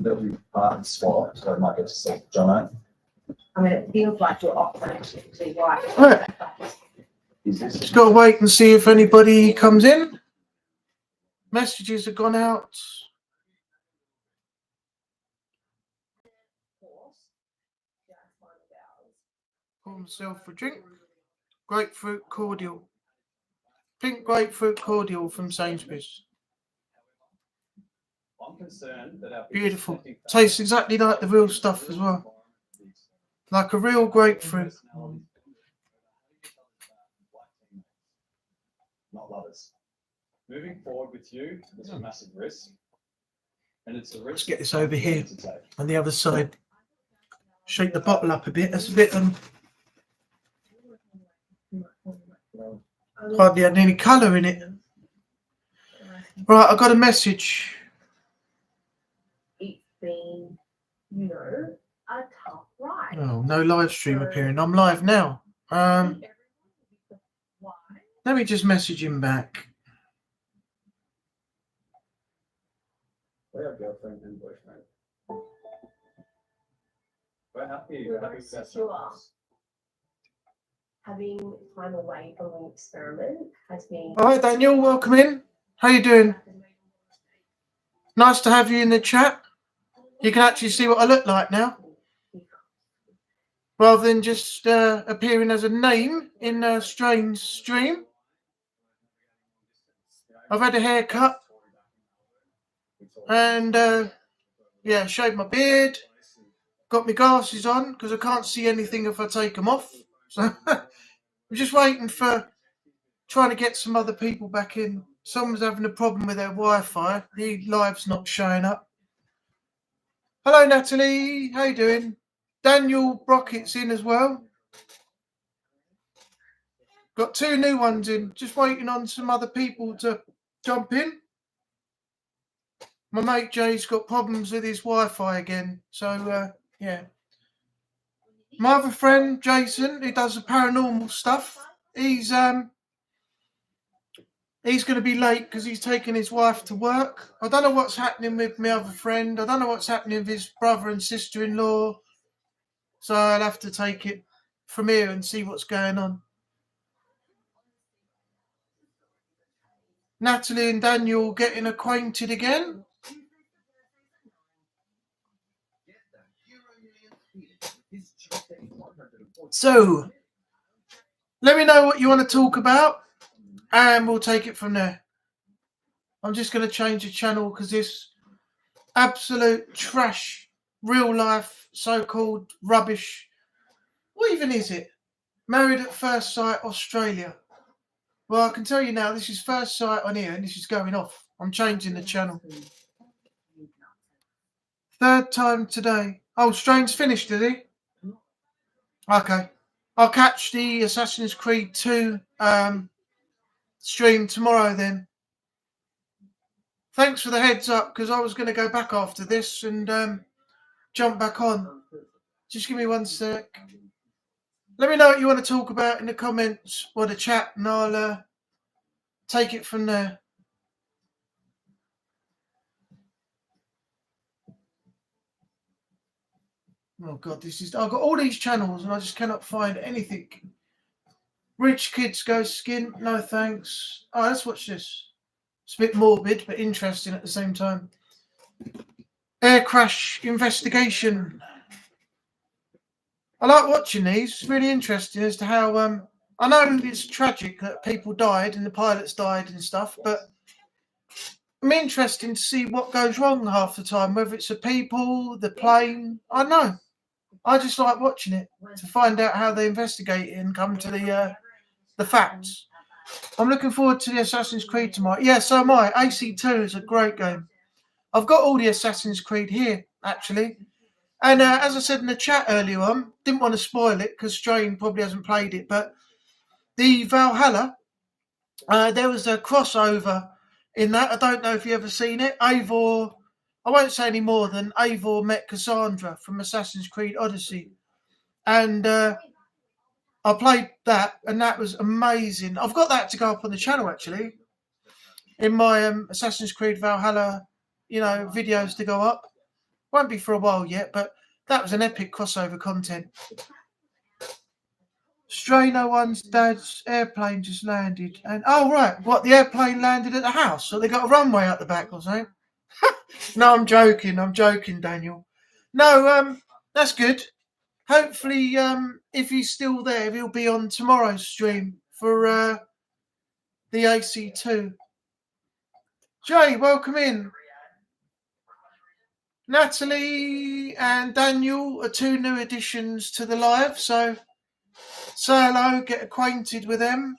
there'll be part and swap, so I might get to see Jono. I mean, it feels like you're operating to right. Right. Just got to wait and see if anybody comes in. Messages have gone out. Pour myself a drink. Grapefruit cordial. Pink grapefruit cordial from Sainsbury's. Beautiful. Tastes exactly like the real stuff as well. Like a real grapefruit. Not lovers. Moving forward with you is a massive risk. And it's a risk. Let's get this over here on the other side. Shake the bottle up a bit. That's a bit hardly had any colour in it. Right, I got a message. It's been, you know, a tough ride. Oh, no live stream appearing. I'm live now. Let me just message him back. We have girlfriend and boyfriend. We're happy. We're happy. Having time away from the experiment has been. All right, Daniel, welcome in. How you doing? Nice to have you in the chat. You can actually see what I look like now, rather than just appearing as a name in a strange stream. I've had a haircut and yeah, shaved my beard. Got my glasses on because I can't see anything if I take them off. So I'm just waiting for trying to get some other people back in. Someone's having a problem with their Wi-Fi. The live's not showing up. Hello, Natalie. How you doing? Daniel Brockett's in as well. Got two new ones in. Just waiting on some other people to jump in. My mate Jay's got problems with his Wi-Fi again. So, yeah. My other friend, Jason, who does the paranormal stuff, he's going to be late because he's taking his wife to work. I don't know what's happening with my other friend. I don't know what's happening with his brother and sister-in-law. So I'll have to take it from here and see what's going on. Natalie and Daniel getting acquainted again. So, let me know what you want to talk about and we'll take it from there. I'm just going to change the channel because this absolute trash, real life, so-called rubbish. What even is it? Married at First Sight Australia. Well, I can tell you now, this is First Sight on here and this is going off. I'm changing the channel. Third time today. Oh, Strain's finished, did he? Okay. I'll catch the Assassin's Creed 2 stream tomorrow then. Thanks for the heads up because I was going to go back after this and jump back on. Just give me 1 sec. Let me know what you want to talk about in the comments or the chat and I'll take it from there. Oh God, I've got all these channels and I just cannot find anything. Rich Kids Go Skin, no thanks. Oh, let's watch this. It's a bit morbid but interesting at the same time. Air crash investigation. I like watching these. It's really interesting as to how I know it's tragic that people died and the pilots died and stuff, but I'm interested to see what goes wrong half the time, whether it's the people, the plane. I don't know. I just like watching it to find out how they investigate it and come to the facts. I'm looking forward to the Assassin's Creed tomorrow. Yeah, so am I. AC2 is a great game. I've got all the Assassin's Creed here, actually. And as I said in the chat earlier on, didn't want to spoil it because Strain probably hasn't played it, but the Valhalla, there was a crossover in that. I don't know if you've ever seen it. Eivor, I won't say any more than Eivor met Cassandra from Assassin's Creed Odyssey. And I played that, and that was amazing. I've got that to go up on the channel, actually, in my Assassin's Creed Valhalla, videos to go up. Won't be for a while yet, but that was an epic crossover content. Strain01's dad's airplane just landed. And oh, right. What, the airplane landed at the house? So they got a runway out the back or something? No, I'm joking, Daniel. No, that's good. Hopefully, if he's still there, he'll be on tomorrow's stream for the AC2. Jay, welcome in. Natalie and Daniel are 2 new additions to the live, so say hello, get acquainted with them.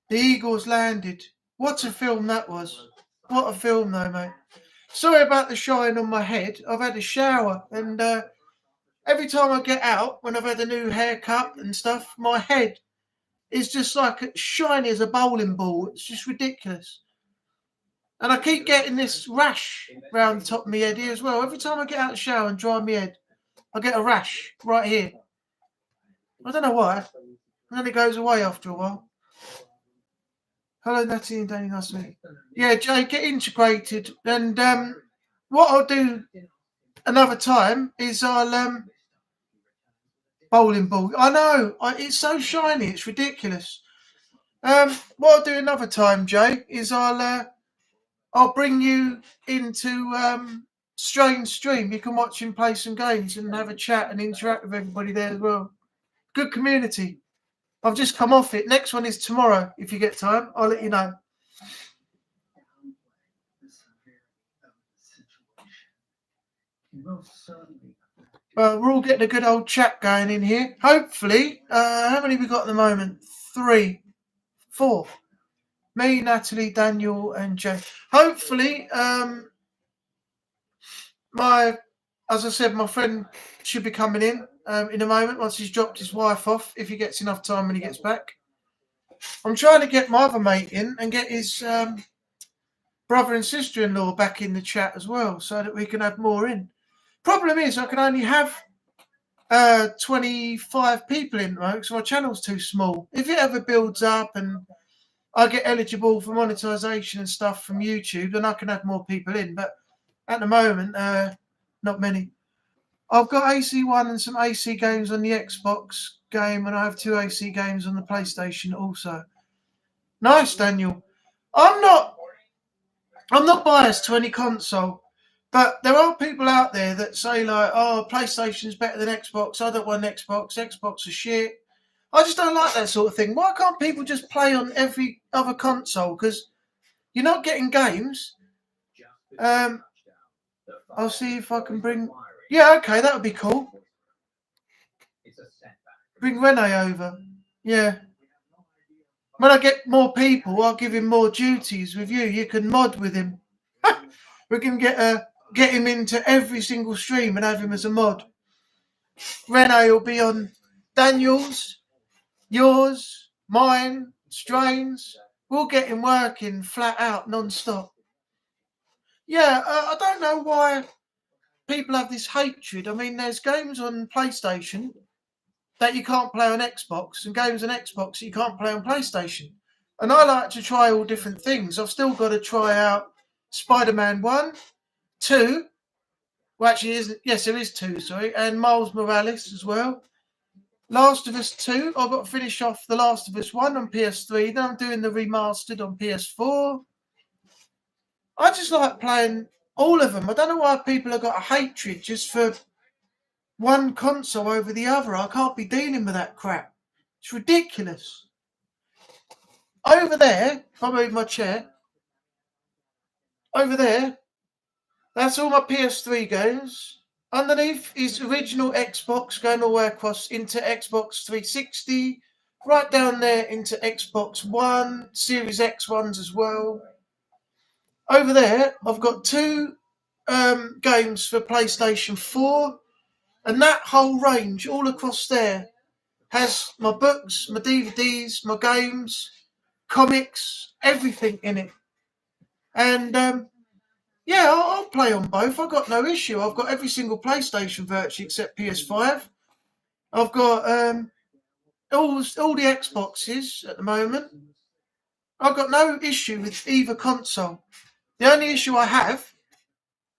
The Eagles landed. What a film that was. What a film though, mate. Sorry about the shine on my head. I've had a shower and every time I get out, when I've had a new haircut and stuff, my head is just like shiny as a bowling ball. It's just ridiculous. And I keep getting this rash round the top of my head here as well. Every time I get out of the shower and dry my head, I get a rash right here. I don't know why. And then it goes away after a while. Hello, Natalie and Danny. Nice to meet you. Yeah, Jay, get integrated. And what I'll do another time is I'll bowling ball. I know. It's so shiny. It's ridiculous. What I'll do another time, Jay, is I'll bring you into Strange Stream. You can watch him play some games and have a chat and interact with everybody there as well. Good community. I've just come off it. Next one is tomorrow. If you get time, I'll let you know. Well, we're all getting a good old chat going in here. Hopefully, how many have we got at the moment? 3, 4. Me, Natalie, Daniel, and Jay. Hopefully, as I said, my friend should be coming in a moment once he's dropped his wife off, if he gets enough time when he gets back. I'm trying to get my other mate in and get his brother and sister-in-law back in the chat as well, so that we can have more in. Problem is, I can only have 25 people in, right? Because my channel's too small. If it ever builds up and I get eligible for monetization and stuff from YouTube, then I can have more people in. But at the moment, not many. I've got AC1 and some AC games on the Xbox game, and I have 2 AC games on the PlayStation also. Nice, Daniel. I'm not biased to any console, but there are people out there that say like, "Oh, PlayStation's better than Xbox. I don't want Xbox. Xbox is shit." I just don't like that sort of thing. Why can't people just play on every other console? Because you're not getting games. I'll see if I can bring. Yeah, okay, that would be cool. Bring Rene over. Yeah. When I get more people, I'll give him more duties with you. You can mod with him. We can get him into every single stream and have him as a mod. Rene will be on Daniel's, yours, mine, Strain's. We'll get him working flat out, non-stop. Yeah, I don't know why people have this hatred. I mean, there's games on PlayStation that you can't play on Xbox and games on Xbox that you can't play on PlayStation. And I like to try all different things. I've still got to try out Spider-Man 1, 2. Well, actually, isn't. Yes, there is 2, sorry. And Miles Morales as well. Last of Us 2. I've got to finish off The Last of Us 1 on PS3. Then I'm doing the remastered on PS4. I just like playing all of them. I don't know why people have got a hatred just for one console over the other. I can't be dealing with that crap. It's ridiculous. Over there, if I move my chair, over there, that's all my PS3 games. Underneath is original Xbox going all the way across into Xbox 360. Right down there into Xbox One, Series X ones as well. Over there, I've got 2 games for PlayStation 4. And that whole range, all across there, has my books, my DVDs, my games, comics, everything in it. And yeah, I'll play on both. I've got no issue. I've got every single PlayStation virtually except PS5. I've got all the Xboxes at the moment. I've got no issue with either console. The only issue I have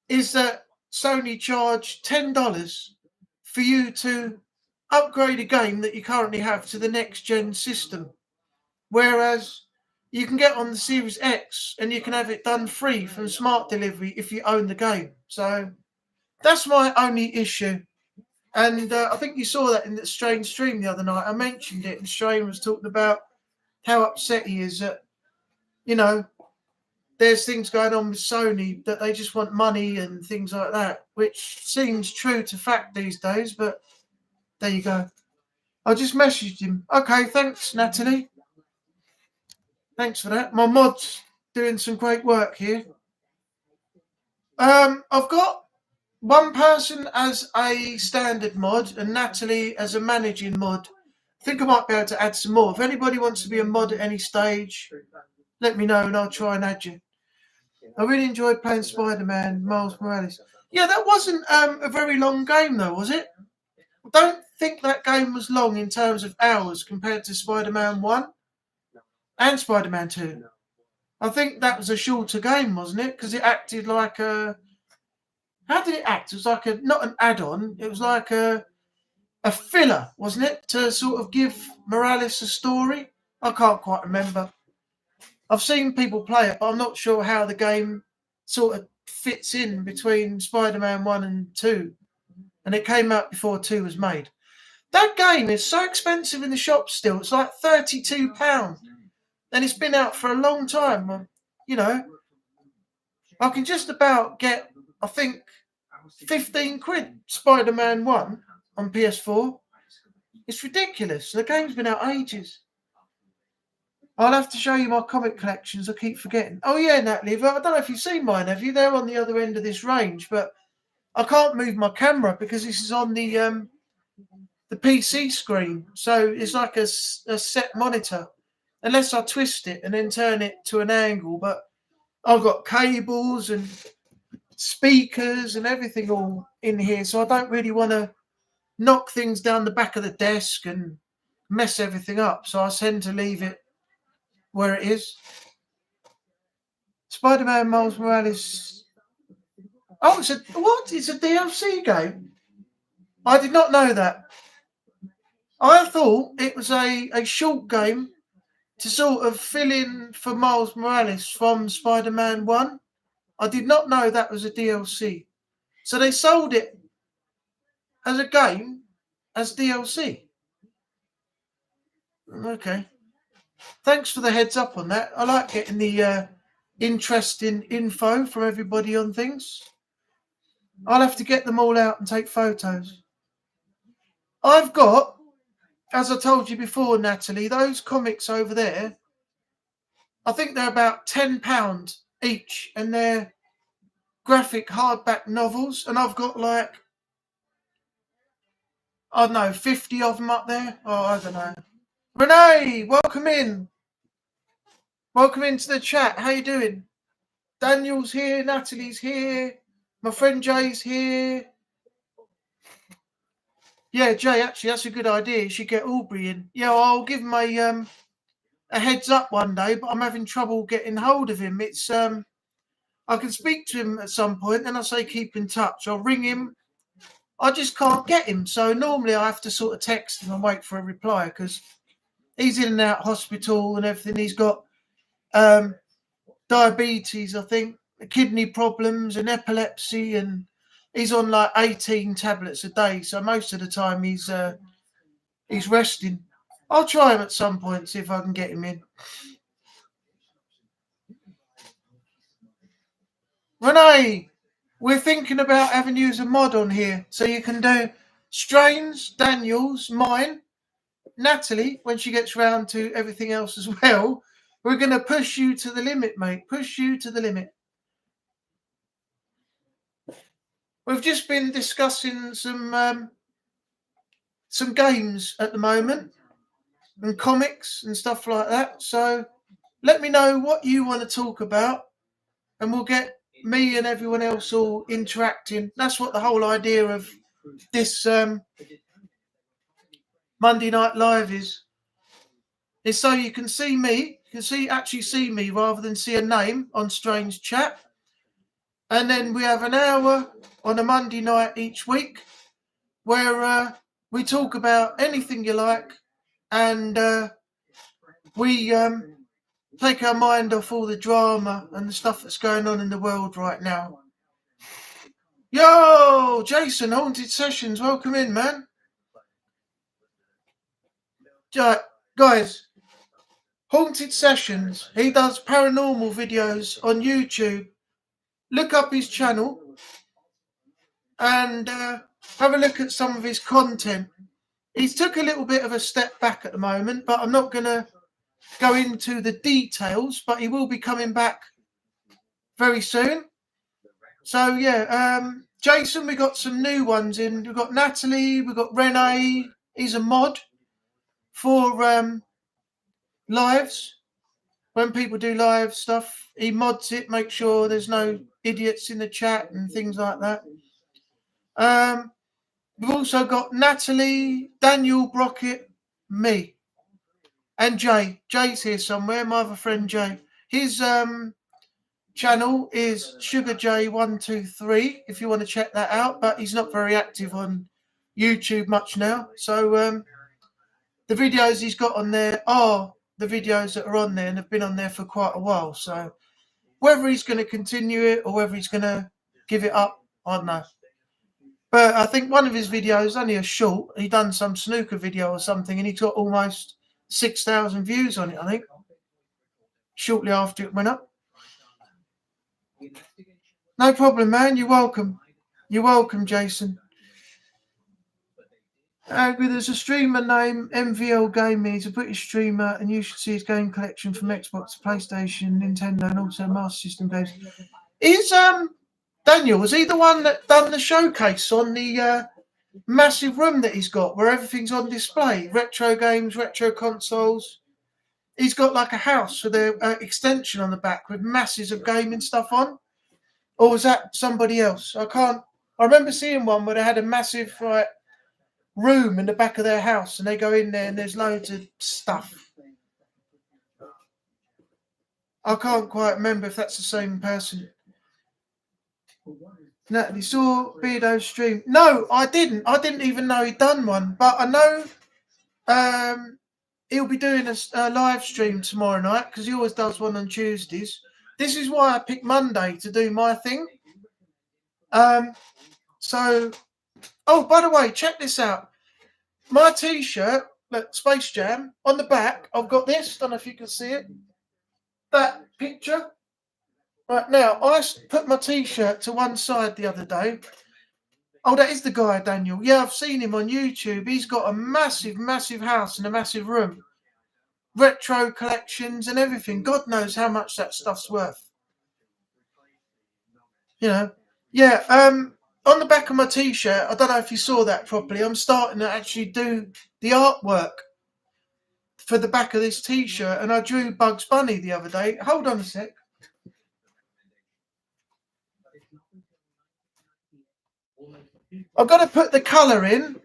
is that Sony charge $10 for you to upgrade a game that you currently have to the next gen system, whereas you can get on the Series X and you can have it done free from smart delivery if you own the game. So that's my only issue. And I think you saw that in the Strain stream the other night. I mentioned it, and Strain was talking about how upset he is that, you know, there's things going on with Sony that they just want money and things like that, which seems true to fact these days. But there you go. I just messaged him. Okay, thanks, Natalie. Thanks for that. My mod's doing some great work here. I've got one person as a standard mod and Natalie as a managing mod. I think I might be able to add some more. If anybody wants to be a mod at any stage, let me know and I'll try and add you. I really enjoyed playing Spider-Man, Miles Morales. Yeah, that wasn't a very long game though, was it? I don't think that game was long in terms of hours compared to Spider-Man 1 and Spider-Man 2. I think that was a shorter game, wasn't it? Because it acted like a... How did it act? It was like a... Not an add-on. It was like a filler, wasn't it? To sort of give Morales a story. I can't quite remember. I've seen people play it, but I'm not sure how the game sort of fits in between Spider-Man 1 and 2. And it came out before 2 was made. That game is so expensive in the shop still. It's like £32. And it's been out for a long time. You know, I can just about get, I think, 15 quid Spider-Man 1 on PS4. It's ridiculous. The game's been out ages. I'll have to show you my comic collections. I keep forgetting. Oh, yeah, Natalie. I don't know if you've seen mine, have you? They're on the other end of this range, but I can't move my camera because this is on the PC screen. So it's like a set monitor, unless I twist it and then turn it to an angle. But I've got cables and speakers and everything all in here, so I don't really want to knock things down the back of the desk and mess everything up. So I tend to leave it where it is. Spider-Man Miles Morales. Oh, it's a DLC game? I did not know that. I thought it was a short game to sort of fill in for Miles Morales from Spider-Man 1. I did not know that was a DLC. So they sold it as a game, as DLC. Okay. Thanks for the heads up on that. I like getting the interesting info from everybody on things. I'll have to get them all out and take photos. I've got, as I told you before, Natalie, those comics over there, I think they're about £10 each, and they're graphic hardback novels, and I've got like, I don't know, 50 of them up there. Oh, I don't know. Renee, welcome in. Welcome into the chat. How you doing? Daniel's here, Natalie's here, my friend Jay's here. Yeah, Jay, actually, that's a good idea. You should get Aubrey in. Yeah, I'll give him a heads up one day, but I'm having trouble getting hold of him. It's I can speak to him at some point, and I say keep in touch. I'll ring him. I just can't get him. So normally I have to sort of text him and wait for a reply because he's in and out hospital and everything. He's got diabetes, I think, kidney problems and epilepsy, and he's on like 18 tablets a day. So most of the time he's resting. I'll try him at some point, see if I can get him in. Renee, we're thinking about having you as a mod on here, so you can do Strains, Daniel's, mine, Natalie, when she gets round to everything else as well. We're going to push you to the limit, mate. Push you to the limit. We've just been discussing some games at the moment and comics and stuff like that. So let me know what you want to talk about, and we'll get me and everyone else all interacting. That's what the whole idea of this Monday Night Live is so you can see me, actually see me rather than see a name on Strange Chat. And then we have an hour on a Monday night each week where we talk about anything you like, and we take our mind off all the drama and the stuff that's going on in the world right now. Yo, Jason, Haunted Sessions, welcome in, man. Guys, Haunted Sessions, he does paranormal videos on YouTube. Look up his channel and have a look at some of his content. He's took a little bit of a step back at the moment, but I'm not going to go into the details, but he will be coming back very soon. So yeah, Jason, we got some new ones in. We've got Natalie, we've got Renee. He's a mod for lives. When people do live stuff, he mods it, make sure there's no idiots in the chat and things like that. We've also got Natalie, Daniel, Brockett, me, and Jay. Jay's here somewhere, my other friend Jay. His channel is SugarJ123 if you want to check that out, but he's not very active on YouTube much now. So the videos he's got on there are the videos that are on there and have been on there for quite a while. So whether he's going to continue it or whether he's going to give it up, I don't know. But I think one of his videos, only a short, he done some snooker video or something, and he got almost 6,000 views on it, I think, shortly after it went up. No problem, man. You're welcome. You're welcome, Jason. There's a streamer named MVL Gaming. He's a British streamer, and you should see his game collection from Xbox, PlayStation, Nintendo, and also Master System games. Is Daniel, was he the one that done the showcase on the massive room that he's got where everything's on display? Retro games, retro consoles. He's got like a house with an extension on the back with masses of gaming stuff on. Or was that somebody else? I remember seeing one where they had a massive room in the back of their house and they go in there and there's loads of stuff. I can't quite remember if that's the same person. Natalie saw Beardo's stream. No, I didn't. I didn't even know he'd done one. But I know he'll be doing a live stream tomorrow night because he always does one on Tuesdays. This is why I picked Monday to do my thing. So, oh, by the way, check this out. My T-shirt, look, Space Jam, on the back, I've got this. Don't know if you can see it. That picture. Right, now, I put my T-shirt to one side the other day. Oh, that is the guy, Daniel. Yeah, I've seen him on YouTube. He's got a massive, massive house and a massive room. Retro collections and everything. God knows how much that stuff's worth. You know. Yeah, on the back of my T-shirt, I don't know if you saw that properly, I'm starting to actually do the artwork for the back of this T-shirt, and I drew Bugs Bunny the other day. Hold on a sec. I've got to put the colour in,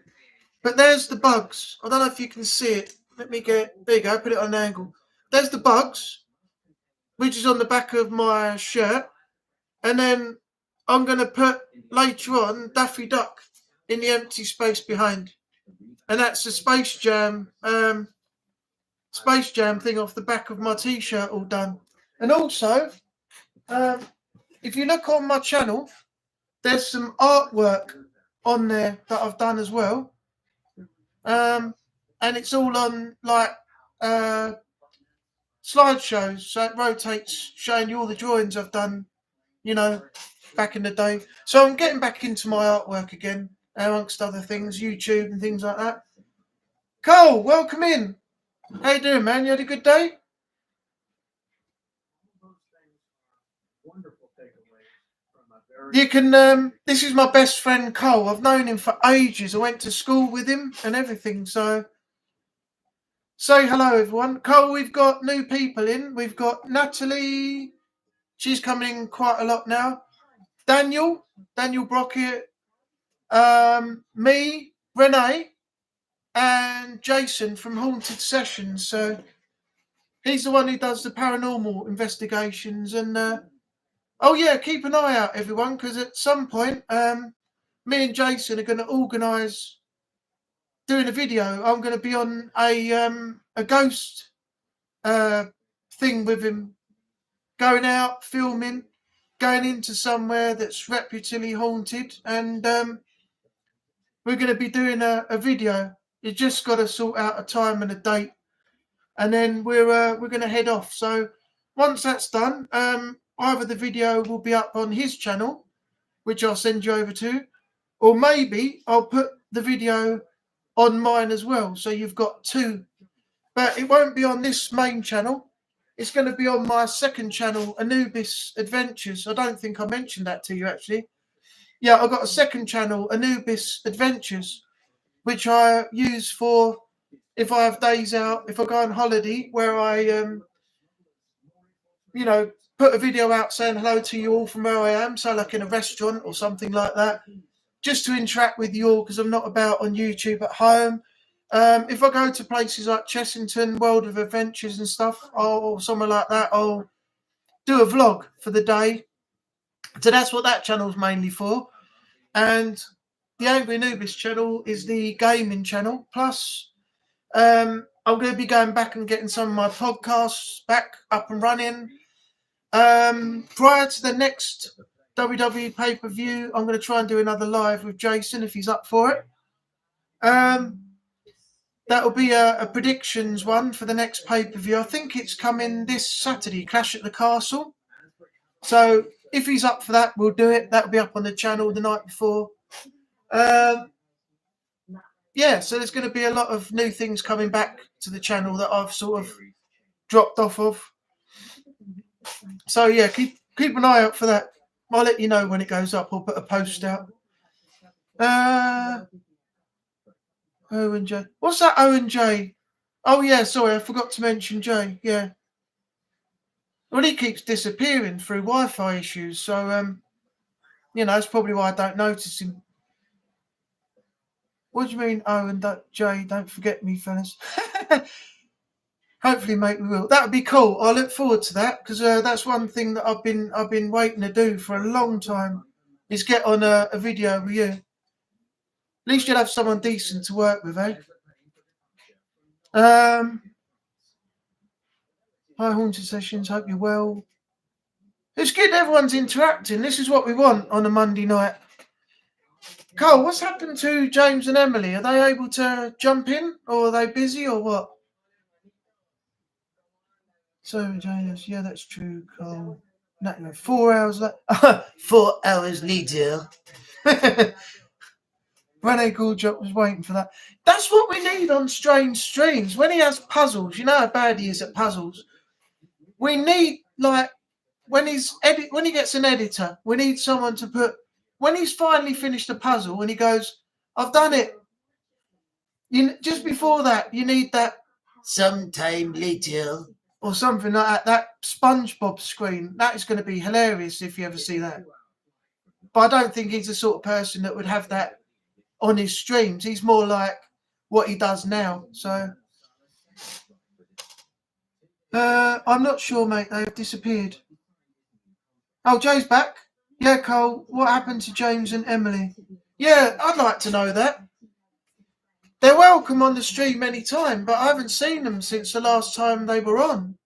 but there's the bugs. I don't know if you can see it. Let me get, there you go, put it on an angle. There's the bugs, which is on the back of my shirt. And then I'm going to put, later on, Daffy Duck in the empty space behind. And that's the Space Jam thing off the back of my T-shirt all done. And also, if you look on my channel, there's some artwork on there that I've done as well. And it's all on like slideshows, so it rotates, showing you all the drawings I've done, you know, back in the day. So I'm getting back into my artwork again, amongst other things, YouTube and things like that. Cole, welcome in. How you doing, man? You had a good day? You can, this is my best friend Cole. I've known him for ages. I went to school with him and everything. So say hello, everyone. Cole, we've got new people in. We've got Natalie. She's coming in quite a lot now. Daniel Brockett, me, Renee, and Jason from Haunted Sessions. So he's the one who does the paranormal investigations, and Oh yeah, keep an eye out, everyone, because at some point, me and Jason are going to organise doing a video. I'm going to be on a ghost thing with him, going out, filming, going into somewhere that's reputably haunted, and we're going to be doing a video. You just got to sort out a time and a date, and then we're going to head off. So once that's done, either the video will be up on his channel, which I'll send you over to, or maybe I'll put the video on mine as well. So you've got two, but it won't be on this main channel. It's going to be on my second channel, Anubis Adventures. I don't think I mentioned that to you, actually. Yeah, I've got a second channel, Anubis Adventures, which I use for if I have days out, if I go on holiday, where I, put a video out saying hello to you all from where I am, so like in a restaurant or something like that, just to interact with you all, because I'm not about on YouTube at home. If I go to places like Chessington, World of Adventures and stuff, or somewhere like that, I'll do a vlog for the day. So that's what that channel's mainly for. And the Angry Anubis channel is the gaming channel. Plus, I'm going to be going back and getting some of my podcasts back up and running. Prior to the next WWE pay-per-view, I'm going to try and do another live with Jason if he's up for it. That'll be a predictions one for the next pay-per-view. I think it's coming this Saturday, Clash at the Castle. So if he's up for that, we'll do it. That'll be up on the channel the night before. Yeah, so there's going to be a lot of new things coming back to the channel that I've sort of dropped off of. So yeah, keep an eye out for that. I'll let you know when it goes up. I'll put a post out. Owen J. What's that, Owen J? Oh yeah, sorry, I forgot to mention Jay. Yeah. Well, he keeps disappearing through Wi-Fi issues, so that's probably why I don't notice him. What do you mean, Owen J? Don't forget me, fellas. Hopefully, mate, we will. That would be cool. I look forward to that, because that's one thing that I've been waiting to do for a long time, is get on a video with you. At least you'll have someone decent to work with, eh? Hi, Haunted Sessions. Hope you're well. It's good everyone's interacting. This is what we want on a Monday night. Cole, what's happened to James and Emily? Are they able to jump in, or are they busy, or what? So, James, yeah, that's true, Cole. No, 4 hours later. 4 hours later. Rene Gouldrop was waiting for that. That's what we need on Strange Streams. When he has puzzles, you know how bad he is at puzzles. We need, like, when he gets an editor, we need someone to put, when he's finally finished a puzzle and he goes, I've done it. Just before that, you need that sometime later or something like that. That SpongeBob screen. That is going to be hilarious if you ever see that. But I don't think he's the sort of person that would have that on his streams. He's more like what he does now. So I'm not sure, mate. They've disappeared. Oh, Jay's back. Yeah, Cole. What happened to James and Emily? Yeah, I'd like to know that. They're welcome on the stream anytime, but I haven't seen them since the last time they were on.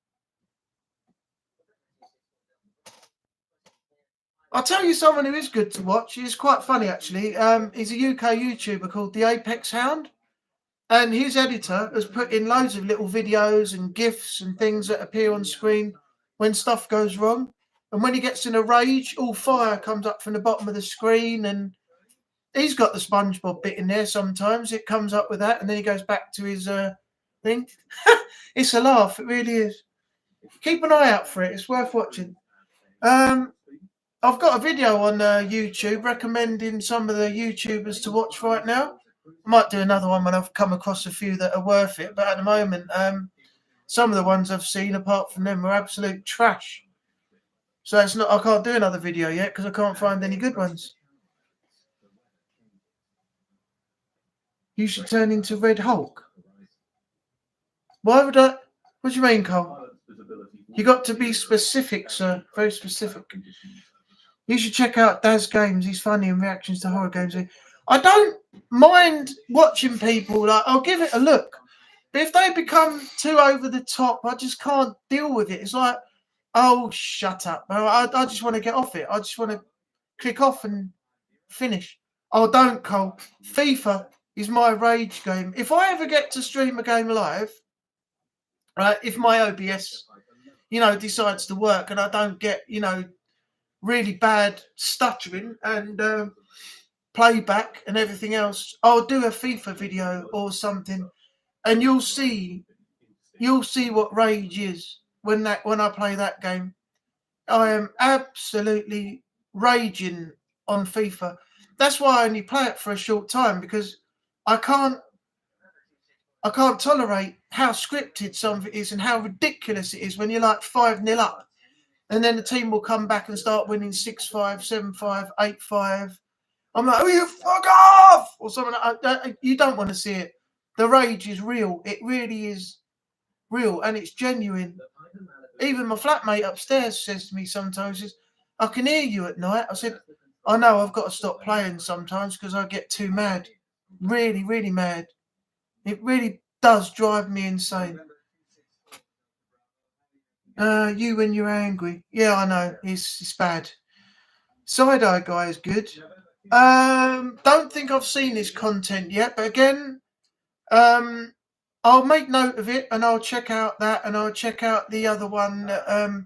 I'll tell you someone who is good to watch. He's quite funny, actually. He's a UK YouTuber called The Apex Hound. And his editor has put in loads of little videos and GIFs and things that appear on screen when stuff goes wrong. And when he gets in a rage, all fire comes up from the bottom of the screen. And he's got the SpongeBob bit in there sometimes. It comes up with that. And then he goes back to his thing. It's a laugh. It really is. Keep an eye out for it. It's worth watching. I've got a video on YouTube recommending some of the YouTubers to watch right now. I might do another one when I've come across a few that are worth it. But at the moment, some of the ones I've seen, apart from them, are absolute trash. So it's not. I can't do another video yet because I can't find any good ones. You should turn into Red Hulk. Why would I? What do you mean, Cole? You got to be specific, sir. Very specific. You should check out Daz Games. He's funny in reactions to horror games. I don't mind watching people. Like, I'll give it a look. But if they become too over the top, I just can't deal with it. It's like, oh, shut up. I just want to get off it. I just want to click off and finish. Oh, don't, Cole. FIFA is my rage game. If I ever get to stream a game live, right, if my OBS, decides to work and I don't get, really bad stuttering and playback and everything else, I'll do a FIFA video or something, and you'll see what rage is when I play that game. I am absolutely raging on FIFA. That's why I only play it for a short time, because I can't tolerate how scripted some of it is and how ridiculous it is when you're like 5-0 up, and then the team will come back and start winning 6-5, 7-5, 8-5. I'm like, oh, you fuck off, or something like that. You don't want to see it. The rage is real. It really is real, and it's genuine. Even my flatmate upstairs says to me sometimes, I can hear you at night. I said, I know, I've got to stop playing sometimes because I get too mad. Really, really mad. It really does drive me insane. You when you're angry. Yeah, I know. It's bad. Side-eye guy is good. Don't think I've seen this content yet, but again, I'll make note of it and I'll check out that, and I'll check out the other one that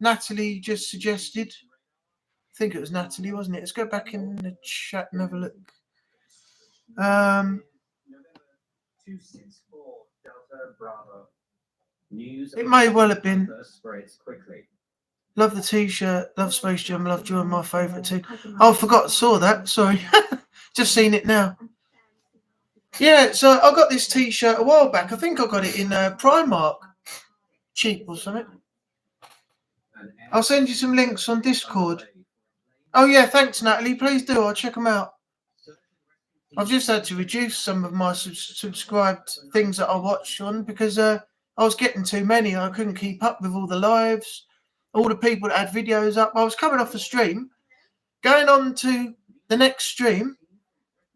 Natalie just suggested. I think it was Natalie, wasn't it? Let's go back in the chat and have a look. 264 Delta Bravo. News. It may well have been. Spreads quickly. Love the t-shirt. Love Space Jam. Love Jordan, my favourite too. Oh, I forgot. Saw that. Sorry. Just seen it now. Yeah, so I got this t-shirt a while back. I think I got it in Primark. Cheap or something. I'll send you some links on Discord. Oh, yeah, thanks, Natalie. Please do. I'll check them out. I've just had to reduce some of my subscribed things that I watch on because I was getting too many. I couldn't keep up with all the lives, all the people that had videos up. I was coming off a stream, going on to the next stream,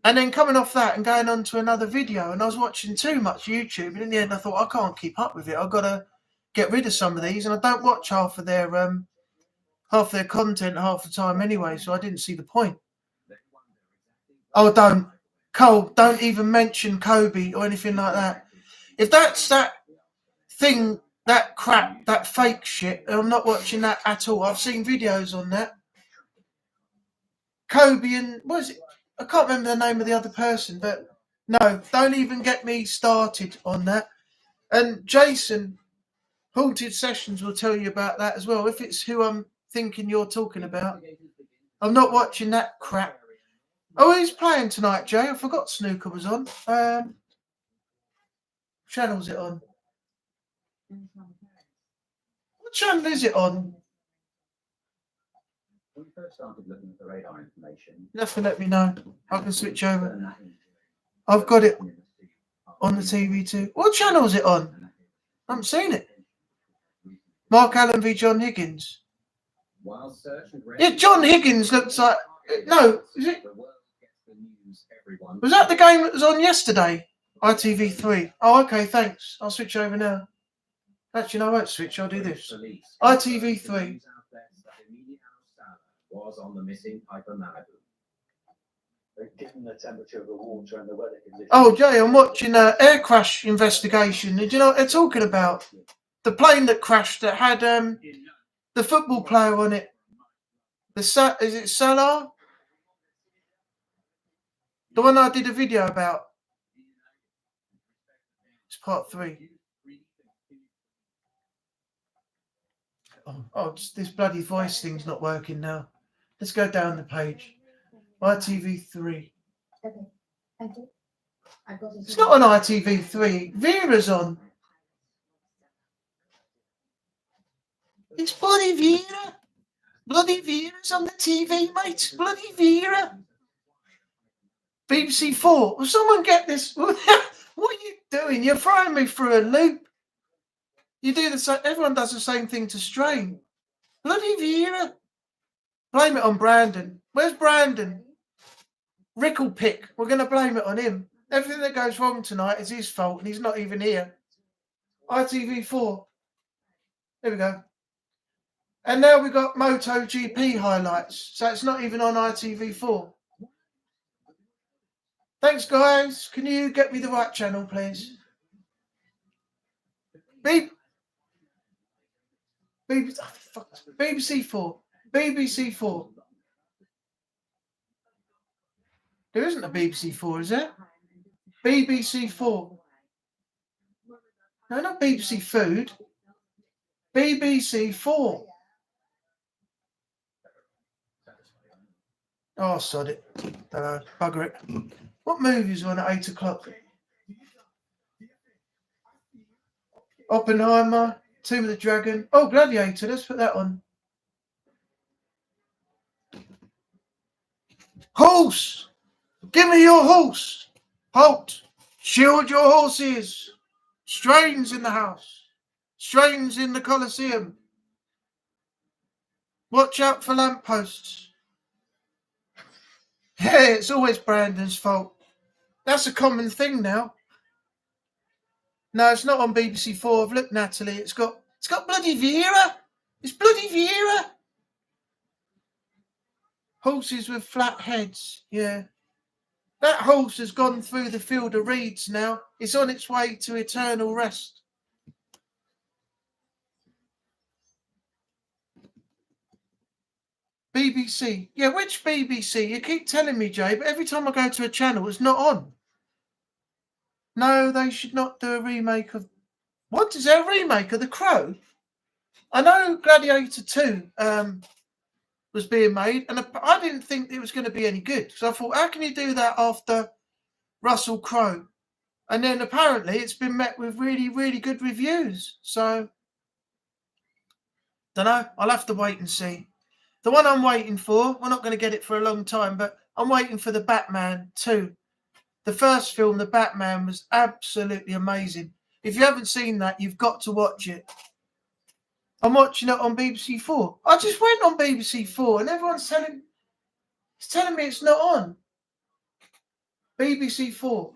and then coming off that and going on to another video. And I was watching too much YouTube. And in the end, I thought, I can't keep up with it. I've got to get rid of some of these. And I don't watch half their content half the time anyway. So I didn't see the point. Oh, Cole, don't even mention Kobe or anything like that. If that's that thing, that crap, that fake shit, I'm not watching that at all. I've seen videos on that. Kobe and, what is it? I can't remember the name of the other person, but no, don't even get me started on that. And Jason, Haunted Sessions, will tell you about that as well, if it's who I'm thinking you're talking about. I'm not watching that crap. Oh, he's playing tonight, Jay. I forgot snooker was on. Channel's it on? What channel is it on? When we first started looking at the radar information, You have to let me know. I can switch over. I've got it on the TV too. What channel is it on? I haven't seen it. Mark Allen v John Higgins. Yeah, John Higgins looks like... No, is it? Was that the game that was on yesterday? ITV3. Oh, okay, thanks. I'll switch over now. Actually, no, I won't switch. I'll do this. ITV3. Was on the missing Piper Malibu. Given the temperature of the water and the weather conditions. Oh, Jay, I'm watching an air crash investigation. Do you know what they're talking about? The plane that crashed that had the football player on it. Is it Salah? The one I did a video about. It's part 3. Oh, this bloody voice thing's not working now. Let's go down the page. ITV3. Okay, thank you. It's not on ITV3. Vera's on. It's bloody Vera. Bloody Vera's on the TV, mate. Bloody Vera. BBC 4. Will someone get this? What are you doing? You're throwing me through a loop. You do the same. Everyone does the same thing to Strain. Bloody Vieira. Blame it on Brandon. Where's Brandon? Rick will pick. We're going to blame it on him. Everything that goes wrong tonight is his fault, and he's not even here. ITV4. There we go. And now we've got MotoGP highlights, so it's not even on ITV4. Thanks, guys. Can you get me the right channel, please? BBC4. BBC4. There isn't a BBC4, is there? BBC4. No, not BBC Food. BBC4. Oh, sod it. Bugger it. What movies are on at 8 o'clock? Oppenheimer, Tomb of the Dragon. Oh, Gladiator. Let's put that on. Horse! Give me your horse! Halt! Shield your horses! Strains in the house. Strains in the Colosseum. Watch out for lampposts. Yeah, it's always Brandon's fault. That's a common thing now. No, it's not on BBC4. I've looked, Natalie. It's got bloody Vieira. It's bloody Vieira. Horses with flat heads. Yeah. That horse has gone through the field of reeds now. It's on its way to eternal rest. BBC. Yeah, which BBC? You keep telling me, Jay, but every time I go to a channel, it's not on. No, they should not do a remake of... What? Is there a remake of The Crow? I know Gladiator 2 was being made, and I didn't think it was going to be any good. So I thought, how can you do that after Russell Crowe? And then apparently it's been met with really, really good reviews. So, don't know. I'll have to wait and see. The one I'm waiting for, we're not going to get it for a long time, but I'm waiting for the Batman 2. The first film, The Batman, was absolutely amazing. If you haven't seen that, you've got to watch it. I'm watching it on BBC4. I just went on BBC4 and everyone's telling me it's not on. BBC4.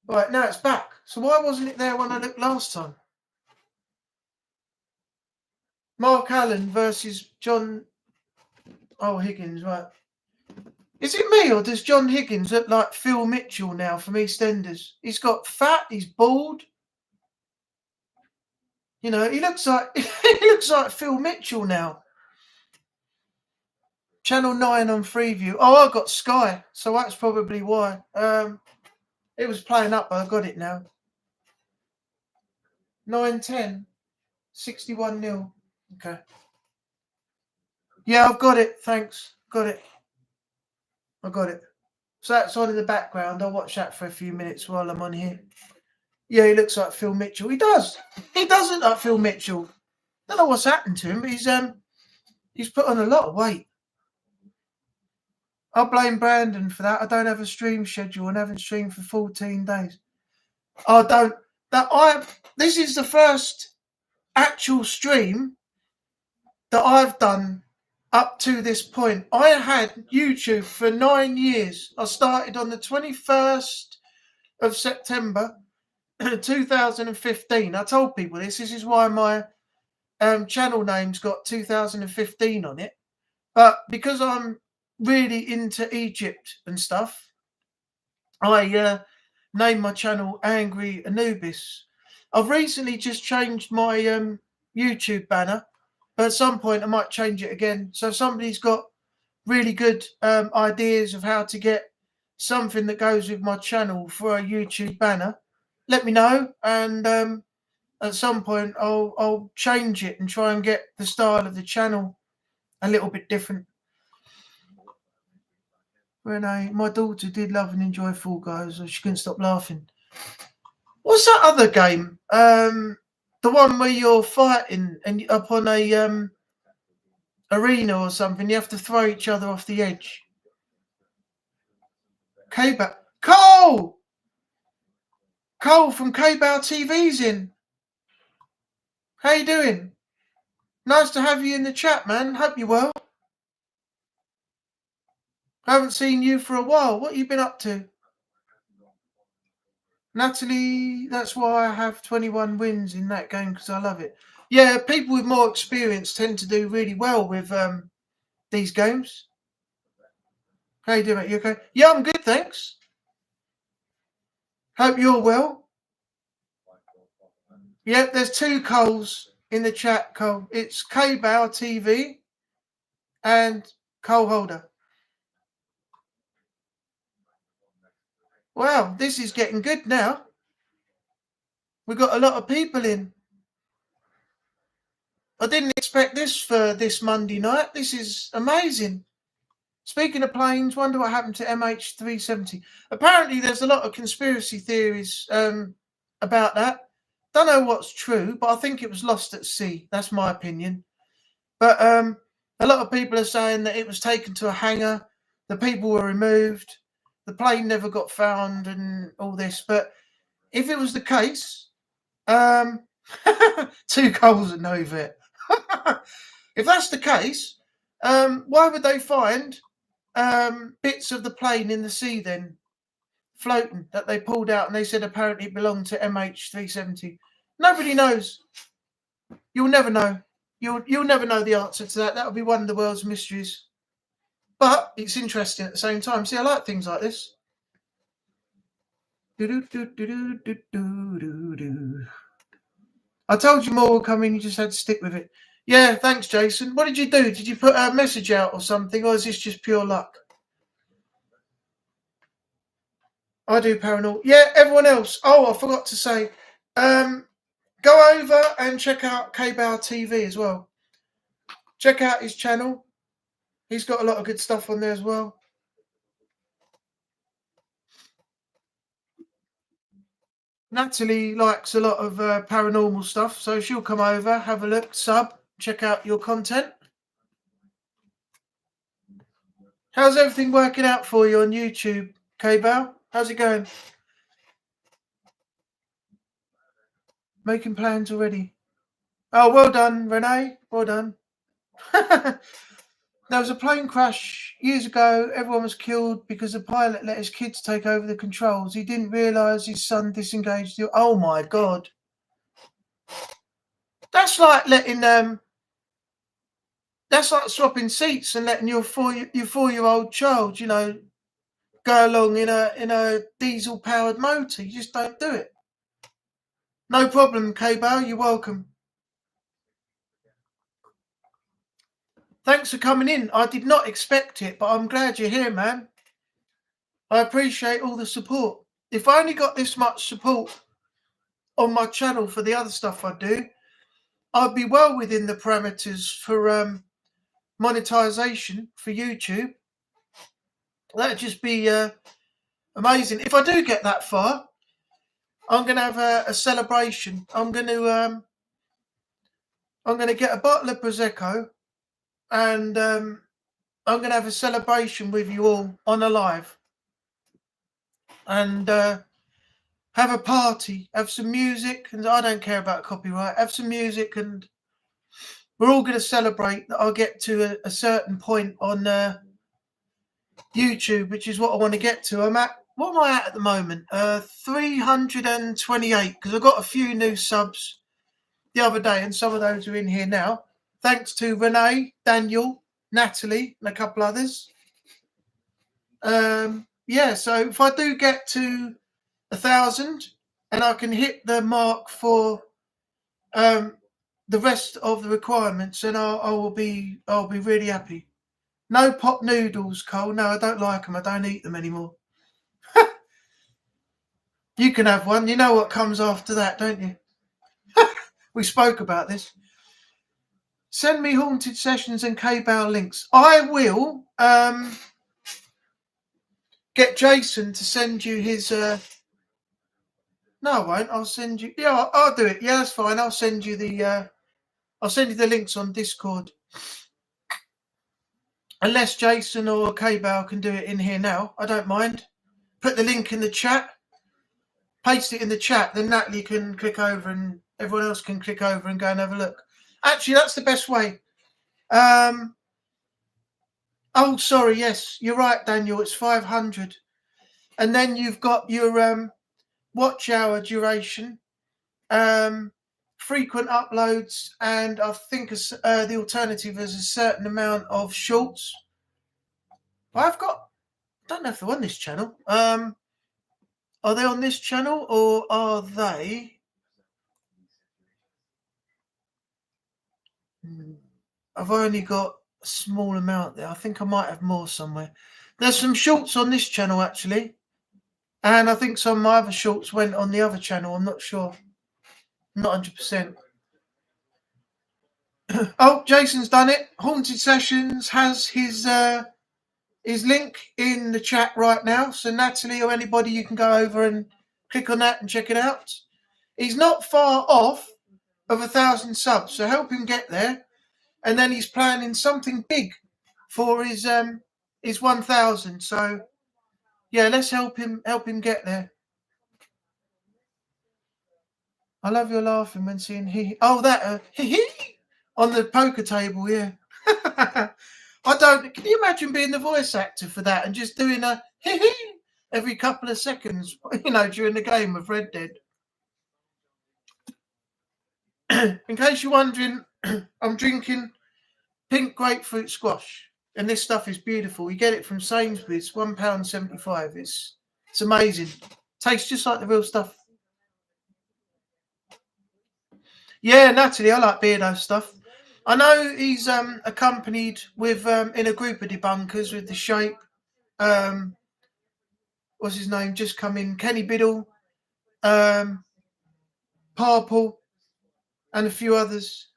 Right, now it's back. So why wasn't it there when I looked last time? Mark Allen versus John Higgins, right. Is it me or does John Higgins look like Phil Mitchell now from EastEnders? He's got fat, he's bald. You know, he looks like Phil Mitchell now. Channel 9 on Freeview. Oh, I got Sky, so that's probably why. It was playing up, but I got it now. 9-10. 61-0. Okay. Yeah, I've got it. Thanks. Got it. I got it. So that's on in the background. I'll watch that for a few minutes while I'm on here. Yeah, he looks like Phil Mitchell. He does. He does look like Phil Mitchell. Don't know what's happened to him, but he's put on a lot of weight. I'll blame Brandon for that. I don't have a stream schedule and haven't streamed for 14 days. This is the first actual stream that I've done up to this point. I had YouTube for 9 years. I started on the 21st of September 2015. I told people this. This is why my channel name's got 2015 on it. But because I'm really into Egypt and stuff, I named my channel Angry Anubis. I've recently just changed my YouTube banner, but at some point I might change it again. So if somebody's got really good ideas of how to get something that goes with my channel for a YouTube banner, let me know, and at some point I'll change it and try and get the style of the channel a little bit different. Renee, my daughter did love and enjoy Fall Guys, so she couldn't stop laughing. What's that other game? The one where you're fighting and up on a arena or something, you have to throw each other off the edge. K-Back. Cole! Cole from K-Bow TV's in. How you doing? Nice to have you in the chat, man. Hope you're well. Haven't seen you for a while. What have you been up to? Natalie, that's why I have 21 wins in that game, because I love it. Yeah, people with more experience tend to do really well with these games. How you doing, mate? You okay? Yeah, I'm good, thanks. Hope you're well. Yeah, there's two Coles in the chat, Cole. It's K-Bow TV and Cole Holder. Wow, this is getting good now. We've got a lot of people in. I didn't expect this for this Monday night. This is amazing. Speaking of planes, wonder what happened to MH370. Apparently, there's a lot of conspiracy theories about that. Don't know what's true, but I think it was lost at sea. That's my opinion. But a lot of people are saying that it was taken to a hangar, the people were removed, the plane never got found, and all this. But if it was the case, two Coles and no vet. If that's the case, why would they find bits of the plane in the sea then floating that they pulled out, and they said apparently it belonged to MH370? Nobody knows. You'll never know. You'll never know the answer to that. That'll be one of the world's mysteries. But it's interesting at the same time. See, I like things like this. I told you more will come in. You just had to stick with it. Yeah, thanks, Jason. What did you do? Did you put a message out or something, or is this just pure luck? I do paranormal. Yeah, everyone else. Oh, I forgot to say. Go over and check out K-Bow TV as well. Check out his channel. He's got a lot of good stuff on there as well. Natalie likes a lot of paranormal stuff, so she'll come over, have a look, sub, check out your content. How's everything working out for you on YouTube, K-Bow? How's it going? Making plans already. Oh, well done, Renee. Well done. There was a plane crash years ago. Everyone was killed because the pilot let his kids take over the controls. He didn't realise his son disengaged. Oh my God. That's like letting that's like swapping seats and letting your 4-year-old child, you know, go along in a diesel powered motor. You just don't do it. No problem, K-Bow. You're welcome. Thanks for coming in. I did not expect it, but I'm glad you're here, man. I appreciate all the support. If I only got this much support on my channel for the other stuff I do, I'd be well within the parameters for monetization for YouTube. That'd just be amazing. If I do get that far, I'm going to have a celebration. I'm going to get a bottle of Prosecco, and I'm going to have a celebration with you all on a live, and have a party, have some music, and I don't care about copyright. Have some music, and we're all going to celebrate that I'll get to a certain point on YouTube, which is what I want to get to. What am I at the moment? 328, because I got a few new subs the other day, and some of those are in here now. Thanks to Renee, Daniel, Natalie, and a couple others. Yeah, so if I do get to 1,000 and I can hit the mark for the rest of the requirements, then I'll be really happy. No pop noodles, Cole. No, I don't like them. I don't eat them anymore. You can have one. You know what comes after that, don't you? We spoke about this. Send me Haunted Sessions and K-Bow links. I will get Jason to send you his... No, I won't. I'll send you... Yeah, I'll do it. Yeah, that's fine. I'll send you the... I'll send you the links on Discord. Unless Jason or K-Bow can do it in here now. I don't mind. Put the link in the chat. paste it in the chat, then Natalie can click over and everyone else can click over and go and have a look. Actually, that's the best way. Oh, sorry. Yes, you're right, Daniel. It's 500. And then you've got your watch hour duration, frequent uploads, and I think the alternative is a certain amount of shorts. I don't know if they're on this channel. Are they on this channel or are they? I've only got a small amount there. I think I might have more somewhere. There's some shorts on this channel actually. And I think some of my other shorts went on the other channel. I'm not sure. Not 100%. Oh, Jason's done it. Haunted Sessions has his link in the chat right now. So Natalie or anybody, you can go over and click on that and check it out. He's not far off of 1,000 subs, so help him get there. And then he's planning something big for his 1,000. So yeah, let's help him get there. I love your laughing when seeing he. Oh, that on the poker table, yeah. I don't. Can you imagine being the voice actor for that and just doing a every couple of seconds, during the game of Red Dead? In case you're wondering, I'm drinking pink grapefruit squash, and this stuff is beautiful. You get it from Sainsbury's, £1.75. It's amazing. Tastes just like the real stuff. Yeah, Natalie, I like Beardo stuff. I know he's accompanied with in a group of debunkers with the Shape. What's his name? Just come in. Kenny Biddle, Parple, and a few others.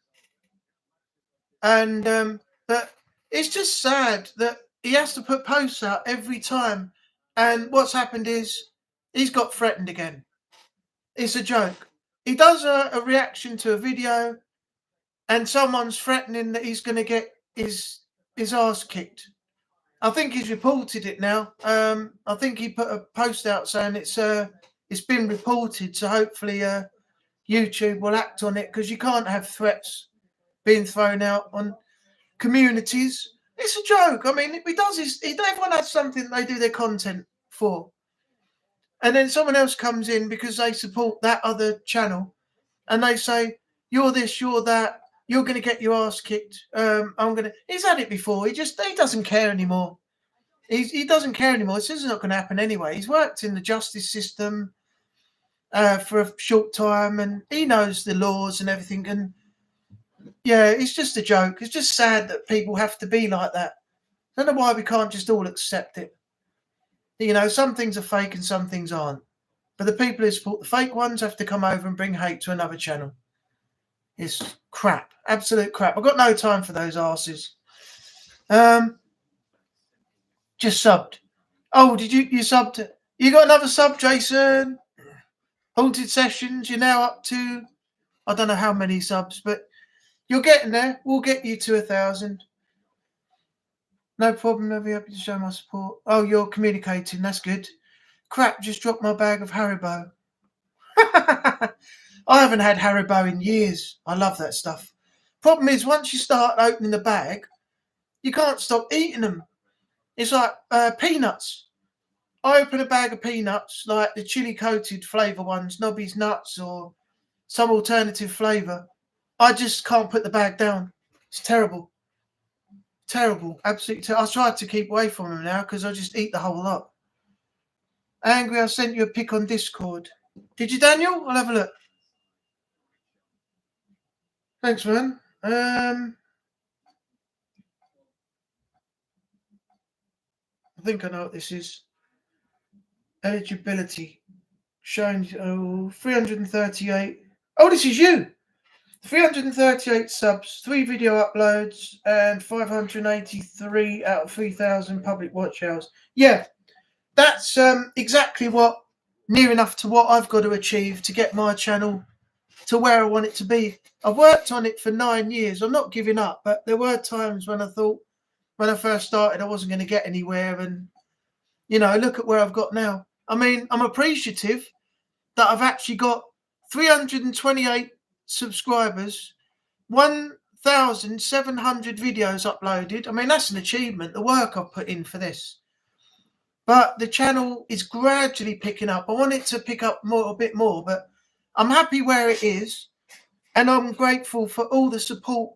And but it's just sad that he has to put posts out every time. And what's happened is he's got threatened again. It's a joke. He does a reaction to a video, and someone's threatening that he's going to get his ass kicked. I think he's reported it now. I think he put a post out saying it's been reported. So hopefully YouTube will act on it, because you can't have threats being thrown out on communities. It's a joke. I mean, everyone has something they do their content for. And then someone else comes in because they support that other channel, and they say, you're this, you're that, you're going to get your ass kicked. He's had it before. He doesn't care anymore. He doesn't care anymore. This is not going to happen anyway. He's worked in the justice system for a short time, and he knows the laws and everything. And yeah, it's just a joke. It's just sad that people have to be like that. I don't know why we can't just all accept it. Some things are fake and some things aren't. But the people who support the fake ones have to come over and bring hate to another channel. It's crap. Absolute crap. I've got no time for those arses. Just subbed. Oh, you subbed? You got another sub, Jason? Haunted Sessions, you're now up to, I don't know how many subs, but you're getting there. We'll get you to 1,000. No problem. I'll be happy to show my support. Oh, you're communicating. That's good. Crap, just dropped my bag of Haribo. I haven't had Haribo in years. I love that stuff. Problem is, once you start opening the bag, you can't stop eating them. It's like peanuts. I open a bag of peanuts, like the chili-coated flavour ones, Nobby's Nuts or some alternative flavour. I just can't put the bag down. It's terrible. Terrible. Absolutely terrible. I tried to keep away from them now because I just eat the whole lot. Angry, I sent you a pic on Discord. Did you, Daniel? I'll have a look. Thanks, man. I think I know what this is. Eligibility. Showing 338. Oh, this is you. 338 subs, 3 video uploads, and 583 out of 3,000 public watch hours. Yeah, that's exactly near enough to what I've got to achieve to get my channel to where I want it to be. I've worked on it for 9 years. I'm not giving up, but there were times when I thought, when I first started, I wasn't going to get anywhere. And, look at where I've got now. I mean, I'm appreciative. that I've actually got 328 subscribers, 1,700 videos uploaded. I mean, that's an achievement, the work I've put in for this. But the channel is gradually picking up. I want it to pick up a bit more, but I'm happy where it is. And I'm grateful for all the support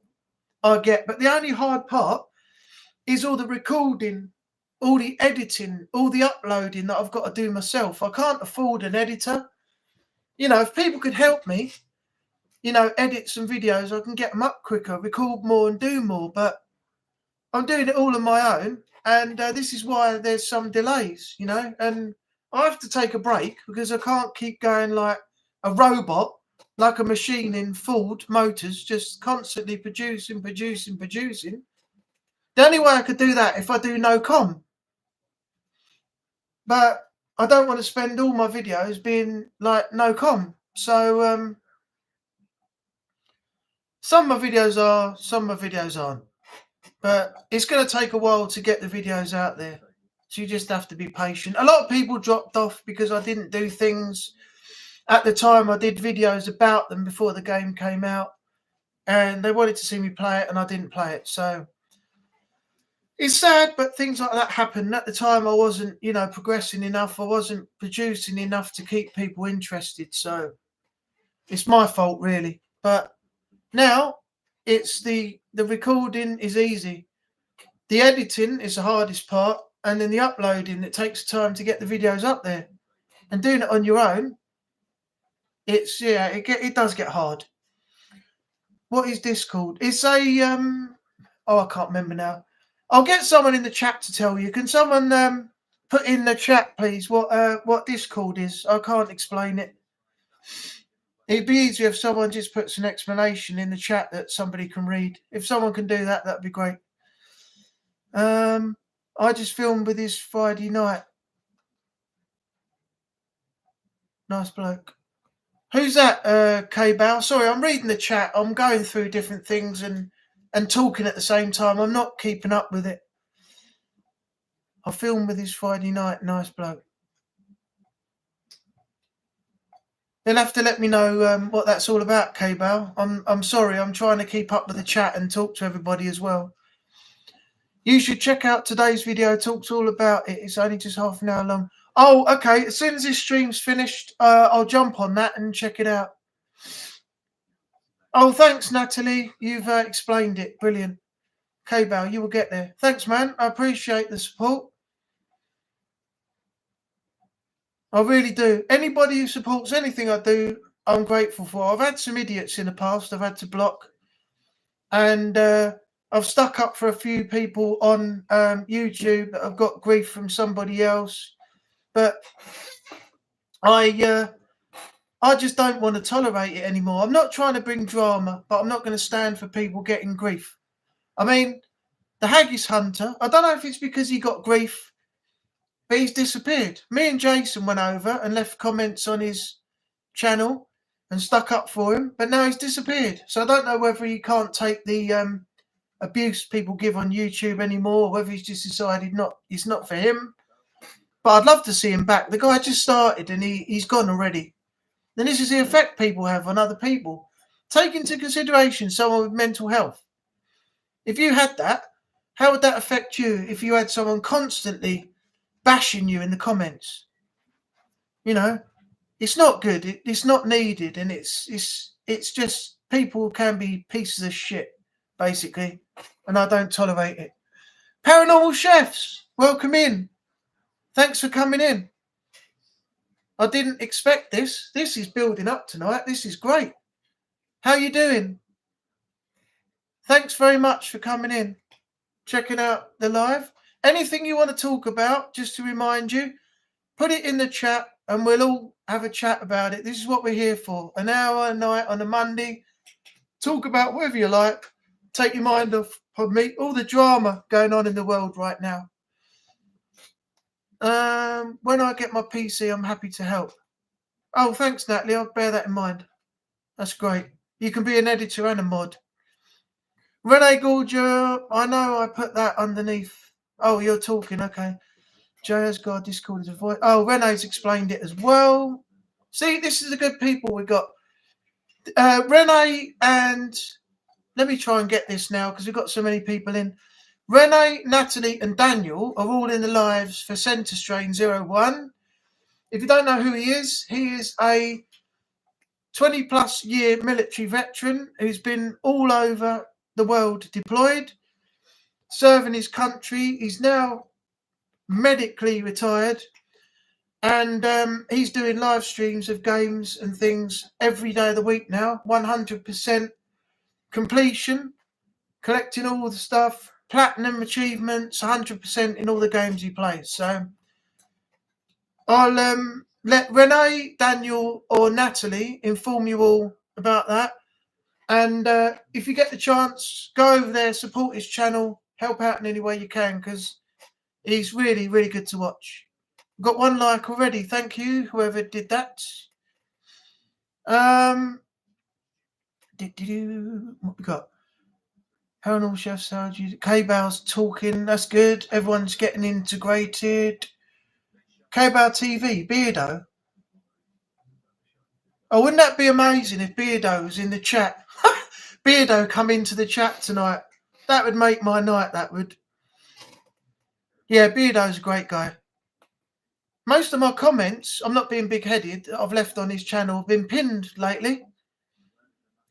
I get. But the only hard part is all the recording, all the editing, all the uploading that I've got to do myself. I can't afford an editor. You know, if people could help me, you know, edit some videos, I can get them up quicker, record more and do more. But I'm doing it all on my own. And this is why there's some delays, you know. And I have to take a break because I can't keep going like a robot, like a machine in Ford Motors, just constantly producing. The only way I could do that if I do no com. But I don't want to spend all my videos being like no com. So some of my videos are, some of my videos aren't. But it's going to take a while to get the videos out there. So you just have to be patient. A lot of people dropped off because I didn't do things at the time. I did videos about them before the game came out. And they wanted to see me play it and I didn't play it. So it's sad, but things like that happen. At the time, I wasn't, you know, progressing enough. I wasn't producing enough to keep people interested. So it's my fault, really. But now it's the recording is easy. The editing is the hardest part. And then the uploading, it takes time to get the videos up there. And doing it on your own, it's, yeah, it does get hard. What is this called? It's a, oh, I can't remember now. I'll get someone in the chat to tell you. Can someone put in the chat, please, what Discord is? I can't explain it. It'd be easier if someone just puts an explanation in the chat that somebody can read. If someone can do that, that'd be great. I just filmed with his Friday night. Nice bloke. Who's that, K-Bow? Sorry, I'm reading the chat. I'm going through different things and talking at the same time. I'm not keeping up with it. I filmed with his Friday night. Nice bloke. They'll have to let me know what that's all about, K-Bow. I'm sorry. I'm trying to keep up with the chat and talk to everybody as well. You should check out today's video. It talks all about it. It's only just half an hour long. Oh, okay. As soon as this stream's finished, I'll jump on that and check it out. Oh, thanks, Natalie. You've explained it. Brilliant. K-Bow, you will get there. Thanks, man. I appreciate the support. I really do. Anybody who supports anything I do, I'm grateful for. I've had some idiots in the past I've had to block. And I've stuck up for a few people on YouTube that I've got grief from somebody else. But I just don't want to tolerate it anymore. I'm not trying to bring drama, but I'm not going to stand for people getting grief. I mean, the Haggis Hunter, I don't know if it's because he got grief, but he's disappeared. Me and Jason went over and left comments on his channel and stuck up for him, but now he's disappeared. So I don't know whether he can't take the abuse people give on YouTube anymore, or whether he's just decided it's not for him. But I'd love to see him back. The guy just started and he's gone already. Then this is the effect people have on other people. Take into consideration someone with mental health. If you had that, how would that affect you if you had someone constantly bashing you in the comments? You know, it's not good. It's not needed. And it's just people can be pieces of shit, basically. And I don't tolerate it. Paranormal Chefs, welcome in. Thanks for coming in. I didn't expect this. This is building up tonight. This is great. How you doing? Thanks very much for coming in, checking out the live. Anything you want to talk about, just to remind you, put it in the chat and we'll all have a chat about it. This is what we're here for. An hour a night on a Monday. Talk about whatever you like. Take your mind off of me. All the drama going on in the world right now. When I get my PC, I'm happy to help. Oh, thanks, Natalie. I'll bear that in mind. That's great. You can be an editor and a mod. Renee Gorger, I know I put that underneath. Oh, you're talking. Okay. Jay's got Discord as a voice. Oh, Renee's explained it as well. See, this is the good people we got. Renee and let me try and get this now because we've got so many people in. Renee, Natalie, and Daniel are all in the lives for CENTERSTRAIN01. If you don't know who he is a 20-plus year military veteran who's been all over the world deployed, serving his country. He's now medically retired, and he's doing live streams of games and things every day of the week now. 100% completion, collecting all the stuff, platinum achievements, 100% in all the games he plays. So I'll let Renee, Daniel, or Natalie inform you all about that. And if you get the chance, go over there, support his channel, help out in any way you can, because he's really, really good to watch. Got 1 like already. Thank you, whoever did that. What we got? Paranormal Chef Sarge. K-Bow's talking. That's good. Everyone's getting integrated. K-Bow TV. Beardo. Oh, wouldn't that be amazing if Beardo was in the chat? Beardo come into the chat tonight. That would make my night, that would. Yeah, Beardo's a great guy. Most of my comments, I'm not being big-headed, I've left on his channel have been pinned lately.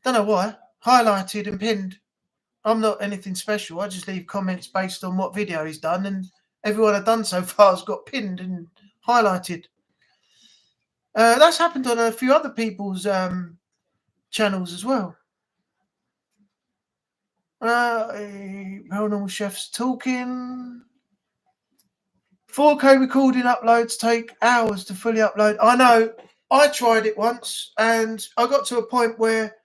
Don't know why. Highlighted and pinned. I'm not anything special. I just leave comments based on what video he's done, and everyone I've done so far has got pinned and highlighted. That's happened on a few other people's channels as well. Paranormal Chef's talking. 4K recording uploads take hours to fully upload. I know. I tried it once and I got to a point where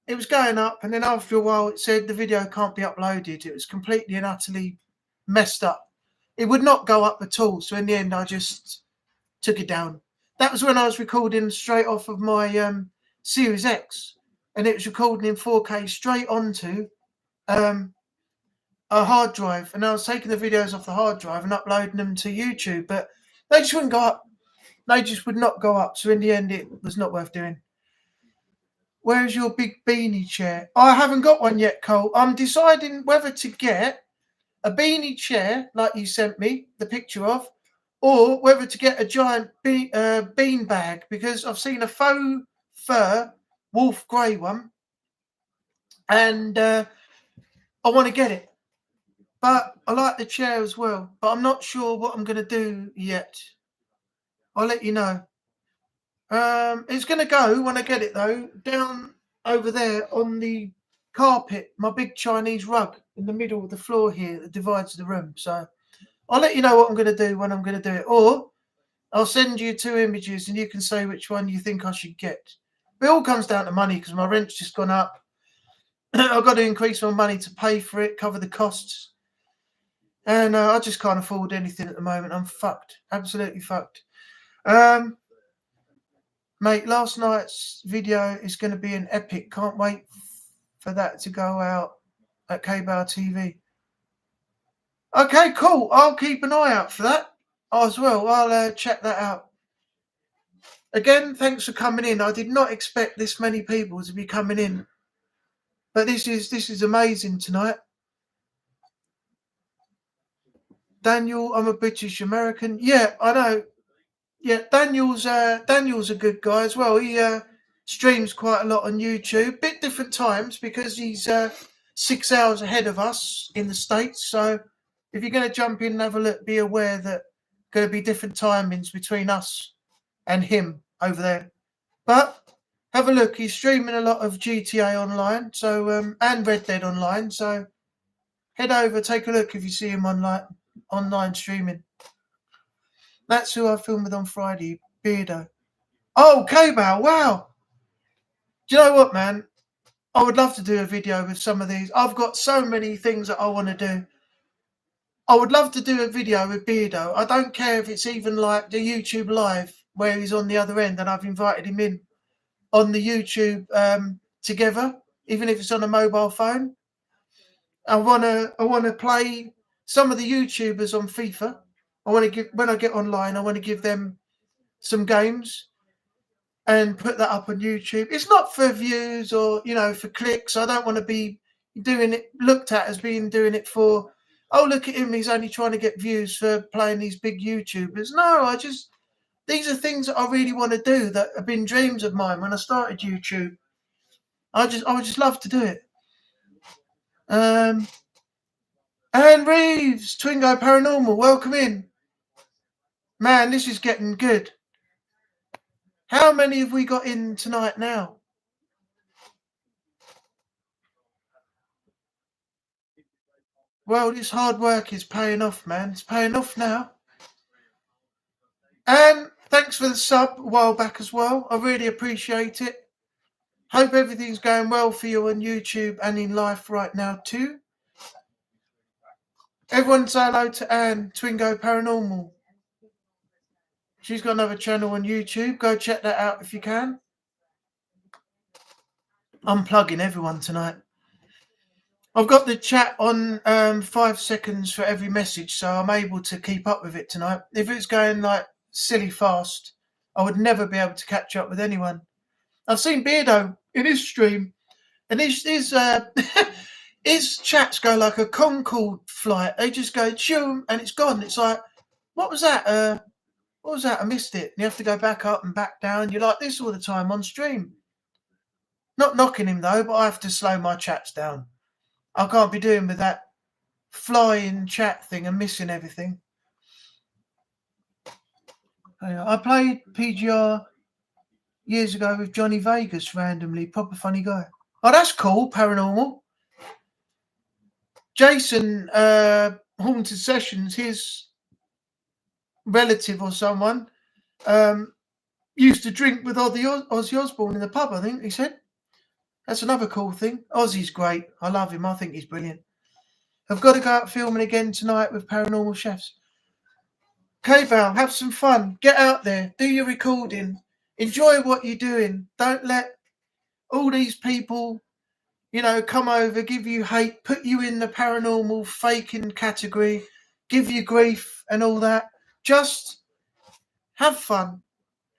it was going up, and then after a while it said the video can't be uploaded. It was completely and utterly messed up. It would not go up at all. So in the end, I just took it down. That was when I was recording straight off of my Series X, and it was recording in 4K straight onto a hard drive, and I was taking the videos off the hard drive and uploading them to YouTube, but they just wouldn't go up. They just would not go up. So in the end, it was not worth doing. Where's your big beanie chair? I haven't got one yet, Cole. I'm deciding whether to get a beanie chair like you sent me the picture of, or whether to get a giant bean bag, because I've seen a faux fur wolf grey one, and I want to get it. But I like the chair as well. But I'm not sure what I'm going to do yet. I'll let you know. It's going to go, when I get it though, down over there on the carpet, my big Chinese rug in the middle of the floor here that divides the room. So I'll let you know what I'm going to do when I'm going to do it. Or I'll send you 2 images and you can say which one you think I should get. It all comes down to money because my rent's just gone up. I've got to increase my money to pay for it, cover the costs. And I just can't afford anything at the moment. I'm fucked. Absolutely fucked. Mate, last night's video is going to be an epic. Can't wait for that to go out at K-Bow TV. Okay, cool. I'll keep an eye out for that as well. I'll check that out. Again, thanks for coming in. I did not expect this many people to be coming in. But this is amazing tonight. Daniel, I'm a British American. Yeah, I know. Yeah, Daniel's a good guy as well. He streams quite a lot on YouTube. Bit different times because he's 6 hours ahead of us in the States. So if you're going to jump in and have a look, be aware that going to be different timings between us and him over there. But have a look. He's streaming a lot of GTA Online, so and Red Dead Online. So head over, take a look if you see him online streaming. That's who I filmed with on Friday, Beardo. Oh, K-Bow, wow. Do you know what, man? I would love to do a video with some of these. I've got so many things that I want to do. I would love to do a video with Beardo. I don't care if it's even like the YouTube live where he's on the other end and I've invited him in on the YouTube together, even if it's on a mobile phone. I want to play some of the YouTubers on FIFA. I want to give, when I get online, I want to give them some games. and put that up on YouTube. It's not for views or, you know, for clicks. I don't want to be doing it, looked at as being doing it for, oh, look at him, he's only trying to get views for playing these big YouTubers. No, these are things that I really want to do that have been dreams of mine when I started YouTube. I would just love to do it. Anne Reeves, Twingo Paranormal, welcome in. Man, this is getting good. How many have we got in tonight now? Well, this hard work is paying off, man. It's paying off now. And thanks for the sub a while back as well. I really appreciate it. Hope everything's going well for you on YouTube and in life right now too. Everyone say hello to Anne, Twingo Paranormal. She's got another channel on YouTube. Go check that out if you can. I'm plugging everyone tonight. I've got the chat on 5 seconds for every message, so I'm able to keep up with it tonight. If it's going like silly fast, I would never be able to catch up with anyone. I've seen Beardo in his stream, and his his chats go like a Concorde flight. They just go choom, and it's gone. It's like, what was that? What was that? I missed it. And you have to go back up and back down. You're like this all the time on stream. Not knocking him though, but I have to slow my chats down. I can't be doing with that flying chat thing and missing everything. I played PGR years ago with Johnny Vegas randomly. Proper funny guy. Oh, that's cool. Paranormal. Jason, Haunted Sessions, his relative or someone, used to drink with Ozzy Osbourne in the pub, I think he said. That's another cool thing. Ozzy's great. I love him. I think he's brilliant. I've got to go out filming again tonight with Paranormal Chefs. K-Bell, have some fun. Get out there. Do your recording. Enjoy what you're doing. Don't let all these people, you know, come over, give you hate, put you in the paranormal faking category, give you grief and all that. Just have fun.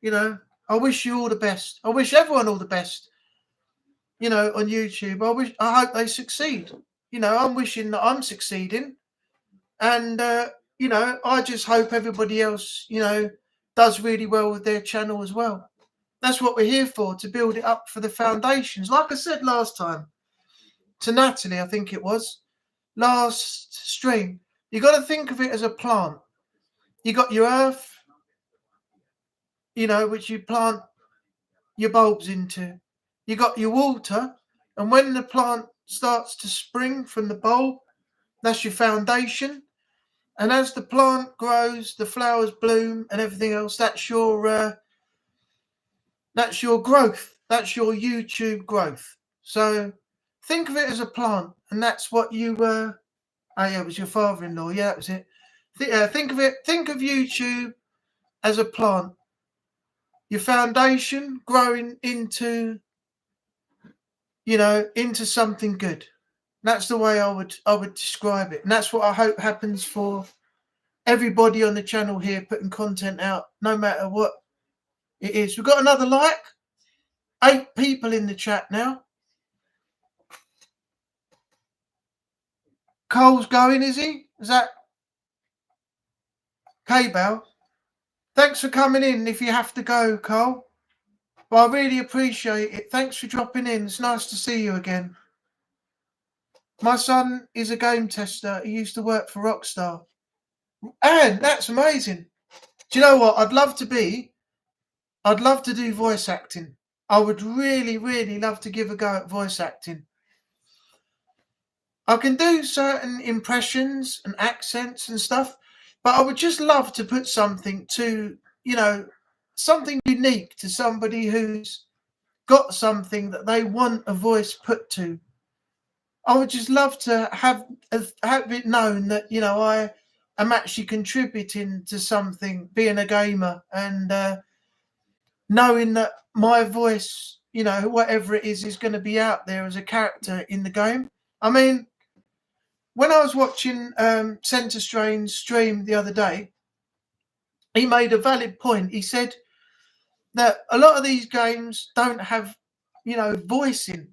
You know, I wish you all the best. I wish everyone all the best. You know, on YouTube. I hope they succeed. You know, I'm wishing that I'm succeeding. And, you know, I just hope everybody else, you know, does really well with their channel as well. That's what we're here for, to build it up for the foundations. Like I said last time to Natalie, I think it was, last stream, you got to think of it as a plant. You got your earth, you know, which you plant your bulbs into. You got your water, and when the plant starts to spring from the bulb, that's your foundation. And as the plant grows, the flowers bloom and everything else, that's your growth. That's your YouTube growth. So think of it as a plant, and that's what you were. Oh yeah, it was your father-in-law. Yeah, that was it. Think of it. Think of YouTube as a plant. Your foundation growing into, you know, into something good. That's the way I would describe it, and that's what I hope happens for everybody on the channel here, putting content out, no matter what it is. We've got another like. 8 people in the chat now. Cole's going, is he? Is that K-Bell? Thanks for coming in if you have to go, Cole. But I really appreciate it. Thanks for dropping in. It's nice to see you again. My son is a game tester. He used to work for Rockstar. And that's amazing. Do you know what? I'd love to do voice acting. I would really, really love to give a go at voice acting. I can do certain impressions and accents and stuff, but I would just love to put something to, you know, something unique to somebody who's got something that they want a voice put to. I would just love to have it known that, you know, I am actually contributing to something, being a gamer, and knowing that my voice, you know, whatever it is going to be out there as a character in the game. I mean, when I was watching CENTERSTRAIN's stream the other day, he made a valid point. He said, that a lot of these games don't have, voicing.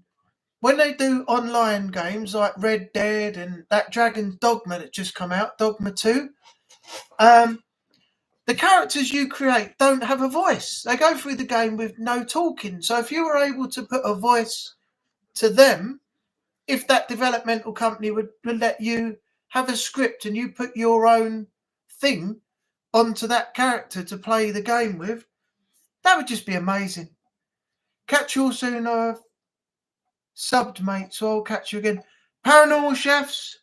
When they do online games like Red Dead and that Dragon's Dogma that just come out, Dogma 2, the characters you create don't have a voice. They go through the game with no talking. So if you were able to put a voice to them, if that developmental company would let you have a script and you put your own thing onto that character to play the game with, that would just be amazing. Catch you all soon, subbed, mate, so I'll catch you again. Paranormal Chefs,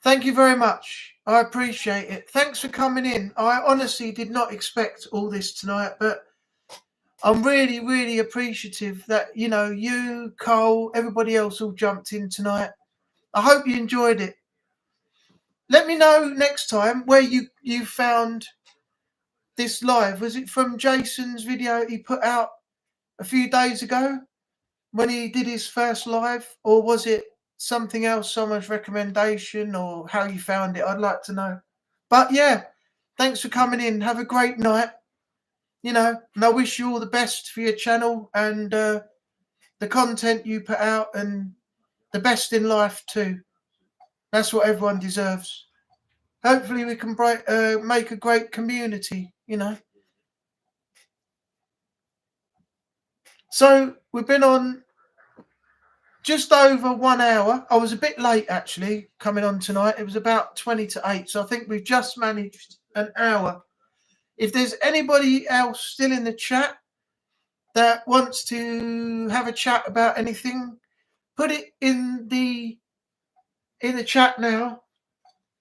thank you very much. I appreciate it. Thanks for coming in. I honestly did not expect all this tonight, but I'm really, really appreciative that, you, Cole, everybody else all jumped in tonight. I hope you enjoyed it. Let me know next time where you found this live. Was it from Jason's video he put out a few days ago when he did his first live, or was it something else, someone's recommendation, or how you found it? I'd like to know. But yeah, thanks for coming in. Have a great night. And I wish you all the best for your channel and the content you put out, and the best in life too. That's what everyone deserves. Hopefully we can make a great community, So we've been on just over 1 hour. I was a bit late actually coming on tonight. It was about 20 to 8. So I think we've just managed an hour. If there's anybody else still in the chat that wants to have a chat about anything, put it in the chat now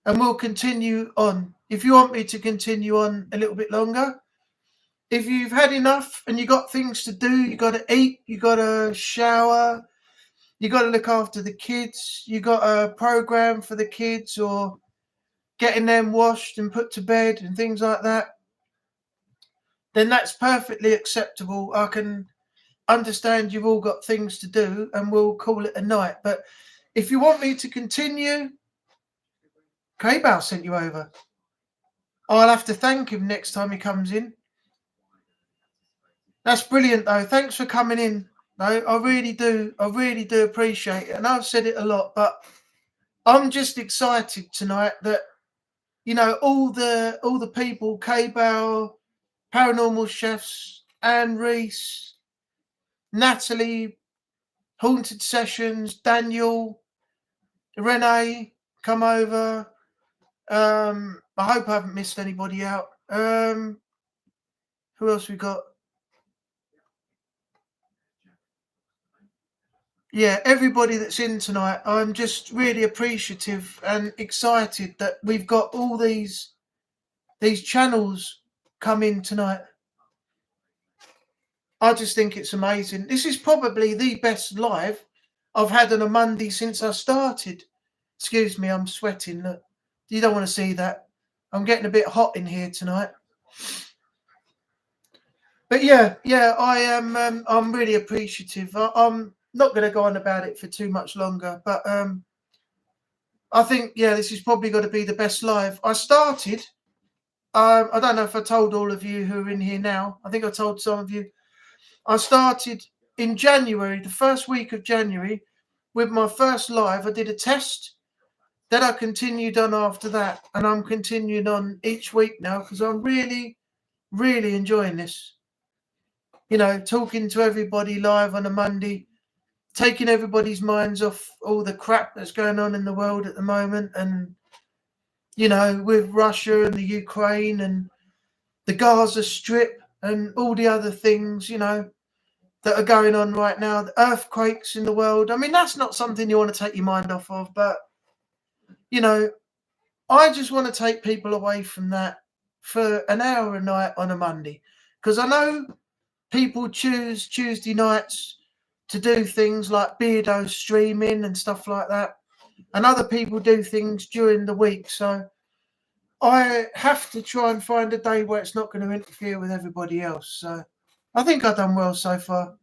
and we'll continue on. If you want me to continue on a little bit longer, if you've had enough and you got things to do, you got to eat, you got to shower, you got to look after the kids, you got a program for the kids or getting them washed and put to bed and things like that, then that's perfectly acceptable. I can understand you've all got things to do and we'll call it a night. But if you want me to continue, K-Bow sent you over. I'll have to thank him next time he comes in. That's brilliant though. Thanks for coming in. No, I really do appreciate it. And I've said it a lot, but I'm just excited tonight that, all the people, K-Bow, Paranormal Chefs, Anne Reese, Natalie, Haunted Sessions, Daniel, Renee, come over. I hope I haven't missed anybody out. Who else we got? Yeah, everybody that's in tonight, I'm just really appreciative and excited that we've got all these channels come in tonight. I just think it's amazing. This is probably the best live I've had on a Monday since I started. Excuse me, I'm sweating. Look, you don't want to see that. I'm getting a bit hot in here tonight. But yeah, I am. I'm really appreciative. I'm not going to go on about it for too much longer, but I think this is probably going to be the best live. I started. I don't know if I told all of you who are in here now. I think I told some of you. I started in January, the first week of January, with my first live. I did a test. Then I continued on after that, and I'm continuing on each week now because I'm really, really enjoying this. Talking to everybody live on a Monday, taking everybody's minds off all the crap that's going on in the world at the moment, and with Russia and the Ukraine and the Gaza Strip and all the other things, that are going on right now, the earthquakes in the world. I mean, that's not something you want to take your mind off of, but I just want to take people away from that for an hour a night on a Monday, because I know people choose Tuesday nights to do things like Beardo streaming and stuff like that, and other people do things during the week. So I have to try and find a day where it's not going to interfere with everybody else. So I think I've done well so far.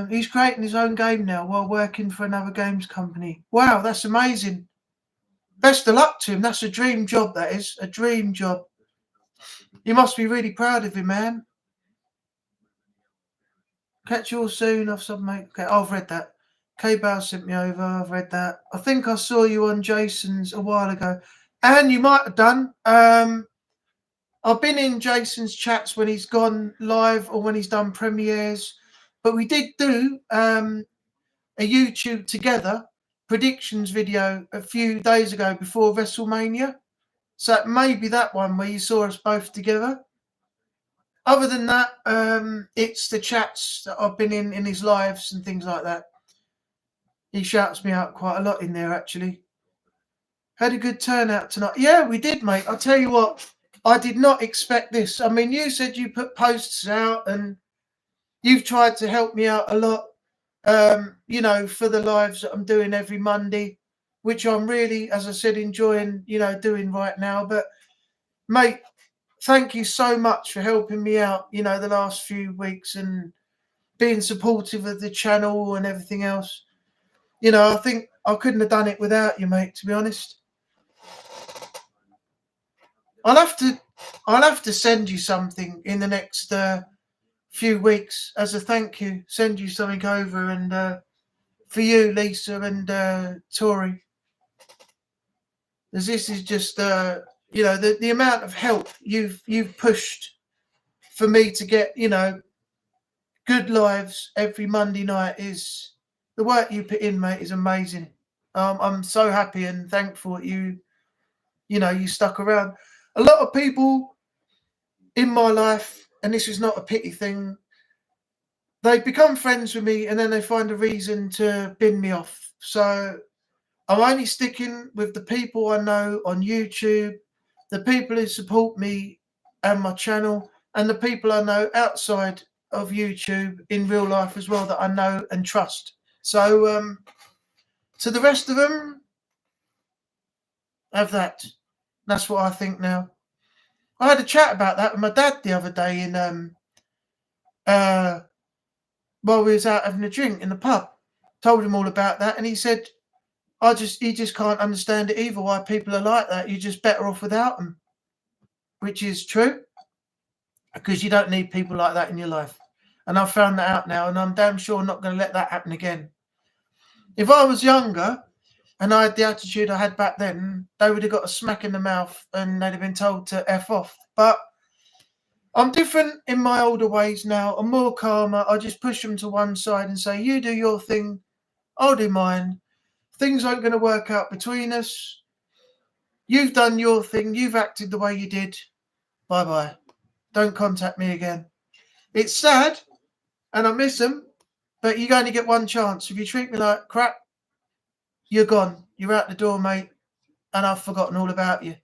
He's creating his own game now while working for another games company. Wow, that's amazing. Best of luck to him. That's a dream job, that is. A dream job. You must be really proud of him, man. Catch you all soon. I've sub, mate. Okay, I've read that. K-Bow sent me over. I've read that. I think I saw you on Jason's a while ago. And you might have done. I've been in Jason's chats when he's gone live or when he's done premieres. But we did do a YouTube together predictions video a few days ago before WrestleMania. So it may be that one where you saw us both together. Other than that, it's the chats that I've been in his lives and things like that. He shouts me out quite a lot in there, actually. Had a good turnout tonight. Yeah, we did, mate. I'll tell you what, I did not expect this. I mean, you said you put posts out and you've tried to help me out a lot, you know, for the lives that I'm doing every Monday, which I'm really, as I said, enjoying, you know, doing right now. But, mate, thank you so much for helping me out, you know, the last few weeks and being supportive of the channel and everything else. You know, I think I couldn't have done it without you, mate, to be honest. I'll have to send you something in the next few weeks as a thank you. Send you something over and for you, Lisa and Tori. As this is just you know, the amount of help you've pushed for me to get, you know, good lives every Monday night. Is the work you put in, mate, is amazing. I'm so happy and thankful that you know, you stuck around. A lot of people in my life, and this is not a pity thing, they become friends with me and then they find a reason to bin me off. So I'm only sticking with the people I know on YouTube, the people who support me and my channel, and the people I know outside of YouTube in real life as well that I know and trust. So to the rest of them, have that. That's what I think now. I had a chat about that with my dad the other day in while we was out having a drink in the pub. Told him all about that, and he said, he just can't understand it either, why people are like that. You're just better off without them. Which is true, because you don't need people like that in your life. And I've found that out now, and I'm damn sure not going to let that happen again. If I was younger and I had the attitude I had back then, they would have got a smack in the mouth and they'd have been told to F off. But I'm different in my older ways now. I'm more calmer. I just push them to one side and say, you do your thing, I'll do mine. Things aren't going to work out between us. You've done your thing. You've acted the way you did. Bye-bye. Don't contact me again. It's sad, and I miss them, but you only get one chance. If you treat me like crap, you're gone. You're out the door, mate, and I've forgotten all about you.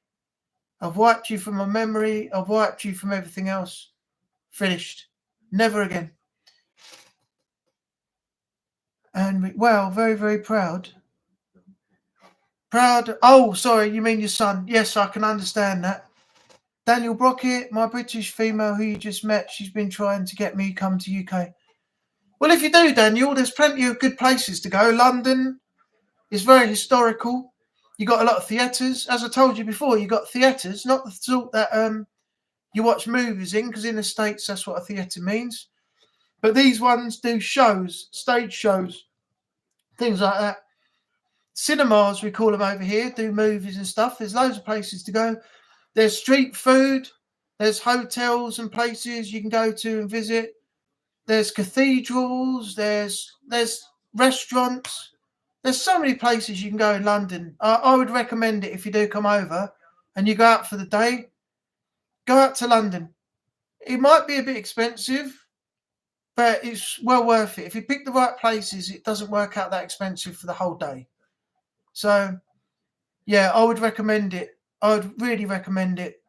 I've wiped you from my memory. I've wiped you from everything else. Finished. Never again. And, well, very, very proud. Proud. Oh, sorry, you mean your son. Yes, I can understand that. Daniel Brockett, my British female who you just met, she's been trying to get me to come to UK. Well, if you do, Daniel, there's plenty of good places to go. London is very historical. You got a lot of theatres. As I told you before, you got theatres, not the sort that you watch movies in, because in the States that's what a theatre means. But these ones do shows, stage shows, things like that. Cinemas, we call them over here, do movies and stuff. There's loads of places to go. There's street food. There's hotels and places you can go to and visit. There's cathedrals. There's restaurants. There's so many places you can go in London. I would recommend it if you do come over and you go out for the day. Go out to London. It might be a bit expensive, but it's well worth it. If you pick the right places, it doesn't work out that expensive for the whole day. So, yeah, I would recommend it. I would really recommend it.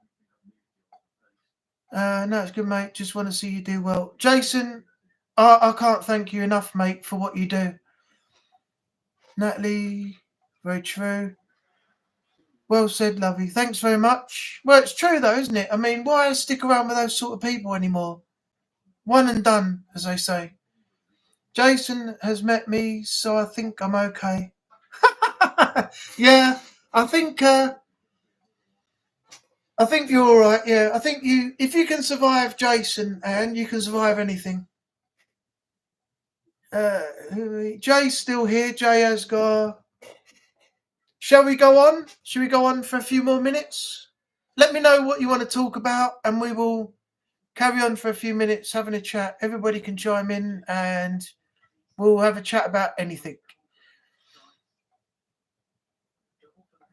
No, it's good, mate. Just want to see you do well. Jason, I can't thank you enough, mate, for what you do. Natalie, very true. Well said, lovely. Thanks very much. Well, it's true, though, isn't it? I mean, why stick around with those sort of people anymore? One and done, as they say. Jason has met me, so I think I'm okay. Yeah, I think I think you're all right. Yeah, I think if you can survive Jason, and you can survive anything. Jay's still here. Jay has got. Shall we go on? Shall we go on for a few more minutes? Let me know what you want to talk about, and we will carry on for a few minutes having a chat. Everybody can chime in, and we'll have a chat about anything.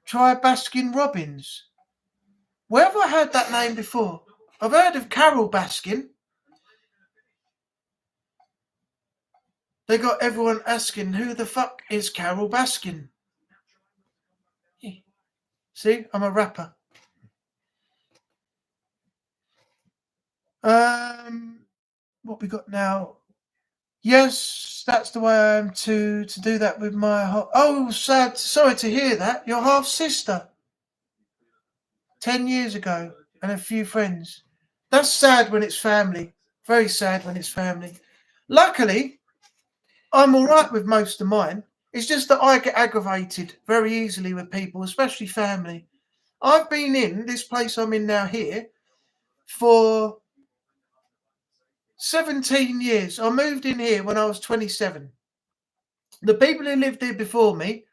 Try Baskin Robbins. Where have I heard that name before? I've heard of Carol Baskin. They got everyone asking, who the fuck is Carol Baskin? See, I'm a rapper. What we got now? Yes, that's the way I am to do that with my oh, sad. Sorry to hear that. Your half sister. 10 years ago, and a few friends. That's sad when it's family. Very sad when it's family. Luckily, I'm all right with most of mine. It's just that I get aggravated very easily with people, especially family. I've been in this place I'm in now here for 17 years. I moved in here when I was 27. The people who lived here before me,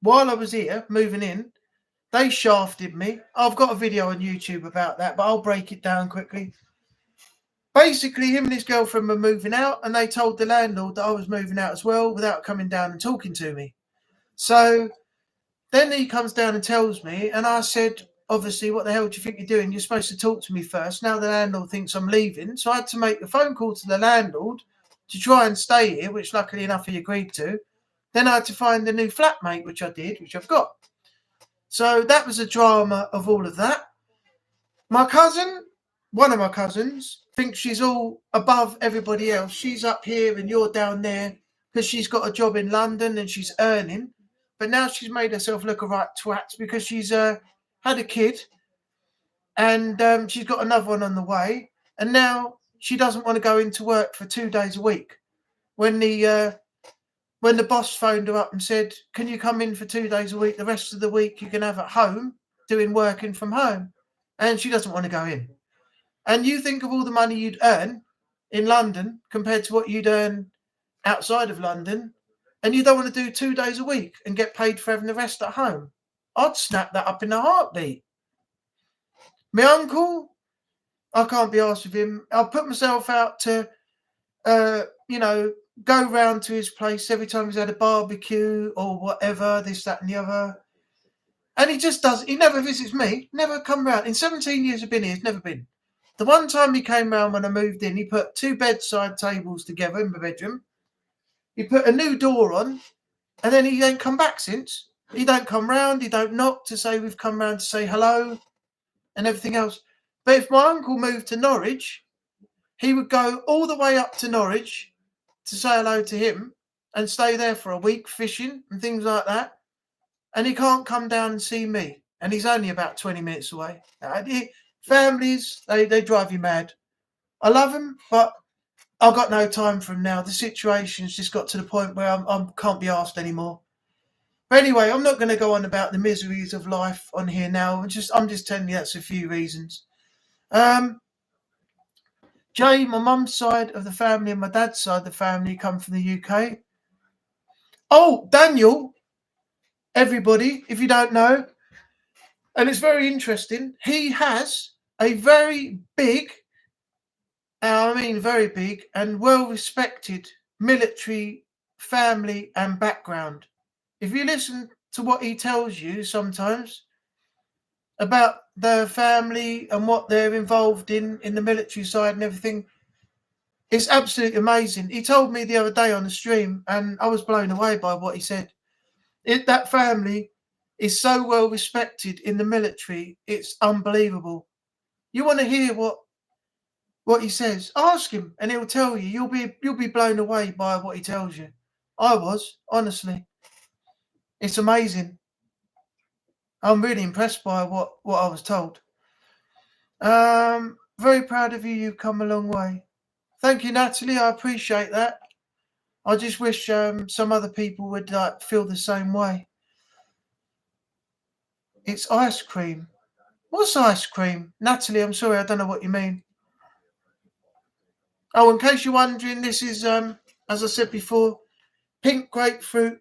while I was here moving in, they shafted me. I've got a video on YouTube about that, but I'll break it down quickly. Basically, him and his girlfriend were moving out, and they told the landlord that I was moving out as well without coming down and talking to me. So then he comes down and tells me, and I said, obviously, what the hell do you think you're doing? You're supposed to talk to me first. Now the landlord thinks I'm leaving. So I had to make a phone call to the landlord to try and stay here, which luckily enough he agreed to. Then I had to find a new flatmate, which I did, which I've got. So that was a drama of all of that. My cousin, one of my cousins, thinks she's all above everybody else. She's up here and you're down there because she's got a job in London and she's earning. But now she's made herself look a right twat because she's had a kid and she's got another one on the way. And now she doesn't want to go into work for 2 days a week. When the boss phoned her up and said, can you come in for 2 days a week? The rest of the week you can have at home doing working from home. And she doesn't want to go in. And you think of all the money you'd earn in London compared to what you'd earn outside of London, and you don't want to do 2 days a week and get paid for having the rest at home. I'd snap that up in a heartbeat. My uncle, I can't be arsed with him. I'll put myself out to, go round to his place every time he's had a barbecue or whatever, this, that, and the other. And he just does. He never visits me. Never come round. In 17 years I've been here, he's never been. The one time he came round when I moved in, he put 2 bedside tables together in my bedroom. He put a new door on, and then he ain't come back since. He don't come round. He don't knock to say we've come round to say hello and everything else. But if my uncle moved to Norwich, he would go all the way up to Norwich to say hello to him and stay there for a week fishing and things like that. And he can't come down and see me. And he's only about 20 minutes away. Families, they drive you mad. I love them, but I've got no time for them now. The situation's just got to the point where I can't be asked anymore. But anyway, I'm not going to go on about the miseries of life on here now. I'm just telling you that's a few reasons. Jay, my mum's side of the family and my dad's side of the family come from the UK. Oh, Daniel, everybody, if you don't know, and it's very interesting, he has a very big, very big and well-respected military family and background. If you listen to what he tells you sometimes about their family and what they're involved in the military side and everything, it's absolutely amazing. He told me the other day on the stream, and I was blown away by what he said. That family is so well respected in the military, it's unbelievable. You want to hear what he says? Ask him, and he'll tell you. You'll be blown away by what he tells you. I was, honestly. It's amazing. I'm really impressed by what I was told. Very proud of you. You've come a long way. Thank you, Natalie. I appreciate that. I just wish some other people would feel the same way. It's ice cream. What's ice cream? Natalie, I'm sorry, I don't know what you mean. Oh, in case you're wondering, this is, as I said before, pink grapefruit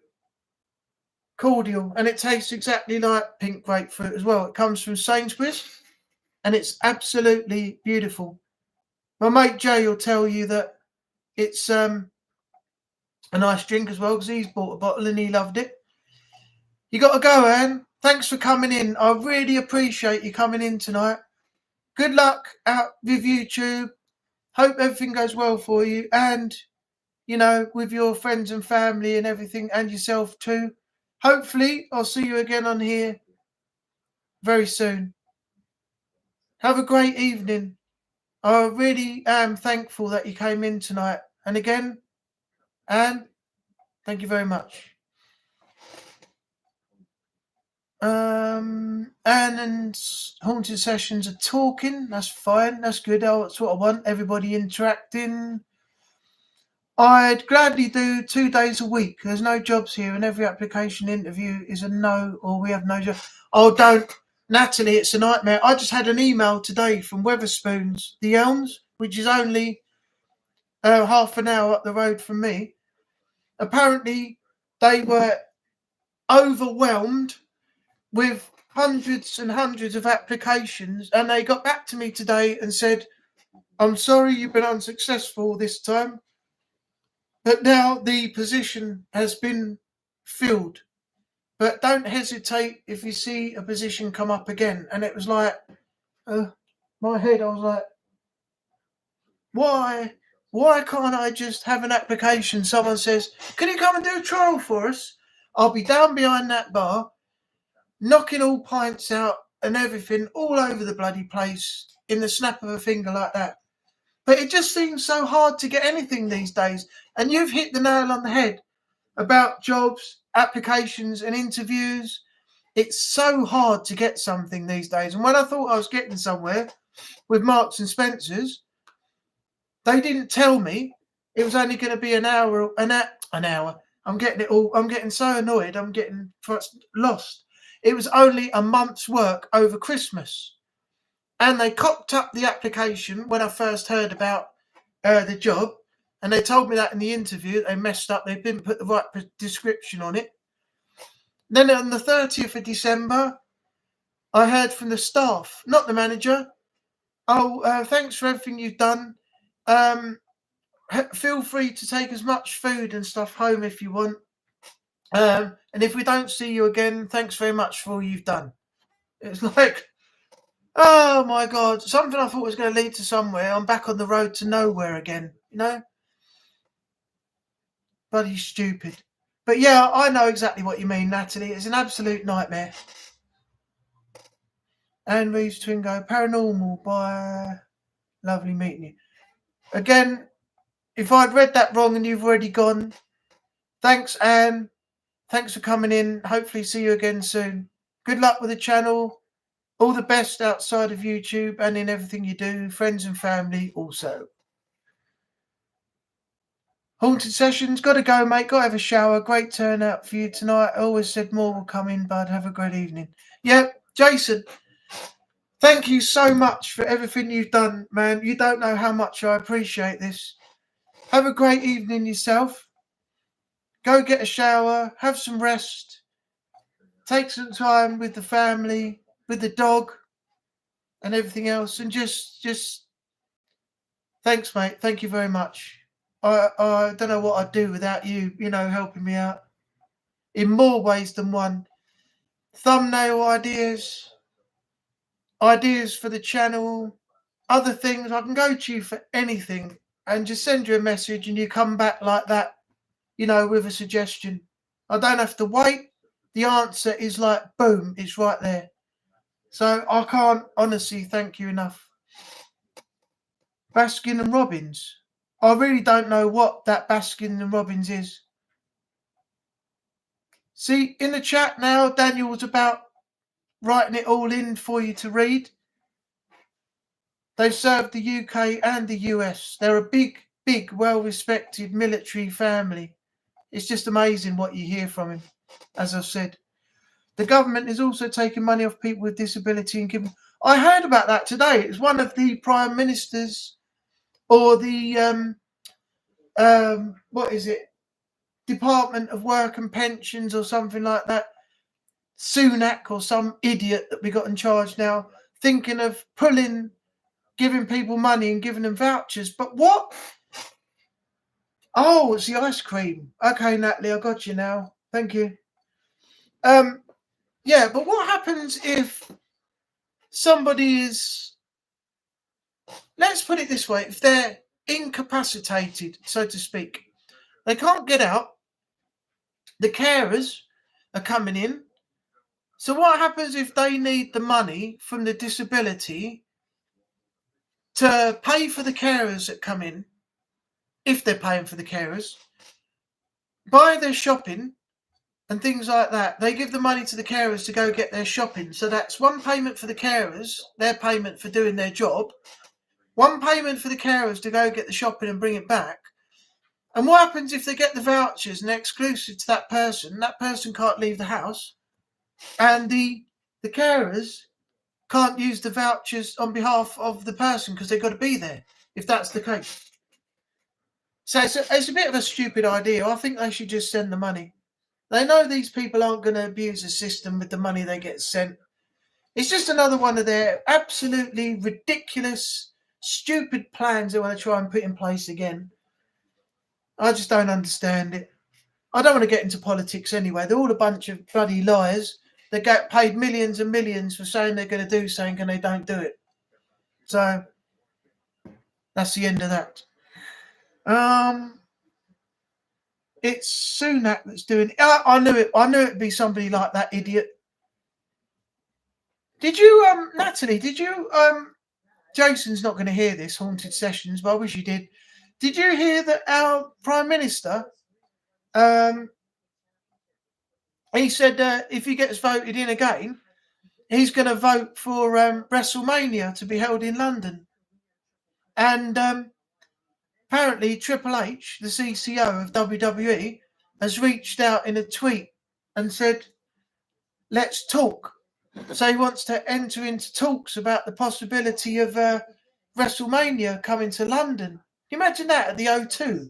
cordial, and it tastes exactly like pink grapefruit as well. It comes from Sainsbury's, and it's absolutely beautiful. My mate Jay will tell you that it's a nice drink as well, because he's bought a bottle and he loved it. You got to go, Anne. Thanks for coming in. I really appreciate you coming in tonight. Good luck out with YouTube. Hope everything goes well for you, and with your friends and family and everything, and yourself too. Hopefully, I'll see you again on here very soon. Have a great evening. I really am thankful that you came in tonight. And again, Anne, thank you very much. Anne and Haunted Sessions are talking. That's fine. That's good. That's what I want. Everybody interacting. I'd gladly do 2 days a week. There's no jobs here, and every application interview is a no, or we have no job. Oh, don't. Natalie, it's a nightmare. I just had an email today from Weatherspoons, the Elms, which is only half an hour up the road from me. Apparently, they were overwhelmed with hundreds and hundreds of applications, and they got back to me today and said, I'm sorry you've been unsuccessful this time, but now the position has been filled. But don't hesitate if you see a position come up again. And it was like, my head, I was like, why can't I just have an application? Someone says, can you come and do a trial for us? I'll be down behind that bar, knocking all pints out and everything all over the bloody place in the snap of a finger like that. But it just seems so hard to get anything these days. And you've hit the nail on the head about jobs, applications and interviews. It's so hard to get something these days. And when I thought I was getting somewhere with Marks and Spencer's, they didn't tell me it was only going to be an hour. I'm getting so annoyed. I'm getting lost. It was only a month's work over Christmas. And they cocked up the application when I first heard about the job. And they told me that in the interview. They messed up. They didn't put the right description on it. Then on the 30th of December, I heard from the staff, not the manager. Oh, thanks for everything you've done. Feel free to take as much food and stuff home if you want. And if we don't see you again, thanks very much for all you've done. It's like, oh my God, something I thought was going to lead to somewhere. I'm back on the road to nowhere again, Bloody stupid. But yeah, I know exactly what you mean, Natalie. It's an absolute nightmare. Anne Reeves Twingo, Paranormal by lovely meeting you. Again, if I'd read that wrong and you've already gone, thanks, Anne. Thanks for coming in. Hopefully see you again soon. Good luck with the channel. All the best outside of YouTube and in everything you do. Friends and family also. Haunted Sessions, got to go, mate. Got to have a shower. Great turnout for you tonight. I always said more will come in, bud. Have a great evening. Yeah, Jason, thank you so much for everything you've done, man. You don't know how much I appreciate this. Have a great evening yourself. Go get a shower. Have some rest. Take some time with the family, with the dog, and everything else. And just thanks, mate. Thank you very much. I don't know what I'd do without you, helping me out in more ways than one. Thumbnail ideas for the channel, other things. I can go to you for anything and just send you a message and you come back like that, with a suggestion. I don't have to wait. The answer is like, boom, it's right there. So I can't honestly thank you enough. Baskin and Robbins. I really don't know what that Baskin and Robbins is. See, in the chat now, Daniel's about writing it all in for you to read. They've served the UK and the US. They're a big, well-respected military family. It's just amazing what you hear from him, as I've said. The government is also taking money off people with disability and giving. I heard about that today. It's one of the prime ministers or the what is it? Department of Work and Pensions or something like that. Sunak or some idiot that we got in charge now, thinking of giving people money and giving them vouchers. But what? Oh, it's the ice cream. Okay, Natalie, I got you now. Thank you. Yeah, but what happens if somebody is, let's put it this way, if they're incapacitated, so to speak, they can't get out, the carers are coming in. So what happens if they need the money from the disability to pay for the carers that come in, if they're paying for the carers, buy their shopping and things like that? They give the money to the carers to go get their shopping. So that's one payment for the carers, their payment for doing their job, one payment for the carers to go get the shopping and bring it back. And what happens if they get the vouchers and they're exclusive to that person? That person can't leave the house, and the carers can't use the vouchers on behalf of the person because they've got to be there, if that's the case. So it's a bit of a stupid idea. I think they should just send the money. They know these people aren't going to abuse the system with the money they get sent. It's just another one of their absolutely ridiculous, stupid plans they want to try and put in place again. I just don't understand it. I don't want to get into politics anyway. They're all a bunch of bloody liars. They get paid millions and millions for saying they're going to do something and they don't do it. So that's the end of that. It's Sunak that's doing it. I knew it. I knew it'd be somebody like that idiot. Did you, Natalie? Did you, Jason's not going to hear this, Haunted Sessions, but I wish he did. Did you hear that our Prime Minister, he said if he gets voted in again, he's going to vote for WrestleMania to be held in London. And apparently Triple H, the CCO of WWE, has reached out in a tweet and said, let's talk. So he wants to enter into talks about the possibility of WrestleMania coming to London. Can you imagine that at the O2?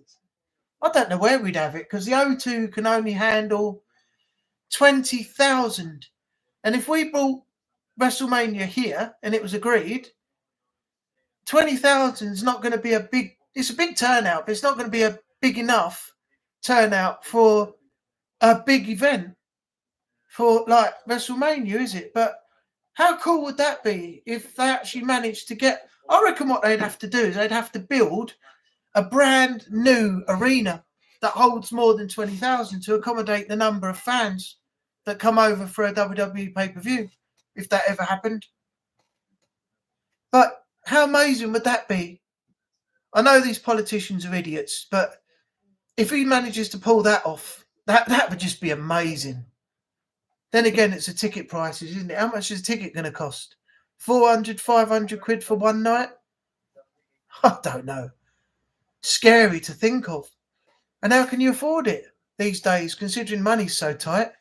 I don't know where we'd have it, because the O2 can only handle 20,000. And if we brought WrestleMania here and it was agreed, 20,000 is not going to be a big, it's a big turnout, but it's not going to be a big enough turnout for a big event for like WrestleMania, is it? But how cool would that be if they actually managed to get, I reckon what they'd have to do is they'd have to build a brand new arena that holds more than 20,000 to accommodate the number of fans that come over for a WWE pay-per-view, if that ever happened. But how amazing would that be? I know these politicians are idiots, but if he manages to pull that off, that would just be amazing. Then again, it's the ticket prices, isn't it? How much is a ticket going to cost? 400, 500 quid for one night? I don't know. Scary to think of. And how can you afford it these days, considering money's so tight?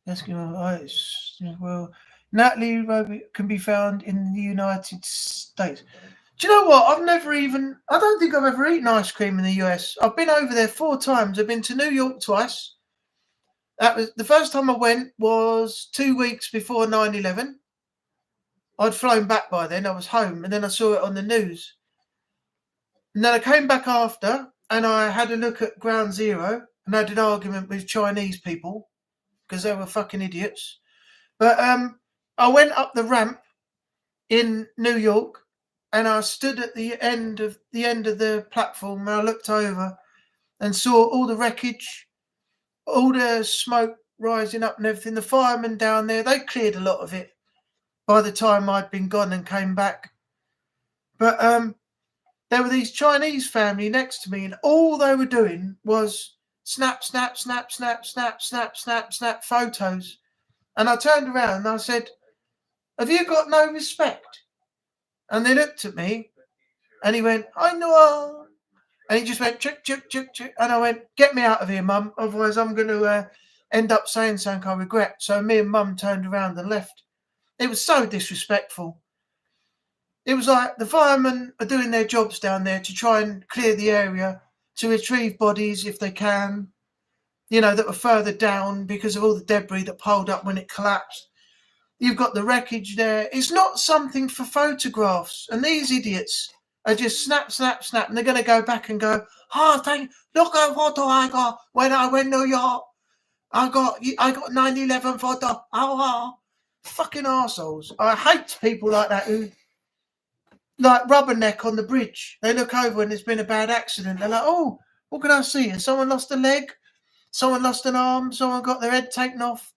Well, Natalie can be found in the United States. Do you know what? I don't think I've ever eaten ice cream in the US. I've been over there 4 times. I've been to New York twice. That was the first time I went was 2 weeks before 9/11. I'd flown back by then. I was home, and then I saw it on the news. And then I came back after, and I had a look at Ground Zero and had an argument with Chinese people because they were fucking idiots. But I went up the ramp in New York, and I stood at the end of the platform, and I looked over and saw all the wreckage, all the smoke rising up and everything. The firemen down there, they cleared a lot of it by the time I'd been gone and came back. But there were these Chinese family next to me, and all they were doing was snap, snap, snap, snap, snap, snap, snap, snap photos. And I turned around and I said, have you got no respect? And they looked at me and he went, I know. And he just went, chick, chick, chick, chick. And I went, get me out of here, Mum. Otherwise I'm going to end up saying something I regret. So me and Mum turned around and left. It was so disrespectful. It was like the firemen are doing their jobs down there to try and clear the area, to retrieve bodies if they can, that were further down because of all the debris that piled up when it collapsed. You've got the wreckage there. It's not something for photographs. And these idiots are just snap, snap, snap. And they're going to go back and go, look at photo I got when I went to New York. I got 9/11 photo. Fucking arseholes. I hate people like that who, like Rubberneck on the bridge. They look over when there's been a bad accident. They're like, oh, what can I see? Has someone lost a leg? Someone lost an arm? Someone got their head taken off?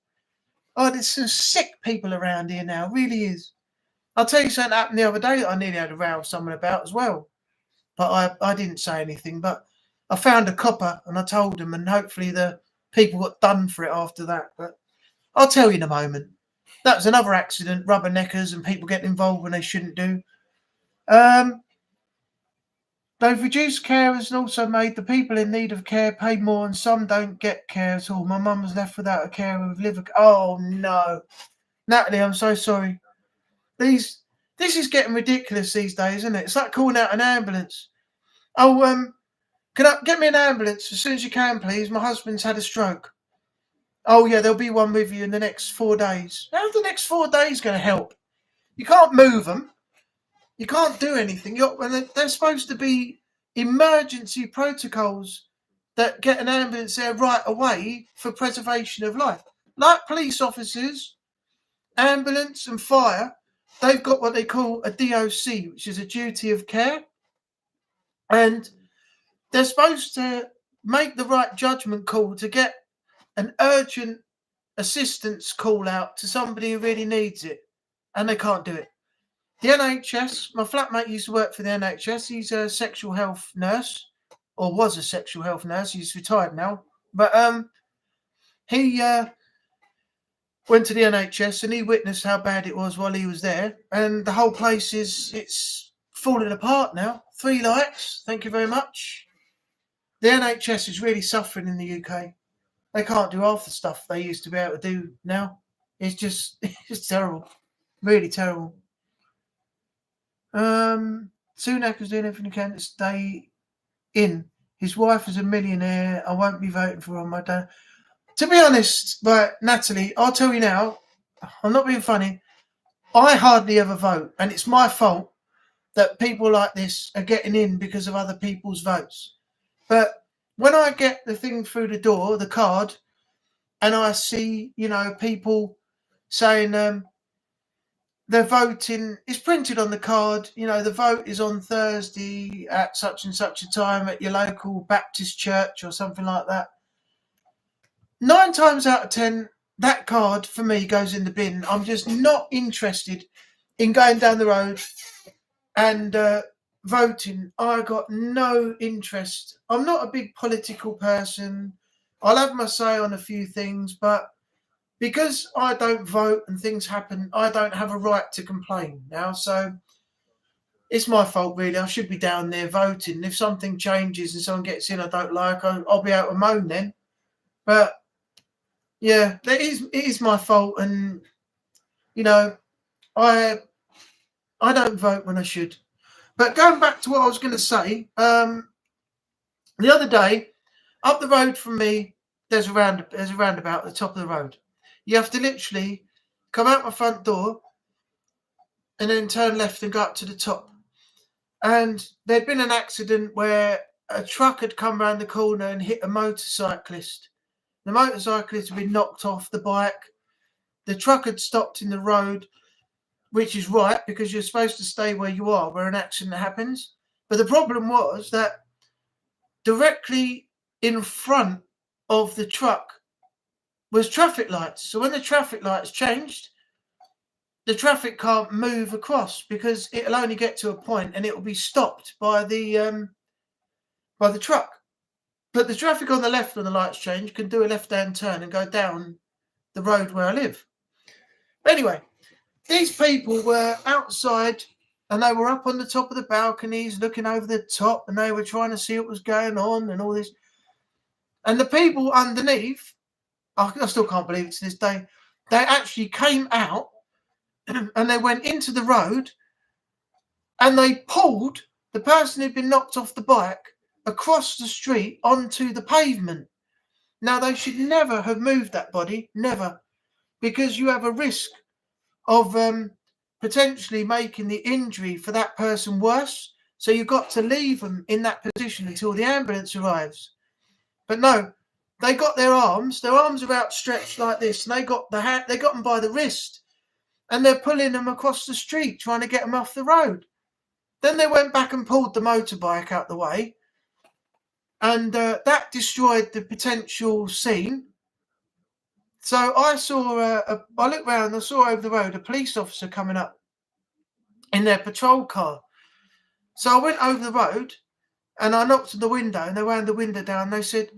Oh, there's some sick people around here now. Really is. I'll tell you something happened the other day that I nearly had a row with someone about as well. But I didn't say anything. But I found a copper and I told them, and hopefully the people got done for it after that. But I'll tell you in a moment. That was another accident, rubberneckers and people getting involved when they shouldn't do. They've reduced carers and also made the people in need of care pay more, and some don't get care at all. My mum was left without a carer with liver. Oh no, Natalie, I'm so sorry. This is getting ridiculous these days, isn't it? It's like calling out an ambulance. Oh, can I get me an ambulance as soon as you can, please? My husband's had a stroke. Oh yeah, there'll be one with you in the next 4 days. How's the next 4 days going to help? You can't move them. You can't do anything. They're supposed to be emergency protocols that get an ambulance there right away for preservation of life. Like police officers, ambulance and fire, they've got what they call a DOC, which is a duty of care. And they're supposed to make the right judgment call to get an urgent assistance call out to somebody who really needs it. And they can't do it. The NHS, my flatmate used to work for the NHS. He's a sexual health nurse, or was a sexual health nurse. He's retired now. But he went to the NHS and he witnessed how bad it was while he was there. And the whole place it's falling apart now. 3 likes. Thank you very much. The NHS is really suffering in the UK. They can't do half the stuff they used to be able to do now. It's terrible. Really terrible. Sunak is doing everything he can to stay in. His wife is a millionaire. I won't be voting for him. I don't. To be honest, but Natalie, I'll tell you now, I'm not being funny. I hardly ever vote, and it's my fault that people like this are getting in because of other people's votes. But when I get the thing through the door, the card, and I see, people saying they're voting, it's printed on the card, the vote is on Thursday at such and such a time at your local Baptist church or something like that. 9 times out of 10, that card for me goes in the bin. I'm just not interested in going down the road and voting. I got no interest. I'm not a big political person. I'll have my say on a few things, but because I don't vote and things happen, I don't have a right to complain now. So it's my fault, really. I should be down there voting. If something changes and someone gets in I don't like, I'll be able to moan then. But yeah, it is my fault, and I don't vote when I should. But going back to what I was going to say, the other day, up the road from me, there's a roundabout at the top of the road. You have to literally come out my front door and then turn left and go up to the top. And there'd been an accident where a truck had come round the corner and hit a motorcyclist. The motorcyclist had been knocked off the bike. The truck had stopped in the road, which is right because you're supposed to stay where you are where an accident happens. But the problem was that directly in front of the truck was traffic lights. So when the traffic lights changed, the traffic can't move across because it'll only get to a point and it will be stopped by the truck. But the traffic on the left when the lights change can do a left-hand turn and go down the road where I live. Anyway, these people were outside and they were up on the top of the balconies looking over the top and they were trying to see what was going on and all this. And the people underneath I still can't believe it to this day. They actually came out and they went into the road and they pulled the person who'd been knocked off the bike across the street onto the pavement. Now, they should never have moved that body, never, because you have a risk of potentially making the injury for that person worse. So you've got to leave them in that position until the ambulance arrives. But no, they got their arms are outstretched like this, and they got them by the wrist, and they're pulling them across the street, trying to get them off the road. Then they went back and pulled the motorbike out the way, and that destroyed the potential scene. So I saw, I looked round, I saw over the road a police officer coming up in their patrol car. So I went over the road and I knocked on the window, and they wound the window down. They said,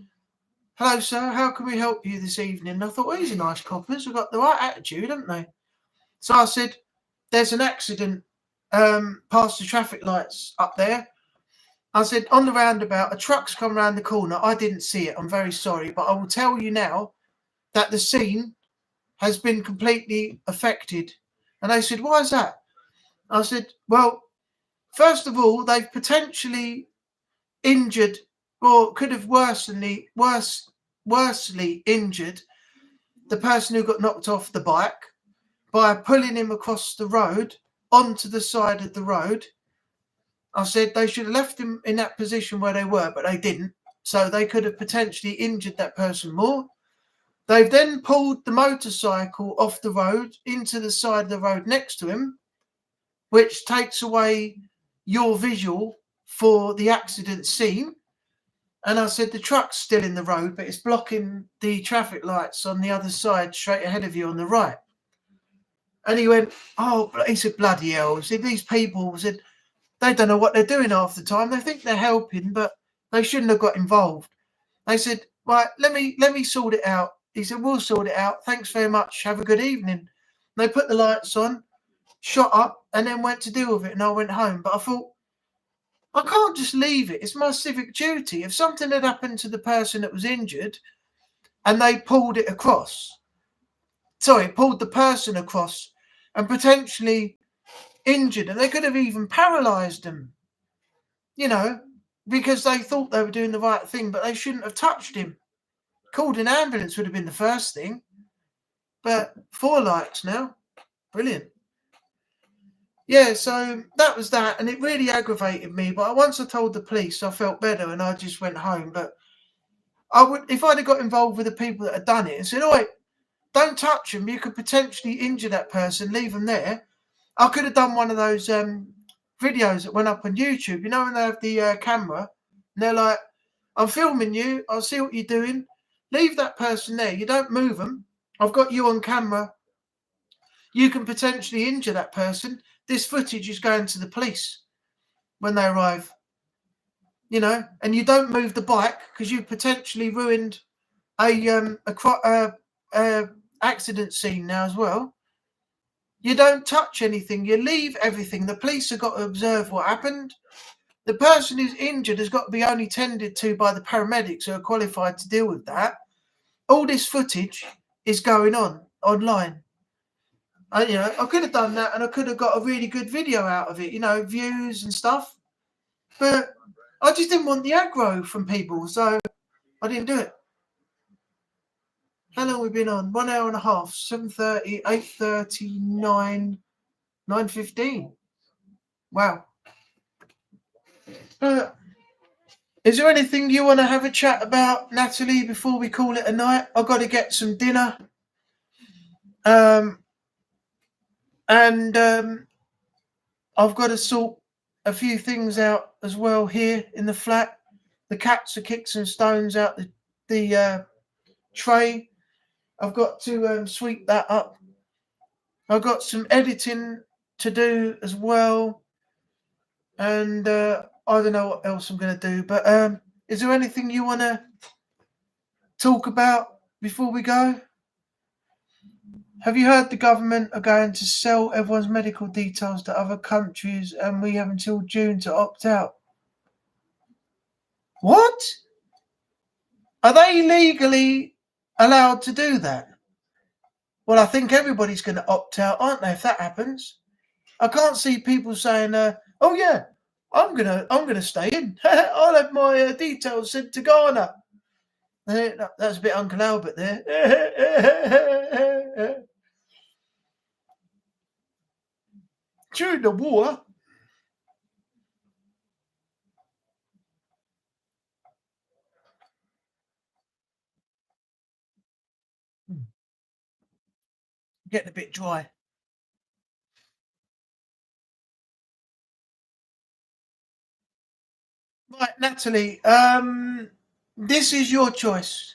"Hello, sir, how can we help you this evening?" And I thought, well, these are nice coppers. They've got the right attitude, haven't they? So I said, "There's an accident past the traffic lights up there." I said, "On the roundabout, a truck's come round the corner. I didn't see it. I'm very sorry, but I will tell you now that the scene has been completely affected." And they said, "Why is that?" I said, "Well, first of all, they've potentially injured, or could have worsely injured the person who got knocked off the bike by pulling him across the road onto the side of the road." I said they should have left him in that position where they were, but they didn't. So they could have potentially injured that person more. They've then pulled the motorcycle off the road into the side of the road next to him, which takes away your visual for the accident scene. And I said, the truck's still in the road, but it's blocking the traffic lights on the other side, straight ahead of you on the right. And he went, "Oh," he said, "bloody hell." He said, "These people," said, "they don't know what they're doing half the time. They think they're helping, but they shouldn't have got involved." They said, "Right, let me sort it out." He said, "We'll sort it out. Thanks very much. Have a good evening." And they put the lights on, shot up, and then went to deal with it. And I went home. But I thought, I can't just leave it. It's my civic duty. If something had happened to the person that was injured and they pulled the person across and potentially injured, and they could have even paralyzed them, because they thought they were doing the right thing, but they shouldn't have touched him. Called an ambulance would have been the first thing. But 4 lights now. Brilliant. Yeah, so that was that, and it really aggravated me. But once I told the police, I felt better, and I just went home. But I would, if I'd have got involved with the people that had done it and said, "Oh, don't touch them, you could potentially injure that person, leave them there," I could have done one of those videos that went up on YouTube. You know, when they have the camera, and they're like, "I'm filming you. I'll see what you're doing. Leave that person there. You don't move them. I've got you on camera. You can potentially injure that person. This footage is going to the police when they arrive. And you don't move the bike because you potentially ruined a accident scene now as well. You don't touch anything. You leave everything. The police have got to observe what happened. The person who's injured has got to be only tended to by the paramedics who are qualified to deal with that. All this footage is going on online. I could have done that, and I could have got a really good video out of it, views and stuff. But I just didn't want the aggro from people, so I didn't do it. How long have we been on? 1 hour and a half. 7:30, 8:30, 9:15. Wow. Is there anything you want to have a chat about, Natalie, before we call it a night? I've got to get some dinner. And I've got to sort a few things out as well here in the flat. The cats are kicked some stones out the tray. I've got to sweep that up. I've got some editing to do as well. And I don't know what else I'm going to do. But is there anything you want to talk about before we go? Have you heard the government are going to sell everyone's medical details to other countries, and we have until June to opt out? What? Are they legally allowed to do that? Well, I think everybody's going to opt out, aren't they, if that happens? I can't see people saying, "Oh yeah, I'm gonna stay in. I'll have my details sent to Ghana." That's a bit Uncle Albert there. During the war, getting a bit dry. Right, Natalie. This is your choice.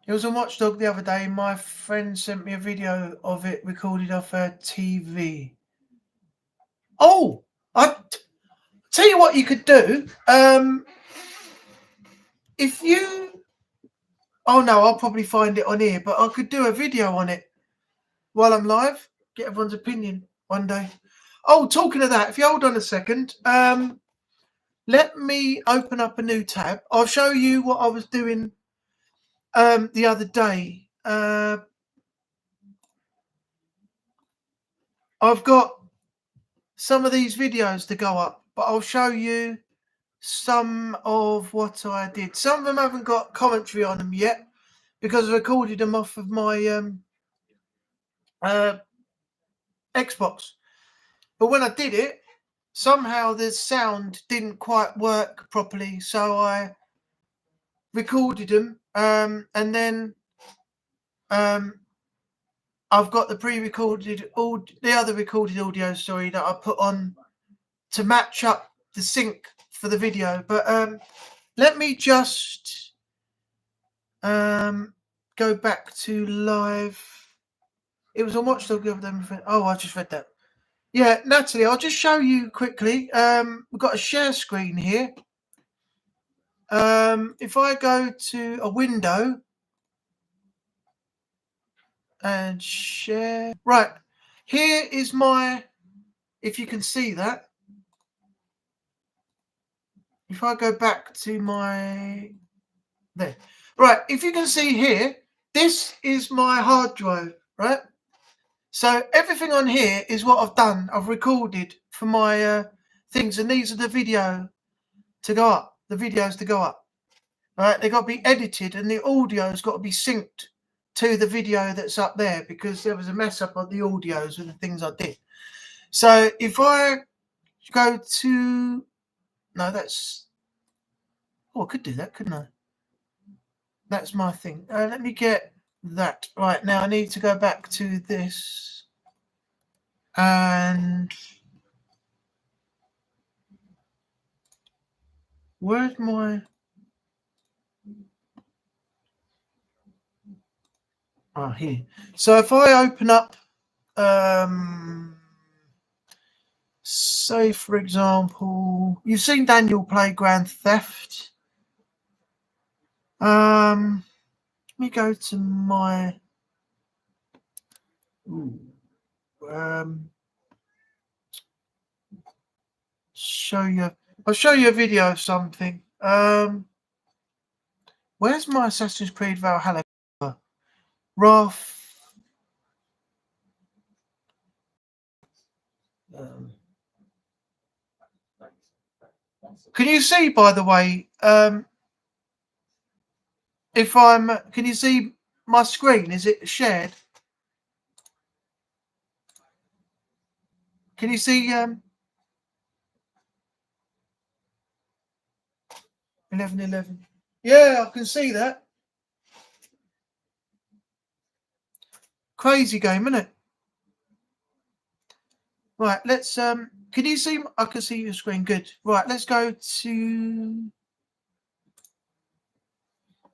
It was on Watchdog the other day. My friend sent me a video of it recorded off her TV. Oh, I tell you what you could do. If you, oh no, I'll probably find it on here, but I could do a video on it while I'm live. Get everyone's opinion one day. Oh, talking of that, if you hold on a second, let me open up a new tab. I'll show you what I was doing the other day. I've got some of these videos to go up, but I'll show you some of what I did. Some of them haven't got commentary on them yet because I recorded them off of my Xbox. But when I did it, somehow the sound didn't quite work properly, so I recorded them, and then I've got the pre-recorded, the other recorded audio, sorry, that I put on to match up the sync for the video. But let me just go back to live. It was on Watchdog the other day. Oh, I just read that. Yeah, Natalie, I'll just show you quickly. We've got a share screen here. If I go to a window and share, right, here is my, if you can see that. If I go back to my, there, right, if you can see here, this is my hard drive, right? So everything on here is what I've done. I've recorded for my things, and these are the video to go up, the videos to go up. Right, they've got to be edited, and the audio's got to be synced to the video that's up there because there was a mess up on the audios with the things I did. So if I go to, no, that's, oh, I could do that, couldn't I? That's my thing. Let me get that. Right, now I need to go back to this. And where's my, oh, here. So if I open up, say for example, you've seen Daniel play Grand Theft. Let me go to my, I'll show you a video of something. Where's my Assassin's Creed Valhalla? Wrath. Can you see, by the way, if I'm, can you see my screen? Is it shared? Can you see 11:11? Yeah, I can see that. Crazy game, isn't it? Right, let's can you see, I can see your screen, good. Right, let's go to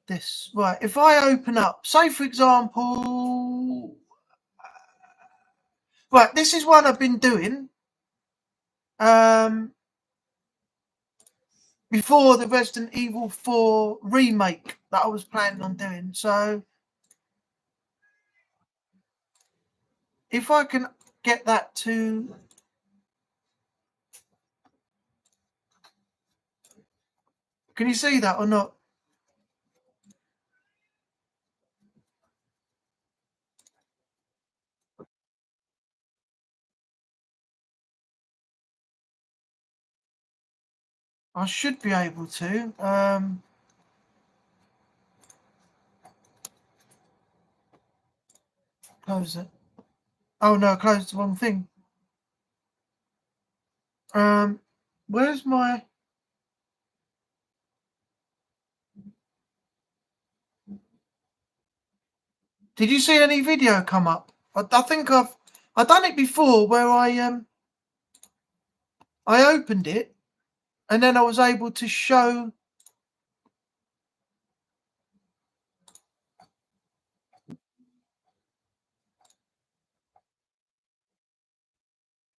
this. Right, if I open up, say for example, right, this is one I've been doing before the Resident Evil 4 remake that I was planning on doing. So if I can get that to, can you see that or not? I should be able to. Close it. Oh no, I closed the wrong thing. Where's my... Did you see any video come up? I think I've done it before where I opened it and then I was able to show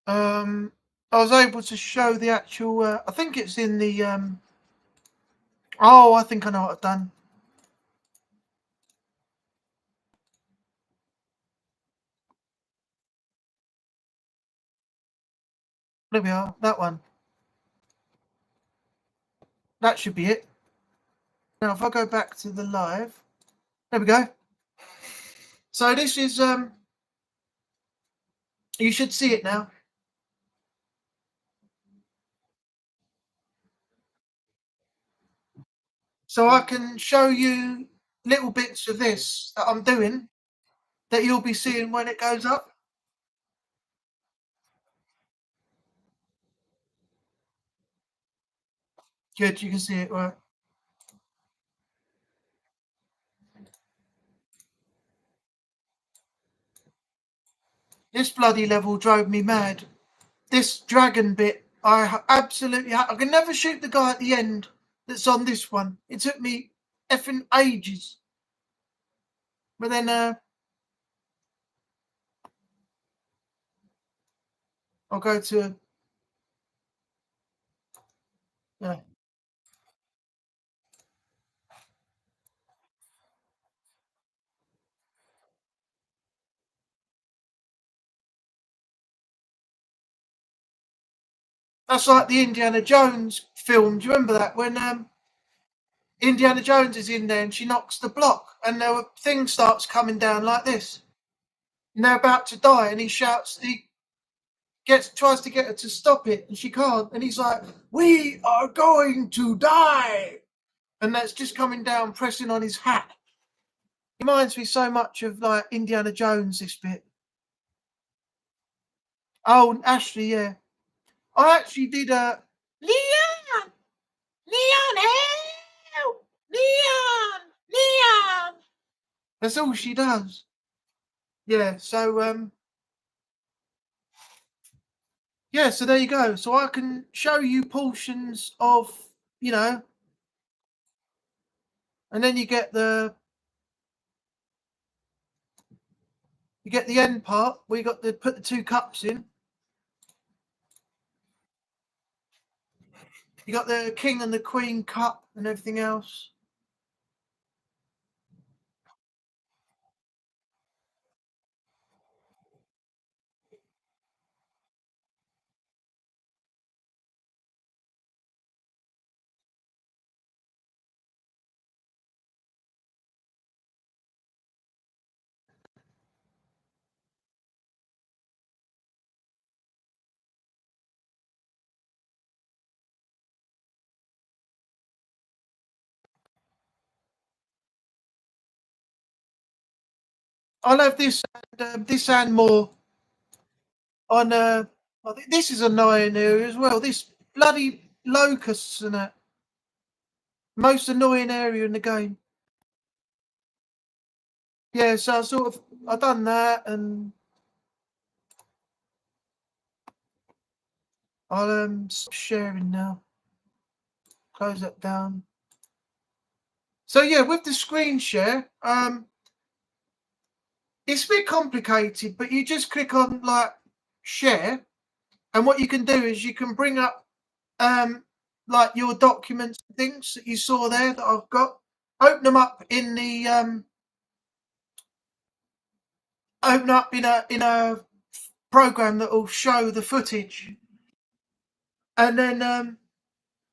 I was able to show the actual I think it's in the oh, I think I know what I've done. There we are, that one. That should be it. Now if I go back to the live, there we go. So this is you should see it now. So I can show you little bits of this that I'm doing that you'll be seeing when it goes up. Good, you can see it, right? This bloody level drove me mad. This dragon bit, I absolutely... I can never shoot the guy at the end that's on this one. It took me effing ages. But then I'll go to... Yeah. That's like the Indiana Jones film. Do you remember that? When Indiana Jones is in there and she knocks the block and the thing starts coming down like this. And they're about to die and he shouts, tries to get her to stop it and she can't. And he's like, "We are going to die." And that's just coming down, pressing on his hat. It reminds me so much of like Indiana Jones, this bit. Oh, Ashley, yeah. I actually did a Leon! Leon, help! Leon! Leon! That's all she does. Yeah, so yeah, so there you go. So I can show you portions of, you know, and then you get the end part. We got to put the two cups in. You got the king and the queen cup and everything else. I'll have this and more on. I think this is a annoying area as well. This bloody locusts and that. Most annoying area in the game. Yeah, so I done that and I'll stop sharing now. Close that down. So yeah, with the screen share, it's a bit complicated, but you just click on like share, and what you can do is you can bring up like your documents and things that you saw there that I've got, open them up in the open up in a program that will show the footage, and then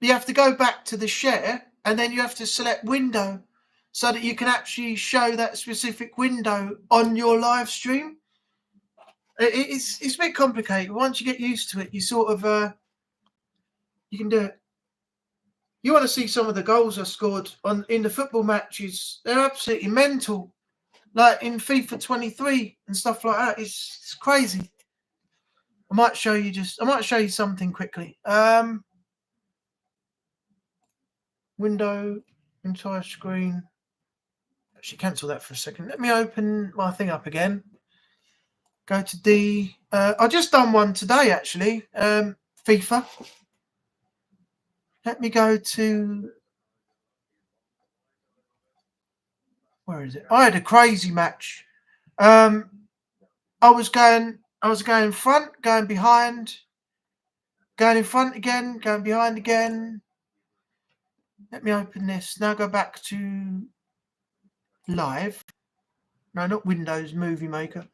you have to go back to the share, and then you have to select window so that you can actually show that specific window on your live stream. It's a bit complicated. Once you get used to it, you sort of you can do it. You want to see some of the goals I scored in the football matches? They're absolutely mental. Like in FIFA 23 and stuff like that. It's crazy. I might show you something quickly. Window, entire screen. Actually, cancel that for a second. Let me open my thing up again. Go to D. I just done one today, actually. FIFA. Let me go to. Where is it? I had a crazy match. I was going front, going behind, going in front again, going behind again. Let me open this. Now go back to live. No, not Windows, Movie Maker.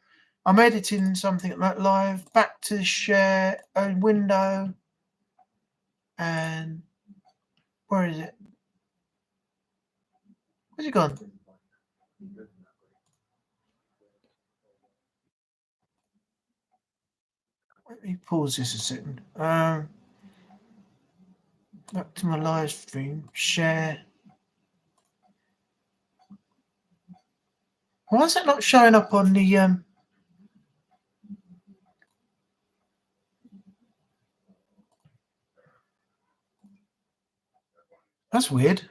I'm editing something at live. Back to share a window. And where is it? Where's it gone? Let me pause this a second. Back to my live stream. Share. Why is that not showing up on the That's weird.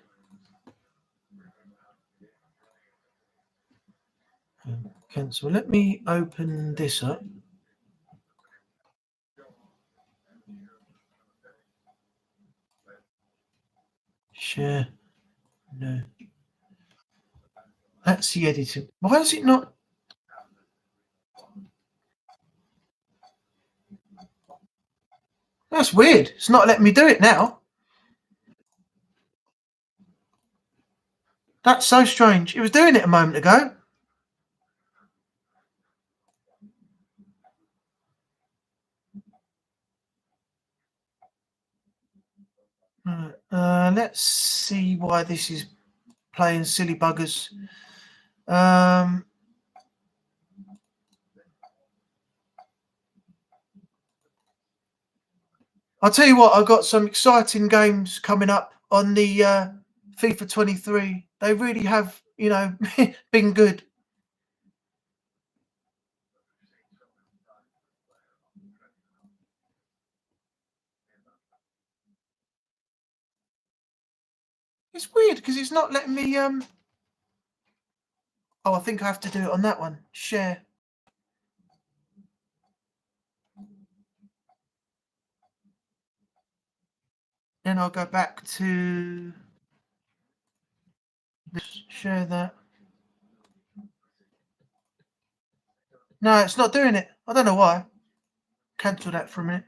Cancel. Let me open this up. Share. No. That's the editing. Why is it not? That's weird. It's not letting me do it now. That's so strange. It was doing it a moment ago. Let's see why this is playing silly buggers. I'll tell you what, I've got some exciting games coming up on the FIFA 23. They really have, been good. It's weird because it's not letting me. Oh, I think I have to do it on that one. Share. Then I'll go back to this, share that. No, it's not doing it. I don't know why. Cancel that for a minute.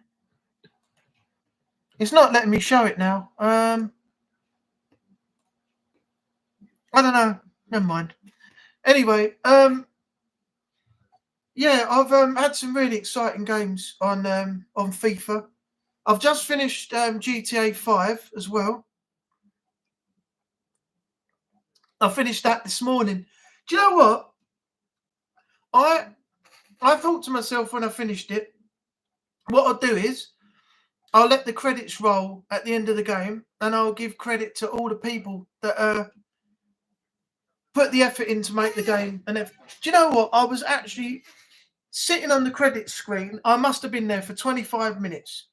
It's not letting me show it now. I don't know. Never mind. Anyway, yeah, I've had some really exciting games on FIFA. I've just finished GTA 5 as well. I finished that this morning. Do you know what? I thought to myself when I finished it, what I'll do is I'll let the credits roll at the end of the game, and I'll give credit to all the people that put the effort in to make the game. And do you know what? I was actually sitting on the credits screen. I must have been there for 25 minutes.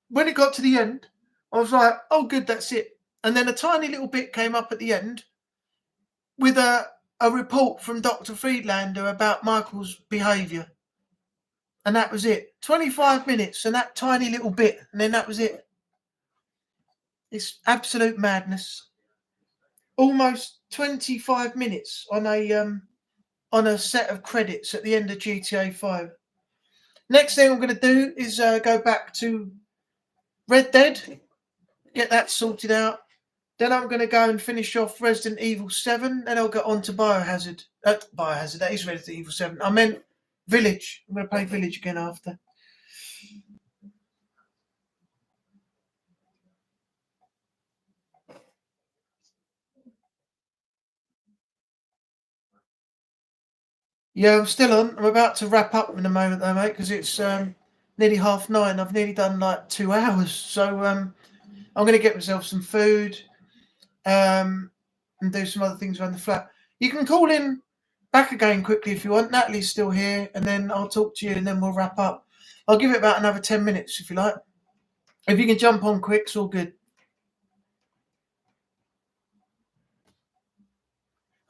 When it got to the end, I was like, oh, good, that's it. And then a tiny little bit came up at the end with a report from Dr. Friedlander about Michael's behaviour. And that was it. 25 minutes and that tiny little bit. And then that was it. It's absolute madness. Almost 25 minutes on a set of credits at the end of GTA 5. Next thing I'm going to do is go back to Red Dead, get that sorted out. Then I'm going to go and finish off Resident Evil 7. Then I'll get on to Biohazard. Biohazard, that is Resident Evil 7. I meant Village. I'm going to play Village again after. Yeah, I'm still on. I'm about to wrap up in a moment though, mate, because it's nearly 9:30. I've nearly done like 2 hours. So I'm going to get myself some food and do some other things around the flat. You can call in back again quickly if you want. Natalie's still here, and then I'll talk to you, and then we'll wrap up. I'll give it about another 10 minutes if you like. If you can jump on quick, it's all good.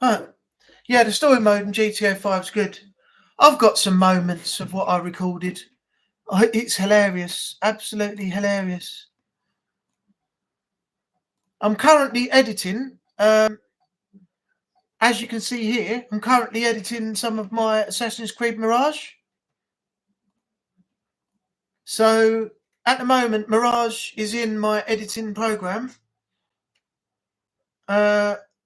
Right. Yeah, the story mode in GTA 5 is good. I've got some moments of what I recorded. It's hilarious, absolutely hilarious. I'm currently editing. As you can see here, I'm currently editing some of my Assassin's Creed Mirage. So at the moment, Mirage is in my editing program.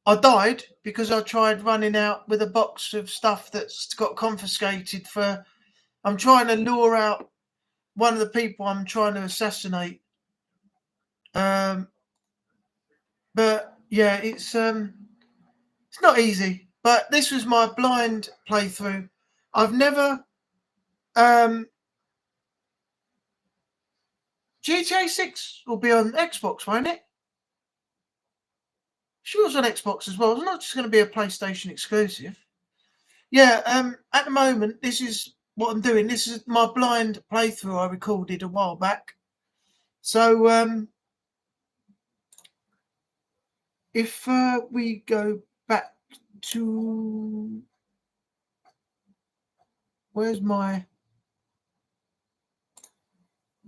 I died because I tried running out with a box of stuff that's got confiscated for. I'm trying to lure out one of the people I'm trying to assassinate. But yeah, it's not easy. But this was my blind playthrough. I've never GTA 6 will be on Xbox, won't it? Sure, it's on Xbox as well. It's not just going to be a PlayStation exclusive. Yeah, at the moment, this is what I'm doing. This is my blind playthrough I recorded a while back. So, if we go back to... Where's my...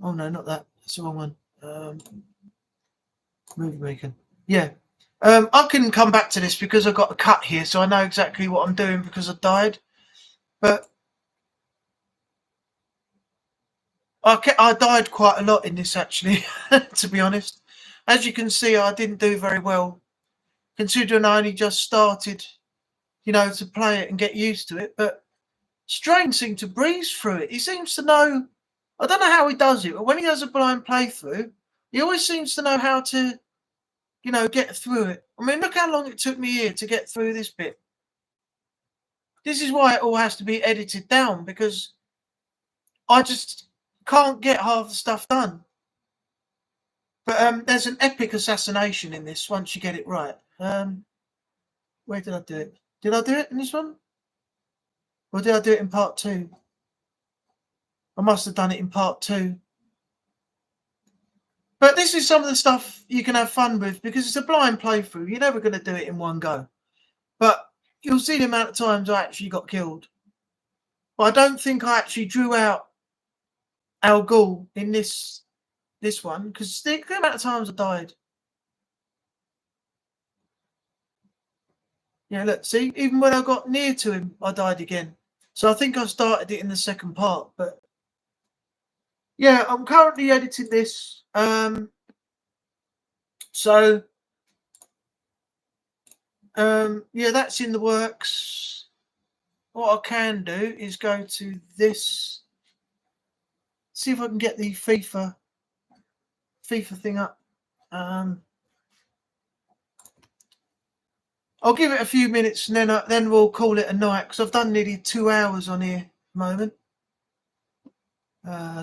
Oh, no, not that. That's the wrong one. Movie maker. Yeah. I can come back to this because I've got a cut here, so I know exactly what I'm doing because I died. But I died quite a lot in this, actually, to be honest. As you can see, I didn't do very well, considering I only just started, to play it and get used to it. But Strain seemed to breeze through it. He seems to know, I don't know how he does it, but when he does a blind playthrough, he always seems to know how to, get through it. I mean, look how long it took me here to get through this bit. This is why it all has to be edited down, because I just can't get half the stuff done. But there's an epic assassination in this once you get it right. Where did I do it? Did I do it in this one? Or did I do it in part 2? I must have done it in part 2. But this is some of the stuff you can have fun with because it's a blind playthrough. You're never going to do it in one go. But you'll see the amount of times I actually got killed. But I don't think I actually drew out Al Ghul in this one because the amount of times I died. Yeah, look, see, even when I got near to him, I died again. So I think I started it in the second part, but yeah, I'm currently editing this. So yeah, that's in the works. What I can do is go to this, see if I can get the FIFA thing up. I'll give it a few minutes and then we'll call it a night because I've done nearly 2 hours on here at the moment.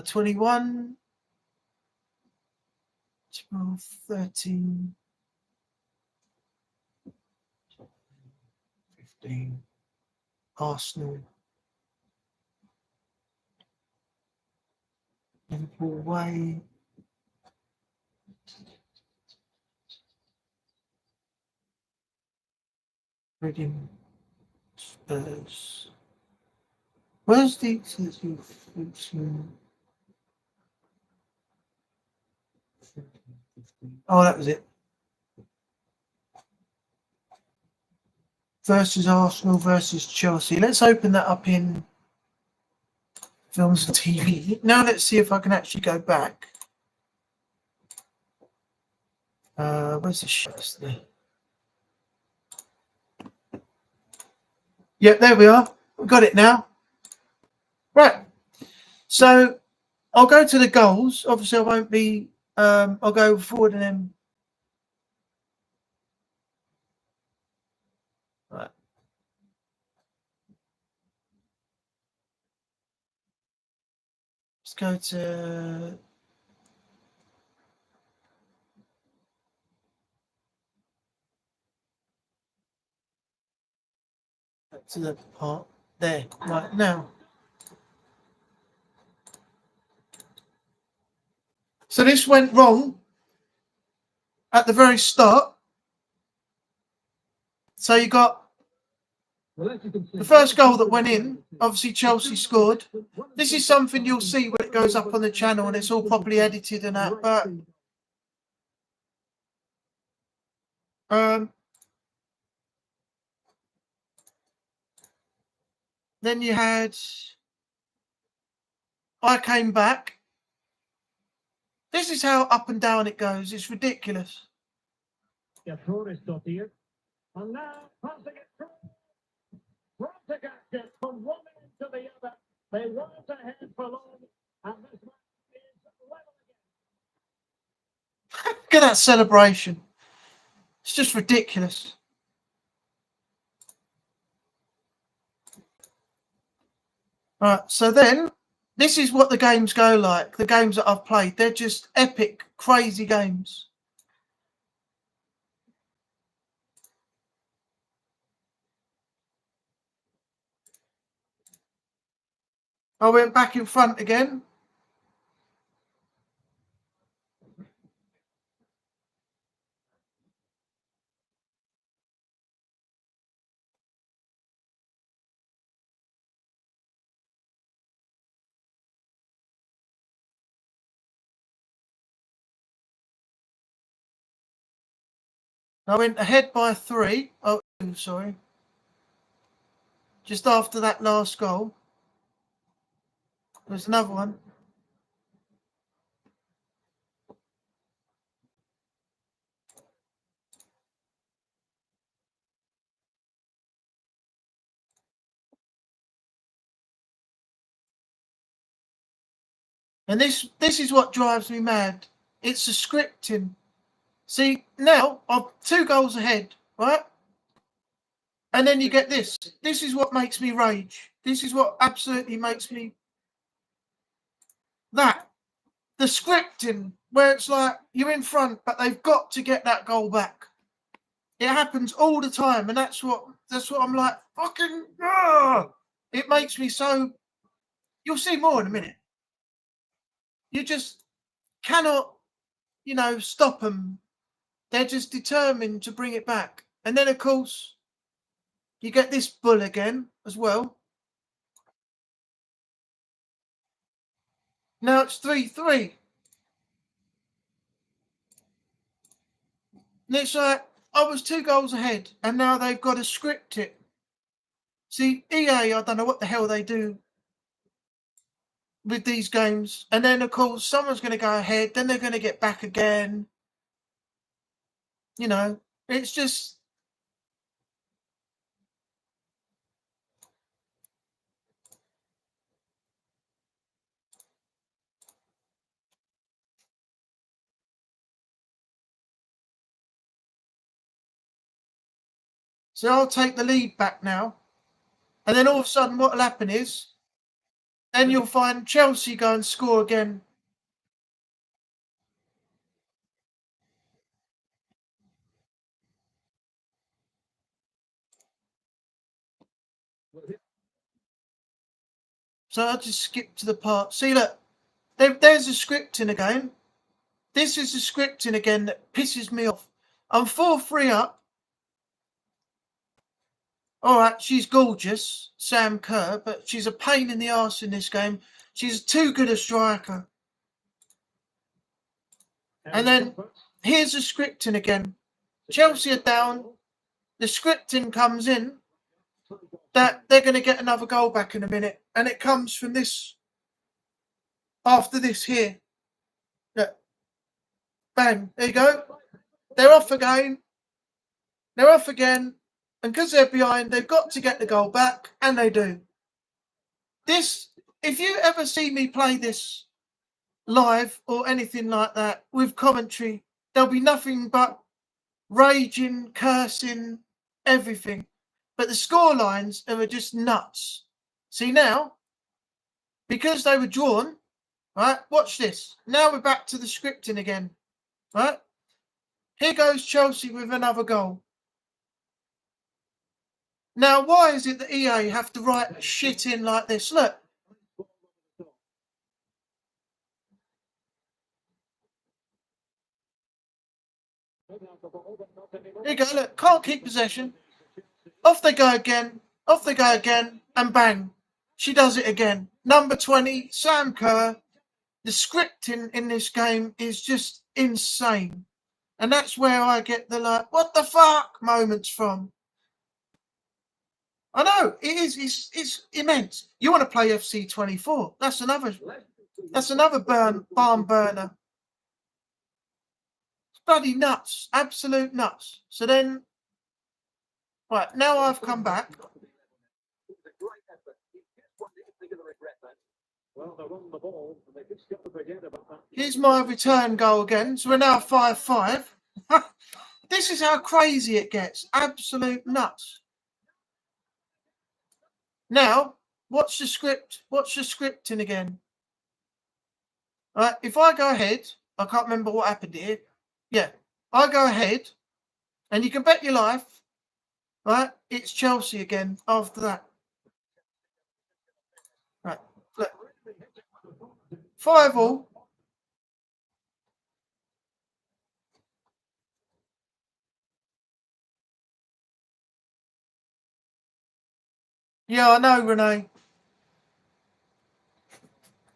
21, 12, 13, 15, Arsenal, Liverpool away. Reading Spurs. Where's the oh, that was it. Versus Arsenal versus Chelsea. Let's open that up in films and TV. Now let's see if I can actually go back. Where's the shots there? Yep, there we are. We've got it now. Right. So I'll go to the goals. Obviously, I won't be. I'll go forward and then. Right. Let's go to the part there right now. So this went wrong at the very start. So you got the first goal that went in. Obviously, Chelsea scored. This is something you'll see when it goes up on the channel and it's all properly edited and that. But then you had. I came back. This is how up and down it goes. It's ridiculous. And now passing it through. Gets from one end to the other. They weren't ahead for long, and this match is level again. Look at that celebration. It's just ridiculous. Right, so then this is what the games go like. The games that I've played, they're just epic, crazy games. I went back in front again. I went ahead by 3. Oh, sorry. Just after that last goal. There's another one. And this is what drives me mad. It's the scripting. See, now I'm 2 goals ahead, right? And then you get this. This is what makes me rage. This is what absolutely makes me... That. The scripting, where it's like, you're in front, but they've got to get that goal back. It happens all the time, and that's what I'm like, fucking... It makes me so... You'll see more in a minute. You just cannot, stop them. They're just determined to bring it back. And then, of course, you get this bull again as well. Now it's 3-3. And it's like, I was 2 goals ahead, and now they've got to script it. See, EA, I don't know what the hell they do with these games. And then, of course, someone's going to go ahead, then they're going to get back again. It's just... So I'll take the lead back now. And then all of a sudden what will happen is, then you'll find Chelsea go and score again. So I'll just skip to the part. See, look, there's the scripting again. This is the scripting again that pisses me off. I'm 4-3 up. All right, she's gorgeous, Sam Kerr, but she's a pain in the arse in this game. She's too good a striker. And then here's the scripting again. Chelsea are down. The scripting comes in that they're going to get another goal back in a minute. And it comes from this, after this here. Look. Bang, there you go. They're off again. They're off again. And because they're behind, they've got to get the goal back, and they do. This, if you ever see me play this live or anything like that with commentary, there'll be nothing but raging, cursing, everything. But the score lines are just nuts. See now, because they were drawn, Right, watch this. Now we're back to the scripting again. Right, here goes Chelsea with another goal. Now, why is it that EA have to write shit in like this? Look. Here you go, look, can't keep possession. Off they go again, and bang. She does it again. Number 20, Sam Kerr. The scripting in this game is just insane. And that's where I get the like, what the fuck moments from. I know, it is, it's immense. You want to play FC24. That's another barn burner. It's bloody nuts, absolute nuts. So then, right, now I've come back. Here's my return goal again. So we're now 5-5. This is how crazy it gets. Absolute nuts. Now, watch the script. Watch the scripting again. Right, if I go ahead, I can't remember what happened here. Yeah, I go ahead, and you can bet your life, right, it's Chelsea again after that. Right, look. 5-5. Yeah, I know, Renee.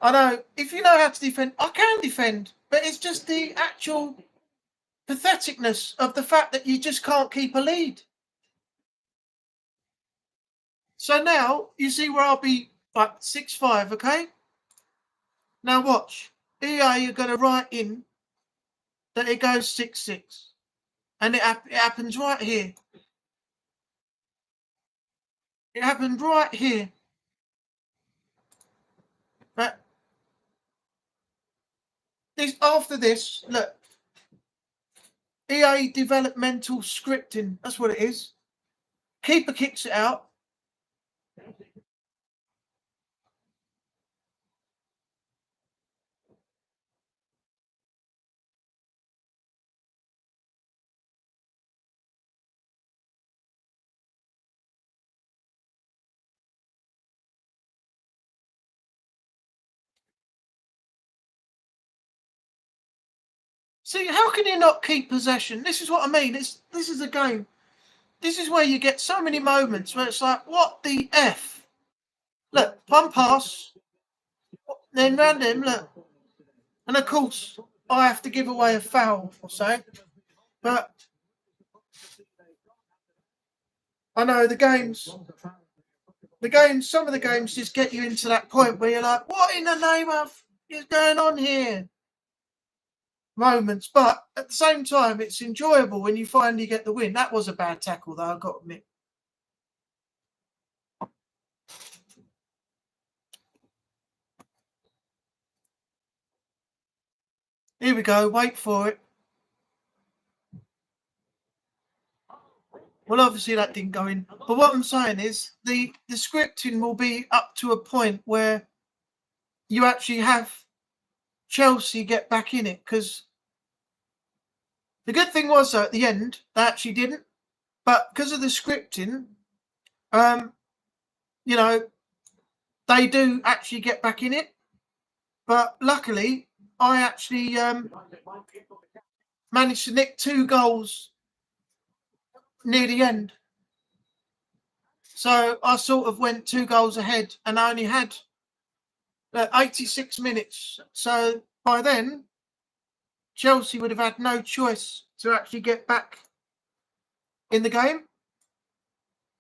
I know. If you know how to defend, I can defend. But it's just the actual patheticness of the fact that you just can't keep a lead. So now, you see where I'll be like 6-5, okay? Now watch. EA are going to write in that it goes 6-6. And it happens right here. It happened right here. Right. After this, look. EA developmental scripting. That's what it is. Keeper kicks it out. See, how can you not keep possession? This is what I mean. This is a game. This is where you get so many moments where it's like, what the F? Look, one pass, then round him, look. And of course, I have to give away a foul or so. But I know the games, some of the games just get you into that point where you're like, what in the name of is going on here? Moments, but at the same time, it's enjoyable when you finally get the win. That was a bad tackle, though, I've got to admit. Here we go. Wait for it. Well, obviously that didn't go in. But what I'm saying is the scripting will be up to a point where you actually have Chelsea get back in it. Because the good thing was, though, at the end, they actually didn't. But because of the scripting, you know, they do actually get back in it. But luckily, I actually managed to nick 2 goals near the end. So I sort of went 2 goals ahead and I only had 86 minutes. So by then, Chelsea would have had no choice to actually get back in the game.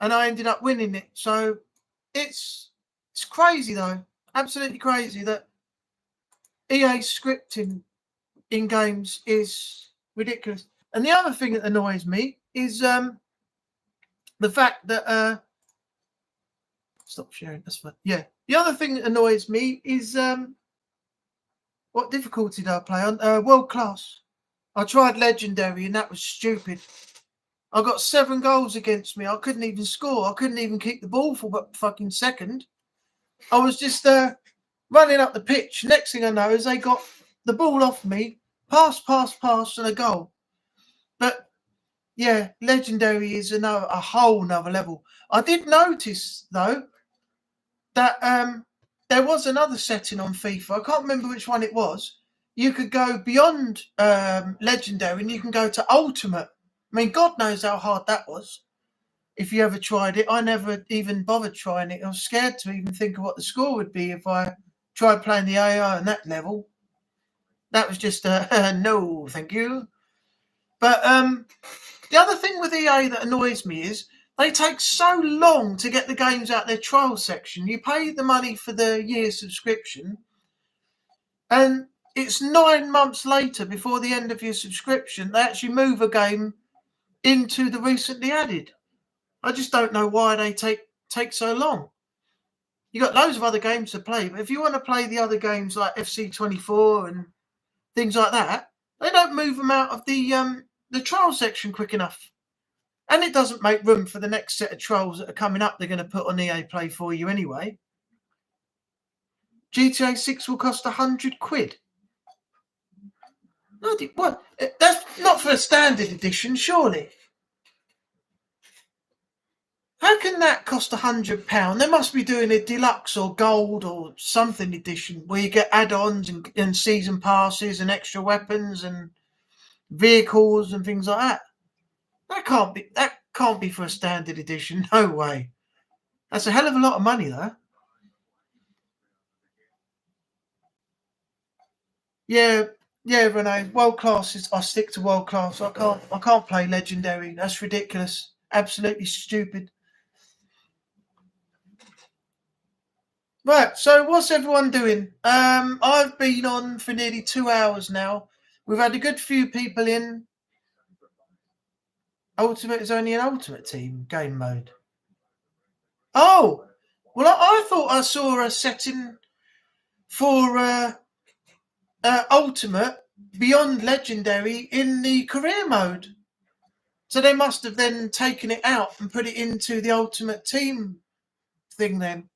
And I ended up winning it. So it's crazy, though. Absolutely crazy that EA scripting in games is ridiculous. And the other thing that annoys me is the fact that stop sharing. That's fine. Yeah. The other thing that annoys me is what difficulty did I play on? World class. I tried legendary and that was stupid. I got 7 goals against me. I couldn't even score. I couldn't even kick the ball for but fucking second. I was just running up the pitch. Next thing I know is they got the ball off me, pass, and a goal. But yeah, Legendary is a whole nother level. I did notice though that there was another setting on FIFA. I can't remember which one it was. You could go beyond Legendary and you can go to Ultimate. I mean, God knows how hard that was. If you ever tried it, I never even bothered trying it. I was scared to even think of what the score would be if I tried playing the AI on that level. That was just no, thank you. But the other thing with EA that annoys me is they take so long to get the games out their trial section. You pay the money for the year subscription, and it's 9 months later before the end of your subscription they actually move a game into the recently added. I just don't know why they take so long. You got loads of other games to play, but if you want to play the other games like FC24 and things like that, they don't move them out of the trial section quick enough. And it doesn't make room for the next set of trials that are coming up they're going to put on EA Play for you anyway. GTA 6 will cost £100. What? That's not for a standard edition, surely. How can that cost £100? They must be doing a deluxe or gold or something edition where you get add-ons and season passes and extra weapons and vehicles and things like that. That can't be for a standard edition. No way. That's a hell of a lot of money, though. Yeah, Renee. World class is. I stick to world class. I can't play legendary. That's ridiculous. Absolutely stupid. Right, so what's everyone doing? I've been on for nearly 2 hours now. We've had a good few people in. Ultimate is only an Ultimate Team game mode. Oh, well, I thought I saw a setting for Ultimate beyond Legendary in the career mode. So they must have then taken it out and put it into the Ultimate Team thing then.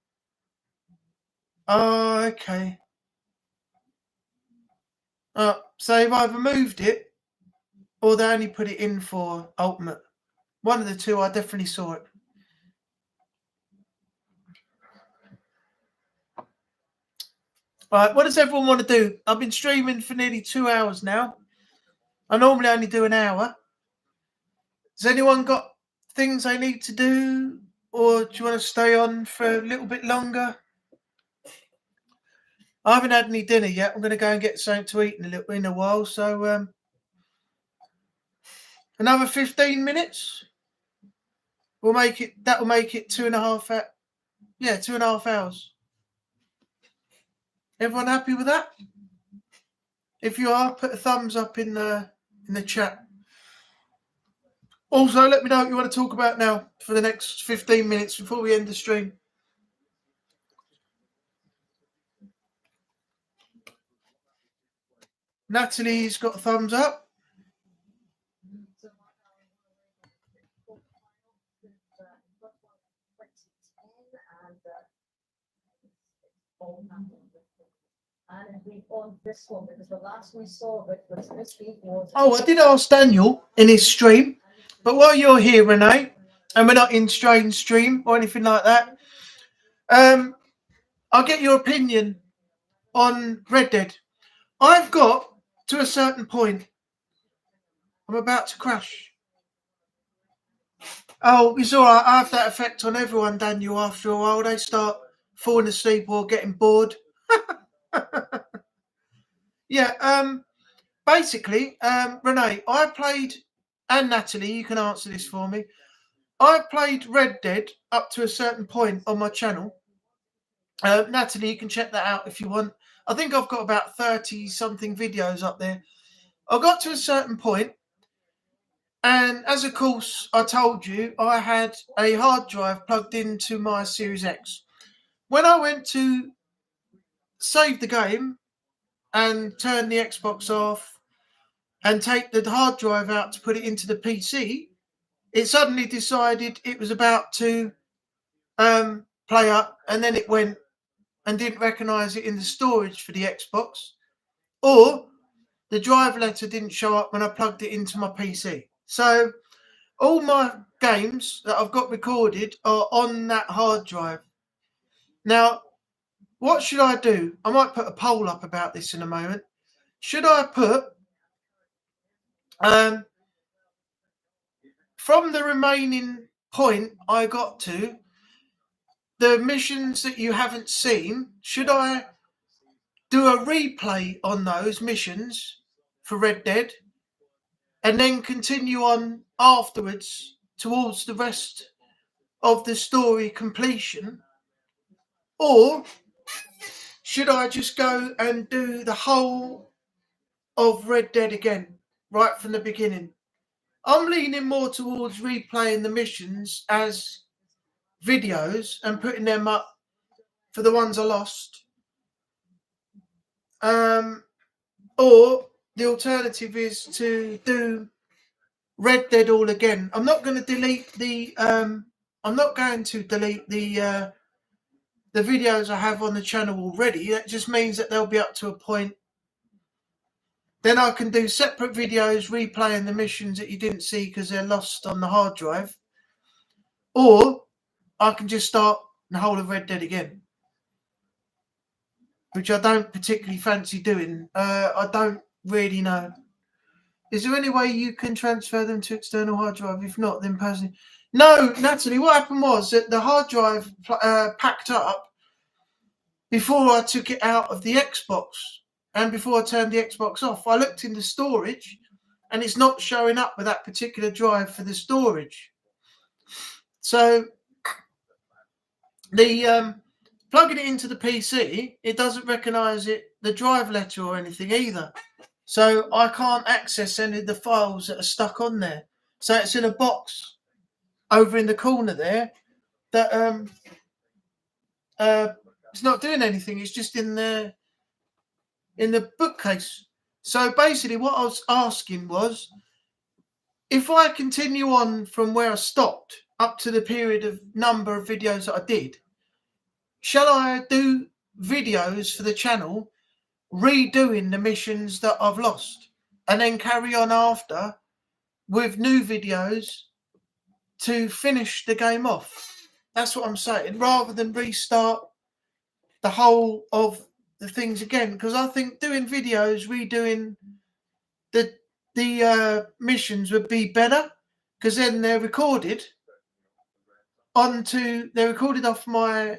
Oh, okay. So they've either moved it or they only put it in for Ultimate. One of the two, I definitely saw it. Right, what does everyone want to do? I've been streaming for nearly 2 hours now. I normally only do an hour. Has anyone got things they need to do? Or do you want to stay on for a little bit longer? I haven't had any dinner yet. I'm going to go and get something to eat in a while. So another 15 minutes. That will make it 2.5 hours. Yeah, 2.5 hours. Everyone happy with that? If you are, put a thumbs up in the chat. Also, let me know what you want to talk about now for the next 15 minutes before we end the stream. Natalie's got a thumbs up. And we on this one because the last we saw of it was this week was. Oh, I did ask Daniel in his stream, but while you're here, Renee, and we're not in strange stream or anything like that, I'll get your opinion on Red Dead. I've got to a certain point. I'm about to crash. Oh, it's all right. I have that effect on everyone, Daniel. After a while, they start falling asleep or getting bored. Yeah. Basically, Renee, I played, and Natalie, you can answer this for me. I played Red Dead up to a certain point on my channel. Natalie, you can check that out if you want. I think I've got about 30-something videos up there. I got to a certain point, and as of course I told you, I had a hard drive plugged into my Series X. When I went to save the game and turn the Xbox off and take the hard drive out to put it into the PC, it suddenly decided it was about to play up, and then it went and didn't recognise it in the storage for the Xbox, or the drive letter didn't show up when I plugged it into my PC. So all my games that I've got recorded are on that hard drive. Now, what should I do? I might put a poll up about this in a moment. Should I put from the remaining point I got to, the missions that you haven't seen, should I do a replay on those missions for Red Dead and then continue on afterwards towards the rest of the story completion? Or should I just go and do the whole of Red Dead again, right from the beginning? I'm leaning more towards replaying the missions as videos and putting them up for the ones I lost. Or the alternative is to do Red Dead all again. I'm not going to delete the the videos I have on the channel already. That just means that they'll be up to a point. Then I can do separate videos replaying the missions that you didn't see because they're lost on the hard drive. Or I can just start the whole of Red Dead again, which I don't particularly fancy doing. I don't really know. Is there any way you can transfer them to external hard drive? If not, then personally. No, Natalie, what happened was that the hard drive packed up before I took it out of the Xbox and before I turned the Xbox off. I looked in the storage and it's not showing up with that particular drive for the storage. So the plugging it into the PC, it doesn't recognise it, the drive letter or anything either. So I can't access any of the files that are stuck on there. So it's in a box over in the corner there that it's not doing anything. It's just in the bookcase. So basically what I was asking was, if I continue on from where I stopped up to the period of number of videos that I did, shall I do videos for the channel redoing the missions that I've lost and then carry on after with new videos to finish the game off? That's what I'm saying, rather than restart the whole of the things again, because I think doing videos redoing the missions would be better, because then they're recorded off my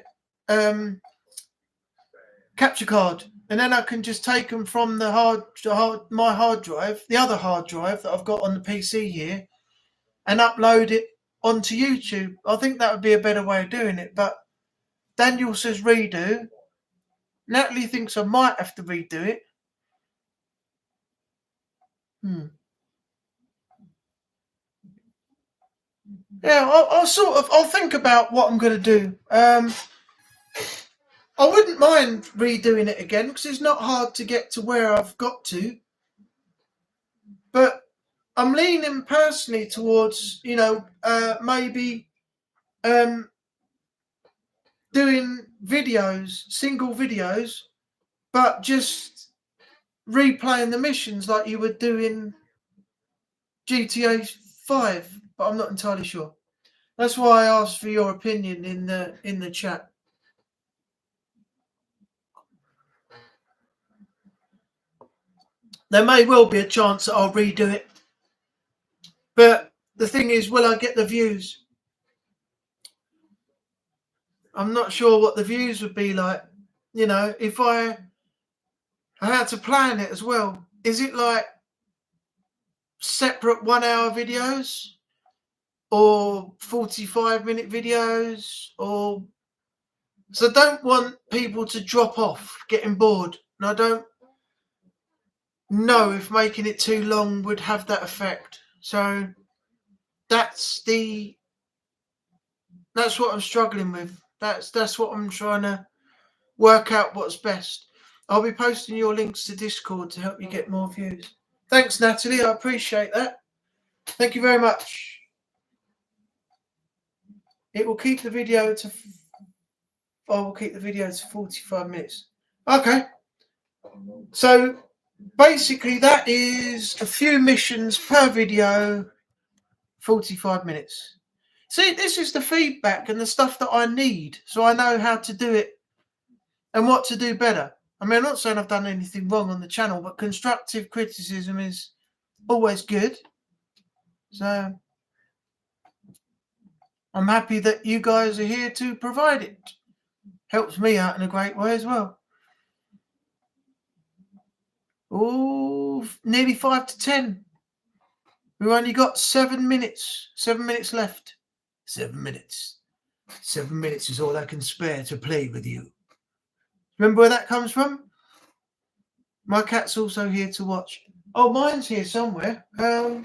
capture card, and then I can just take them from my hard drive, the other hard drive that I've got on the PC here, and upload it onto YouTube. I think that would be a better way of doing it. But Daniel says redo. Natalie thinks I might have to redo it. Yeah, I'll think about what I'm going to do. I wouldn't mind redoing it again because it's not hard to get to where I've got to. But I'm leaning personally towards, maybe doing videos, single videos, but just replaying the missions like you would do in GTA 5. But I'm not entirely sure. That's why I asked for your opinion in the chat. There may well be a chance that I'll redo it. But the thing is, will I get the views? I'm not sure what the views would be like. If I had to plan it as well. Is it like separate 1 hour videos or 45-minute videos? So I don't want people to drop off getting bored. And I don't know if making it too long would have that effect. So that's what I'm struggling with. That's what I'm trying to work out what's best. I'll be posting your links to Discord to help you get more views. Thanks, Natalie. I appreciate that. Thank you very much. It will keep the video to I will keep the video to 45 minutes. Okay. So basically that is a few missions per video, 45 minutes. See, this is the feedback and the stuff that I need, so I know how to do it and what to do better. I mean, I'm not saying I've done anything wrong on the channel, but constructive criticism is always good. So I'm happy that you guys are here to provide it. Helps me out in a great way as well. Oh, nearly 5 to 10. We've only got 7 minutes. 7 minutes left. 7 minutes. 7 minutes is all I can spare to play with you. Remember where that comes from? My cat's also here to watch. Oh, mine's here somewhere. I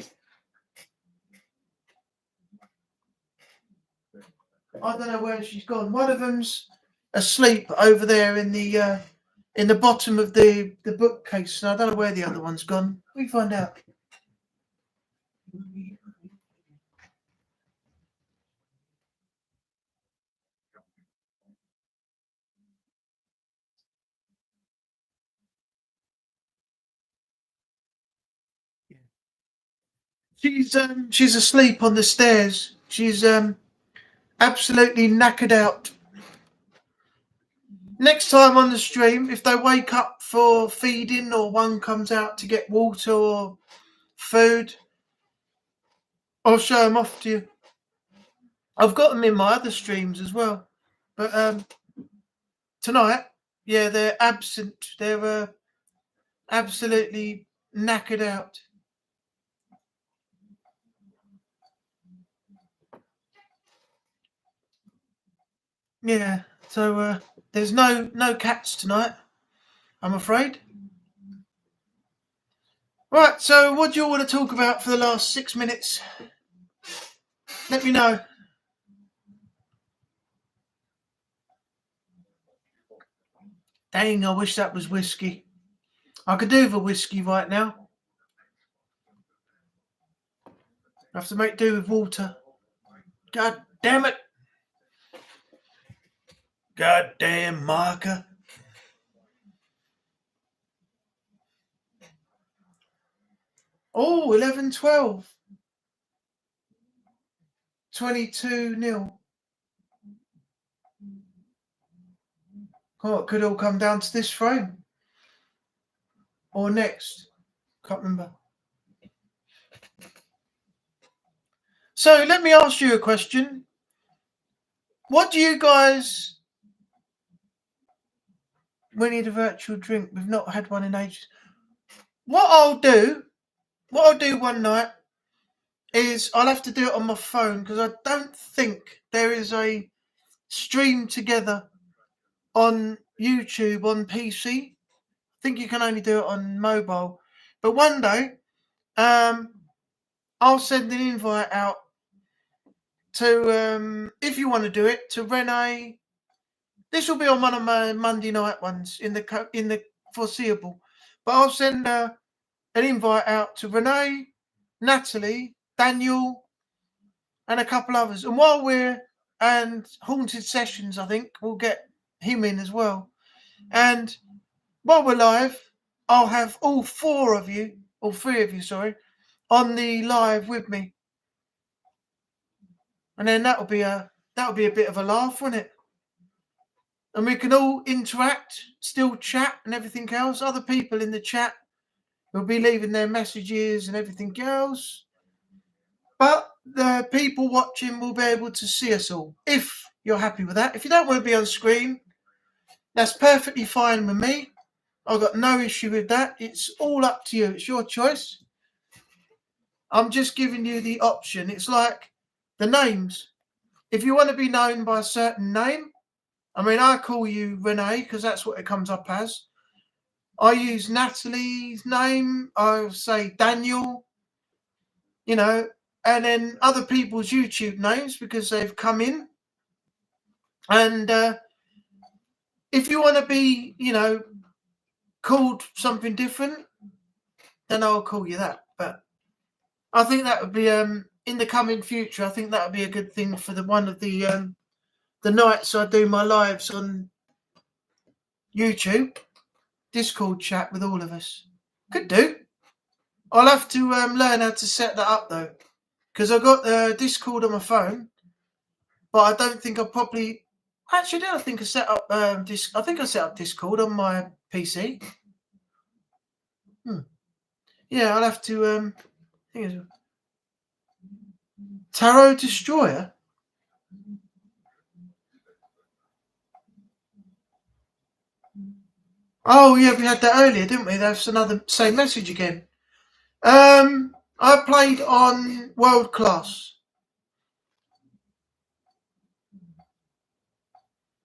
don't know where she's gone. One of them's asleep over there in the bottom of the bookcase. And I don't know where the other one's gone. We find out. She's asleep on the stairs. She's absolutely knackered out. Next time on the stream, if they wake up for feeding or one comes out to get water or food, I'll show them off to you. I've got them in my other streams as well. But tonight, yeah, they're absent. They're absolutely knackered out. Yeah, so there's no cats tonight, I'm afraid. Right, so what do you all want to talk about for the last 6 minutes? Let me know. Dang, I wish that was whiskey. I could do with a whiskey right now. I have to make do with water. God damn it. Goddamn marker. Oh, 11-12. 22-0. Oh, it could all come down to this frame. Or next. Can't remember. So let me ask you a question. What do you guys... We need a virtual drink. We've not had one in ages. What I'll do one night is I'll have to do it on my phone because I don't think there is a stream together on YouTube on PC. I think you can only do it on mobile. But one day, I'll send an invite out to, if you want to do it, to Renee. This will be on one of my Monday night ones in the foreseeable. But I'll send an invite out to Renee, Natalie, Daniel, and a couple others. And Haunted Sessions, I think, we'll get him in as well. And while we're live, I'll have all three of you, on the live with me. And then that'll be a bit of a laugh, won't it? And we can all interact, still chat and everything else. Other people in the chat will be leaving their messages and everything else. But the people watching will be able to see us all, if you're happy with that. If you don't want to be on screen, that's perfectly fine with me. I've got no issue with that. It's all up to you. It's your choice. I'm just giving you the option. It's like the names. If you want to be known by a certain name, I mean, I call you Renee because that's what it comes up as. I use Natalie's name. I say Daniel, and then other people's YouTube names because they've come in. And if you want to be, called something different, then I'll call you that. But I think that would be in the coming future. I think that would be a good thing for one of the the nights I do my lives on YouTube. Discord chat with all of us. Could do. I'll have to learn how to set that up though, because I got Discord on my phone, but I don't think I properly. Actually, I think I set up I think I set up Discord on my PC. Yeah, I'll have to. Tarot Destroyer. Oh yeah, we had that earlier, didn't we? That's another same message again. I played on World Class.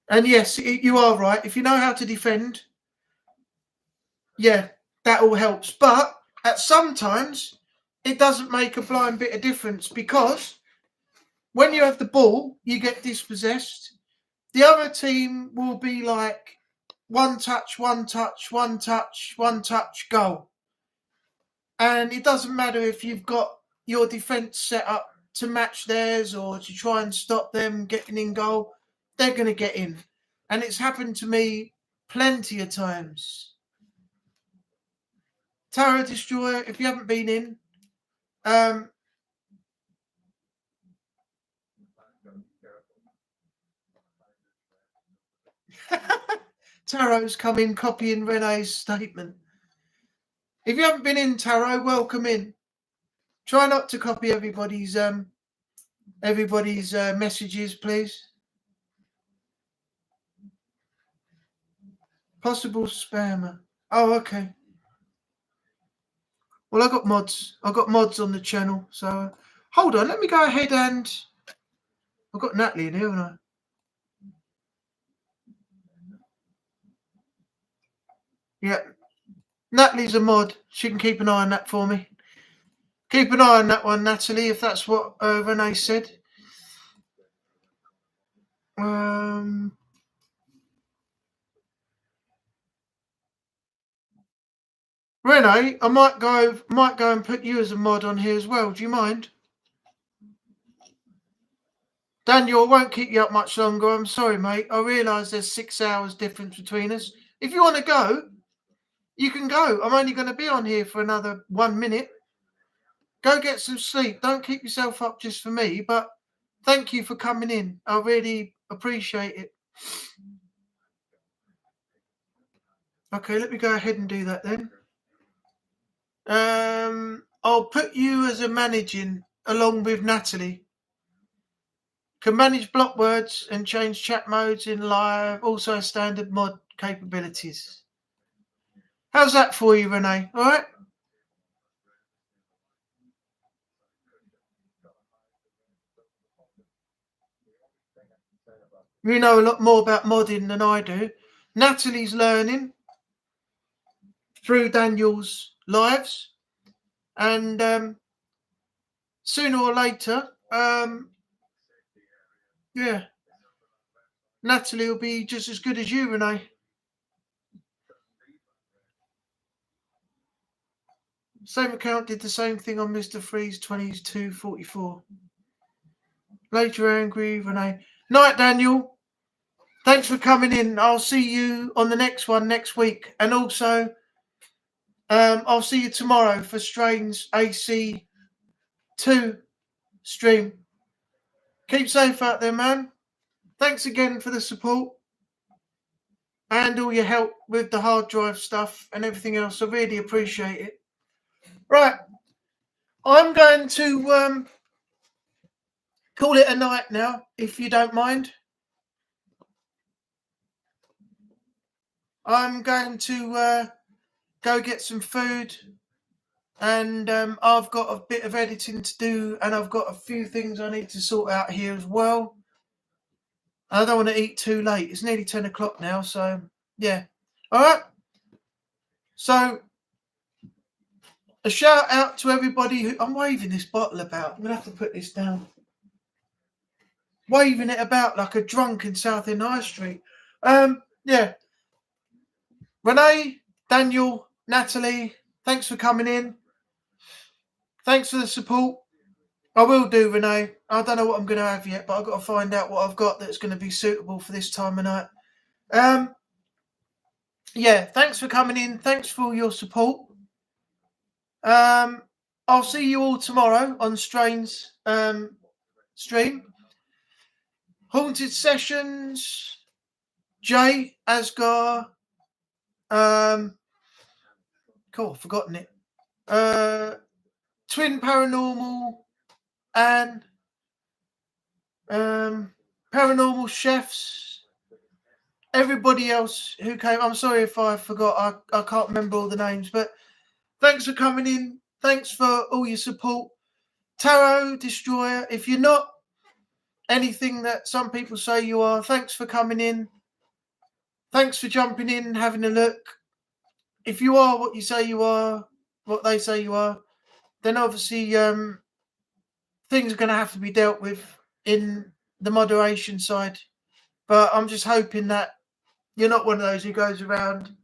And yes, you are right. If you know how to defend, yeah, that all helps. But at sometimes it doesn't make a blind bit of difference, because when you have the ball, you get dispossessed. The other team will be like one touch, one touch, one touch, one touch, goal. And it doesn't matter if you've got your defence set up to match theirs or to try and stop them getting in goal. They're going to get in. And it's happened to me plenty of times. Tarot Destroyer, if you haven't been in, Tarot's come in copying Renee's statement. If you haven't been in, Tarot, welcome in. Try not to copy everybody's messages, please. Possible spammer. Oh, okay. Well, I got mods. I got mods on the channel. So hold on. Let me go ahead and I've got Natalie in here, haven't I? Yeah. Natalie's a mod. She can keep an eye on that for me. Keep an eye on that one, Natalie, if that's what Renee said. Renee, I might go and put you as a mod on here as well. Do you mind? Daniel, I won't keep you up much longer. I'm sorry, mate. I realise there's 6 hours difference between us. If you want to go, you can go. I'm only going to be on here for another 1 minute. Go get some sleep. Don't keep yourself up just for me, but thank you for coming in. I really appreciate it. Okay, let me go ahead and do that then. I'll put you as a managing along with Natalie. Can manage block words and change chat modes in live. Also standard mod capabilities. How's that for you, Renee? All right? You know a lot more about modding than I do. Natalie's learning through Daniel's lives. And sooner or later, yeah, Natalie will be just as good as you, Renee. Same account did the same thing on Mr. Freeze 2244. Later, angry Renee. Night, Daniel. Thanks for coming in. I'll see you on the next one next week. And also, I'll see you tomorrow for Strain's AC2 stream. Keep safe out there, man. Thanks again for the support and all your help with the hard drive stuff and everything else. I really appreciate it. Right. I'm going to call it a night now, if you don't mind. I'm going to go get some food, and I've got a bit of editing to do, and I've got a few things I need to sort out here as well. I don't want to eat too late. It's nearly 10 o'clock now, so yeah. All right. So a shout out to everybody who... I'm waving this bottle about. I'm going to have to put this down. Waving it about like a drunk in South End High Street. Yeah. Renee, Daniel, Natalie, thanks for coming in. Thanks for the support. I will do, Renee. I don't know what I'm going to have yet, but I've got to find out what I've got that's going to be suitable for this time of night. Yeah, thanks for coming in. Thanks for all your support. I'll see you all tomorrow on Strain's stream. Haunted Sessions, Jay, Asgar, cool, I've forgotten it. Twin Paranormal, and Paranormal Chefs, everybody else who came. I'm sorry if I forgot, I can't remember all the names, but thanks for coming in. Thanks for all your support. Tarot Destroyer, if you're not anything that some people say you are, thanks for coming in. Thanks for jumping in and having a look. If you are what you say you are, what they say you are, then obviously things are going to have to be dealt with in the moderation side. But I'm just hoping that you're not one of those who goes around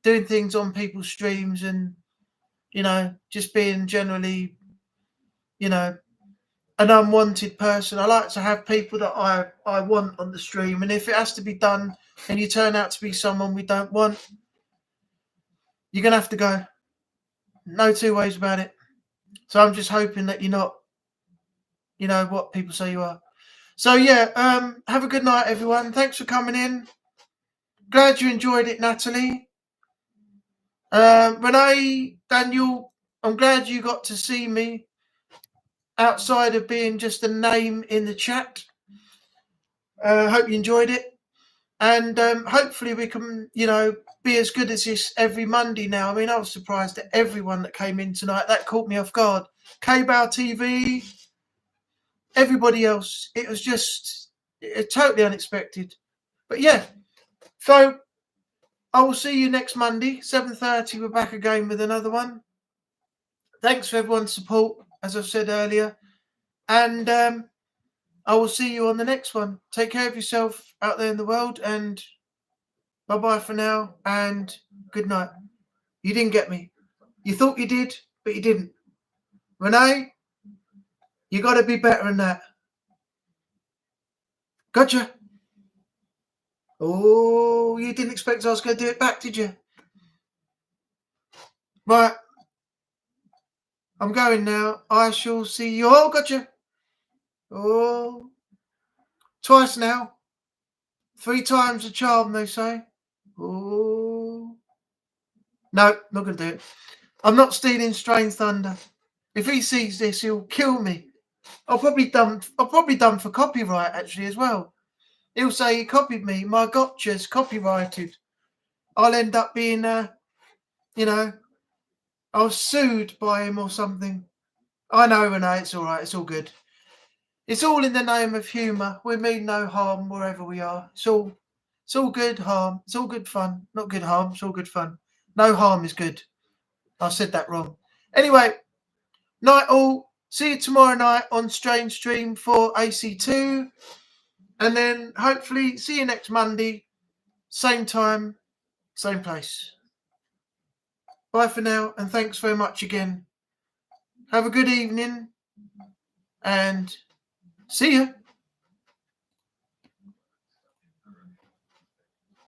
doing things on people's streams and, you know, just being generally, you know, an unwanted person. I like to have people that I want on the stream, and if it has to be done and you turn out to be someone we don't want, you're going to have to go. No two ways about it. So I'm just hoping that you're not, you know, what people say you are. So yeah, have a good night, everyone. Thanks for coming in. Glad you enjoyed it, Natalie. Renee, Daniel, I'm glad you got to see me outside of being just a name in the chat. Hope you enjoyed it. And hopefully we can, you know, be as good as this every Monday now. I mean, I was surprised at everyone that came in tonight. That caught me off guard. K-Bow TV, everybody else. It was just totally unexpected. But yeah, so I will see you next Monday, 7:30. We're back again with another one. Thanks for everyone's support, as I've said earlier. And I will see you on the next one. Take care of yourself out there in the world, and bye-bye for now, and good night. You didn't get me. You thought you did, but you didn't. Renee, you got to be better than that. Gotcha. Oh, you didn't expect I was going to do it back, did you? Right. I'm going now. I shall see you. Oh, gotcha. Oh, twice now. 3 times a charm, they say. Oh. No, not going to do it. I'm not stealing Strange Thunder. If he sees this, he'll kill me. I'll probably done for copyright, actually, as well. He'll say he copied me. My gotcha's copyrighted. I'll end up being, you know, I was sued by him or something. I know, Renee, it's all right. It's all good. It's all in the name of humour. We mean no harm wherever we are. It's all good harm. It's all good fun. Not good harm. It's all good fun. No harm is good. I said that wrong. Anyway, night all. See you tomorrow night on Strange Stream for AC2. And then hopefully see you next Monday. Same time, same place. Bye for now, and thanks very much again. Have a good evening, and see ya.